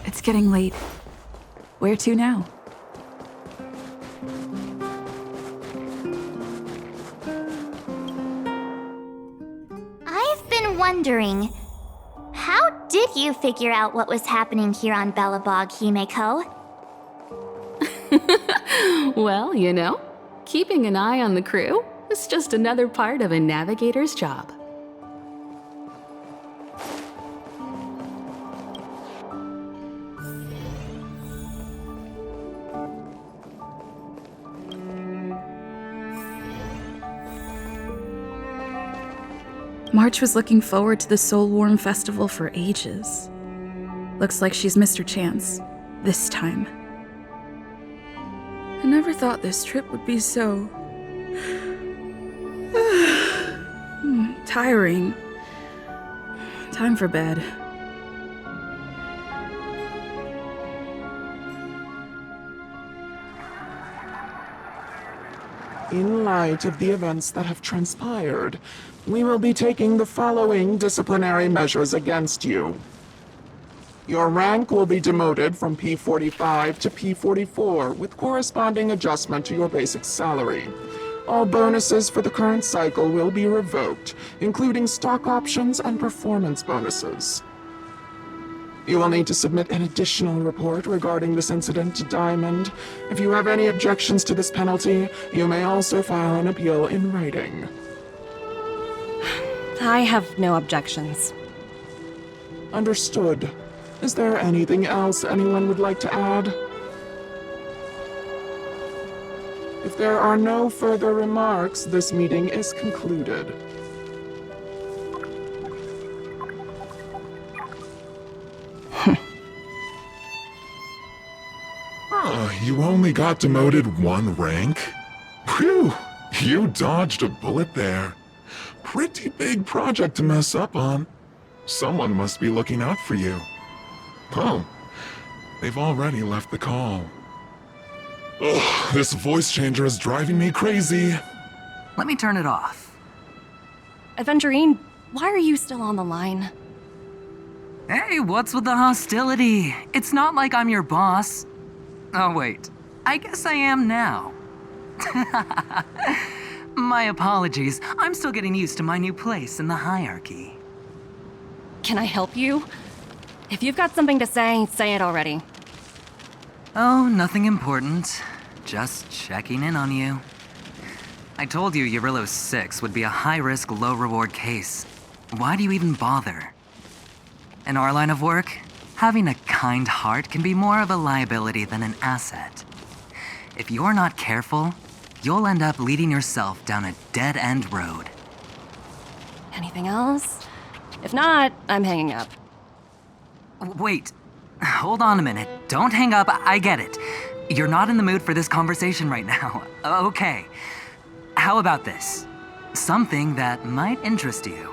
It's getting late. Where to now? I've been wondering, how did you figure out what was happening here on Belobog, Himeko? Well, you know, keeping an eye on the crew is just another part of a navigator's job. March was looking forward to the Soulwarm Festival for ages. Looks like she's missed her chance. This time. I never thought this trip would be so... tiring. Time for bed. In light of the events that have transpired, we will be taking the following disciplinary measures against you. Your rank will be demoted from P45 to P44 with corresponding adjustment to your basic salary. All bonuses for the current cycle will be revoked, including stock options and performance bonuses. You will need to submit an additional report regarding this incident to Diamond. If you have any objections to this penalty, you may also file an appeal in writing. I have no objections. Understood. Is there anything else anyone would like to add? If there are no further remarks, this meeting is concluded. You only got demoted 1 rank? Phew, you dodged a bullet there. Pretty big project to mess up on. Someone must be looking out for you. Oh, they've already left the call. Ugh, this voice changer is driving me crazy. Let me turn it off. Aventurine, why are you still on the line? Hey, what's with the hostility? It's not like I'm your boss. Oh wait, I guess I am now. My apologies, I'm still getting used to my new place in the hierarchy. Can I help you? If you've got something to say it already. Oh, nothing important. Just checking in on you. I told you Eurillo 6 would be a high-risk, low-reward case. Why do you even bother? In our line of work, having a kind heart can be more of a liability than an asset. If you're not careful, you'll end up leading yourself down a dead-end road. Anything else? If not, I'm hanging up. Wait, hold on a minute. Don't hang up, I get it. You're not in the mood for this conversation right now. Okay. How about this? Something that might interest you.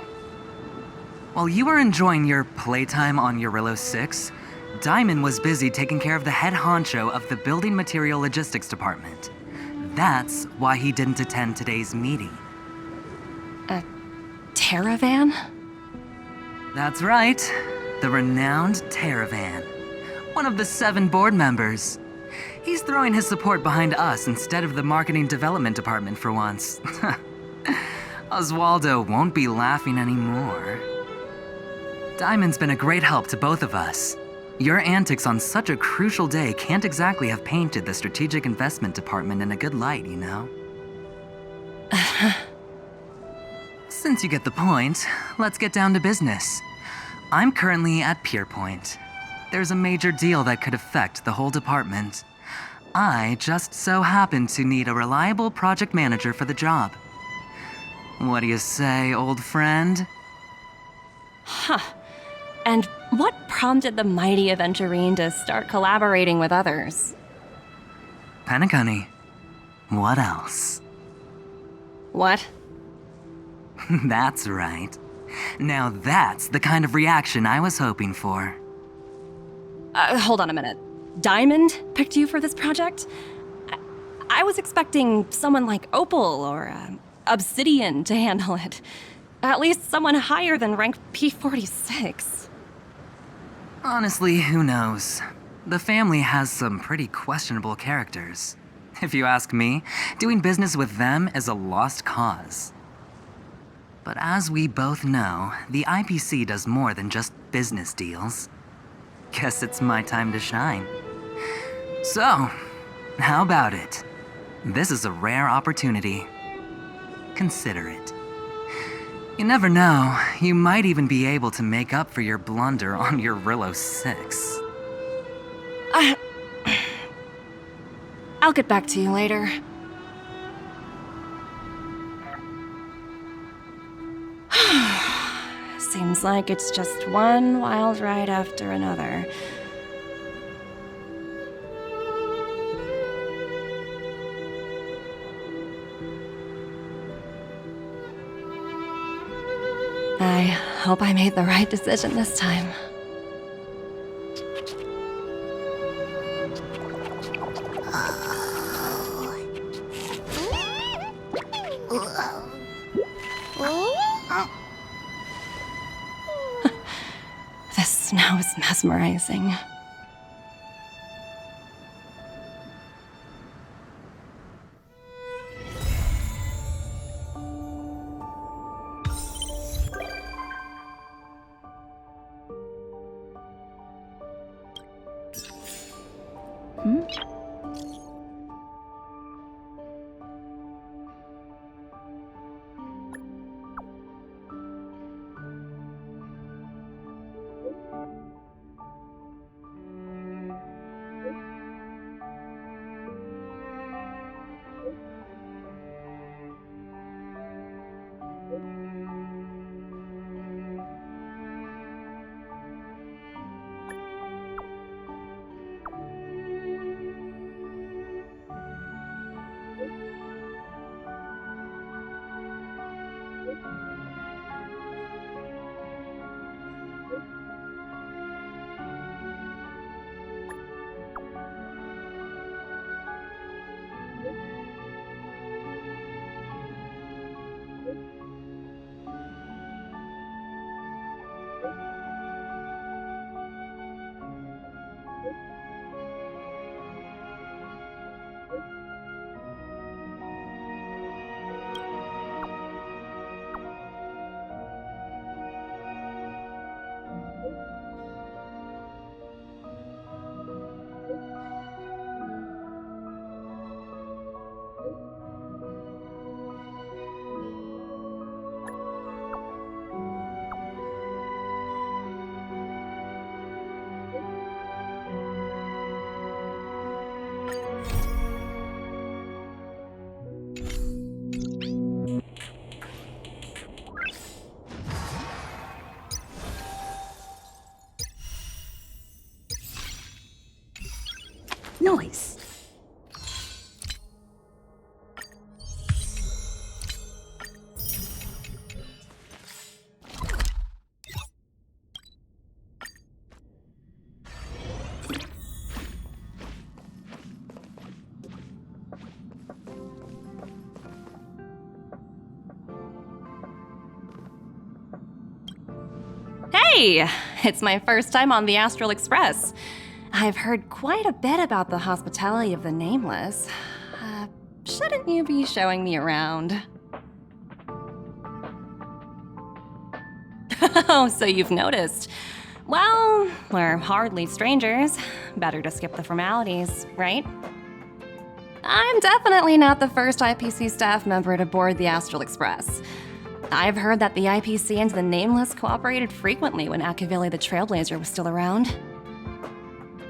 While you were enjoying your playtime on Eurillo 6, Diamond was busy taking care of the head honcho of the Building Material Logistics Department. That's why he didn't attend today's meeting. A Terravan? That's right. The renowned Terravan. One of the 7 board members. He's throwing his support behind us instead of the Marketing Development Department for once. Oswaldo won't be laughing anymore. Diamond's been a great help to both of us. Your antics on such a crucial day can't exactly have painted the Strategic Investment Department in a good light, you know? Since you get the point, let's get down to business. I'm currently at Pierpoint. There's a major deal that could affect the whole department. I just so happen to need a reliable project manager for the job. What do you say, old friend? Huh. And what prompted the mighty Aventurine to start collaborating with others? Penacony. What else? What? That's right. Now that's the kind of reaction I was hoping for. Hold on a minute. Diamond picked you for this project? I was expecting someone like Opal or Obsidian to handle it. At least someone higher than rank P46. Honestly, who knows? The family has some pretty questionable characters. If you ask me, doing business with them is a lost cause. But as we both know, the IPC does more than just business deals. Guess it's my time to shine. So, how about it? This is a rare opportunity. Consider it. You never know, you might even be able to make up for your blunder on your Eurillo 6. I'll get back to you later. Seems like it's just one wild ride after another. I hope I made the right decision this time. This snow is mesmerizing. Hey! It's my first time on the Astral Express. I've heard quite a bit about the hospitality of the Nameless. Shouldn't you be showing me around? Oh, so you've noticed. Well, we're hardly strangers. Better to skip the formalities, right? I'm definitely not the first IPC staff member to board the Astral Express. I've heard that the IPC and the Nameless cooperated frequently when Akavili the Trailblazer was still around.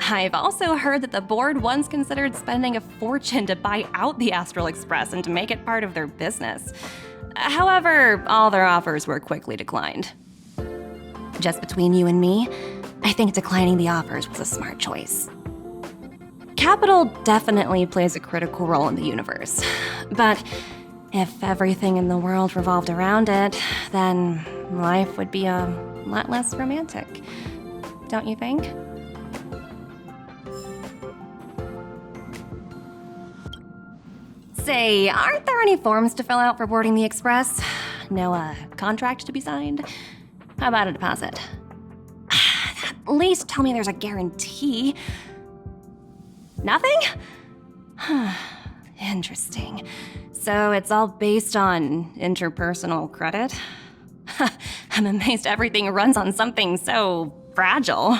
I've also heard that the board once considered spending a fortune to buy out the Astral Express and to make it part of their business. However, all their offers were quickly declined. Just between you and me, I think declining the offers was a smart choice. Capital definitely plays a critical role in the universe, but if everything in the world revolved around it, then life would be a lot less romantic, don't you think? Say, aren't there any forms to fill out for boarding the Express? No, contract to be signed? How about a deposit? At least tell me there's a guarantee. Nothing? Interesting. So it's all based on interpersonal credit? I'm amazed everything runs on something so fragile.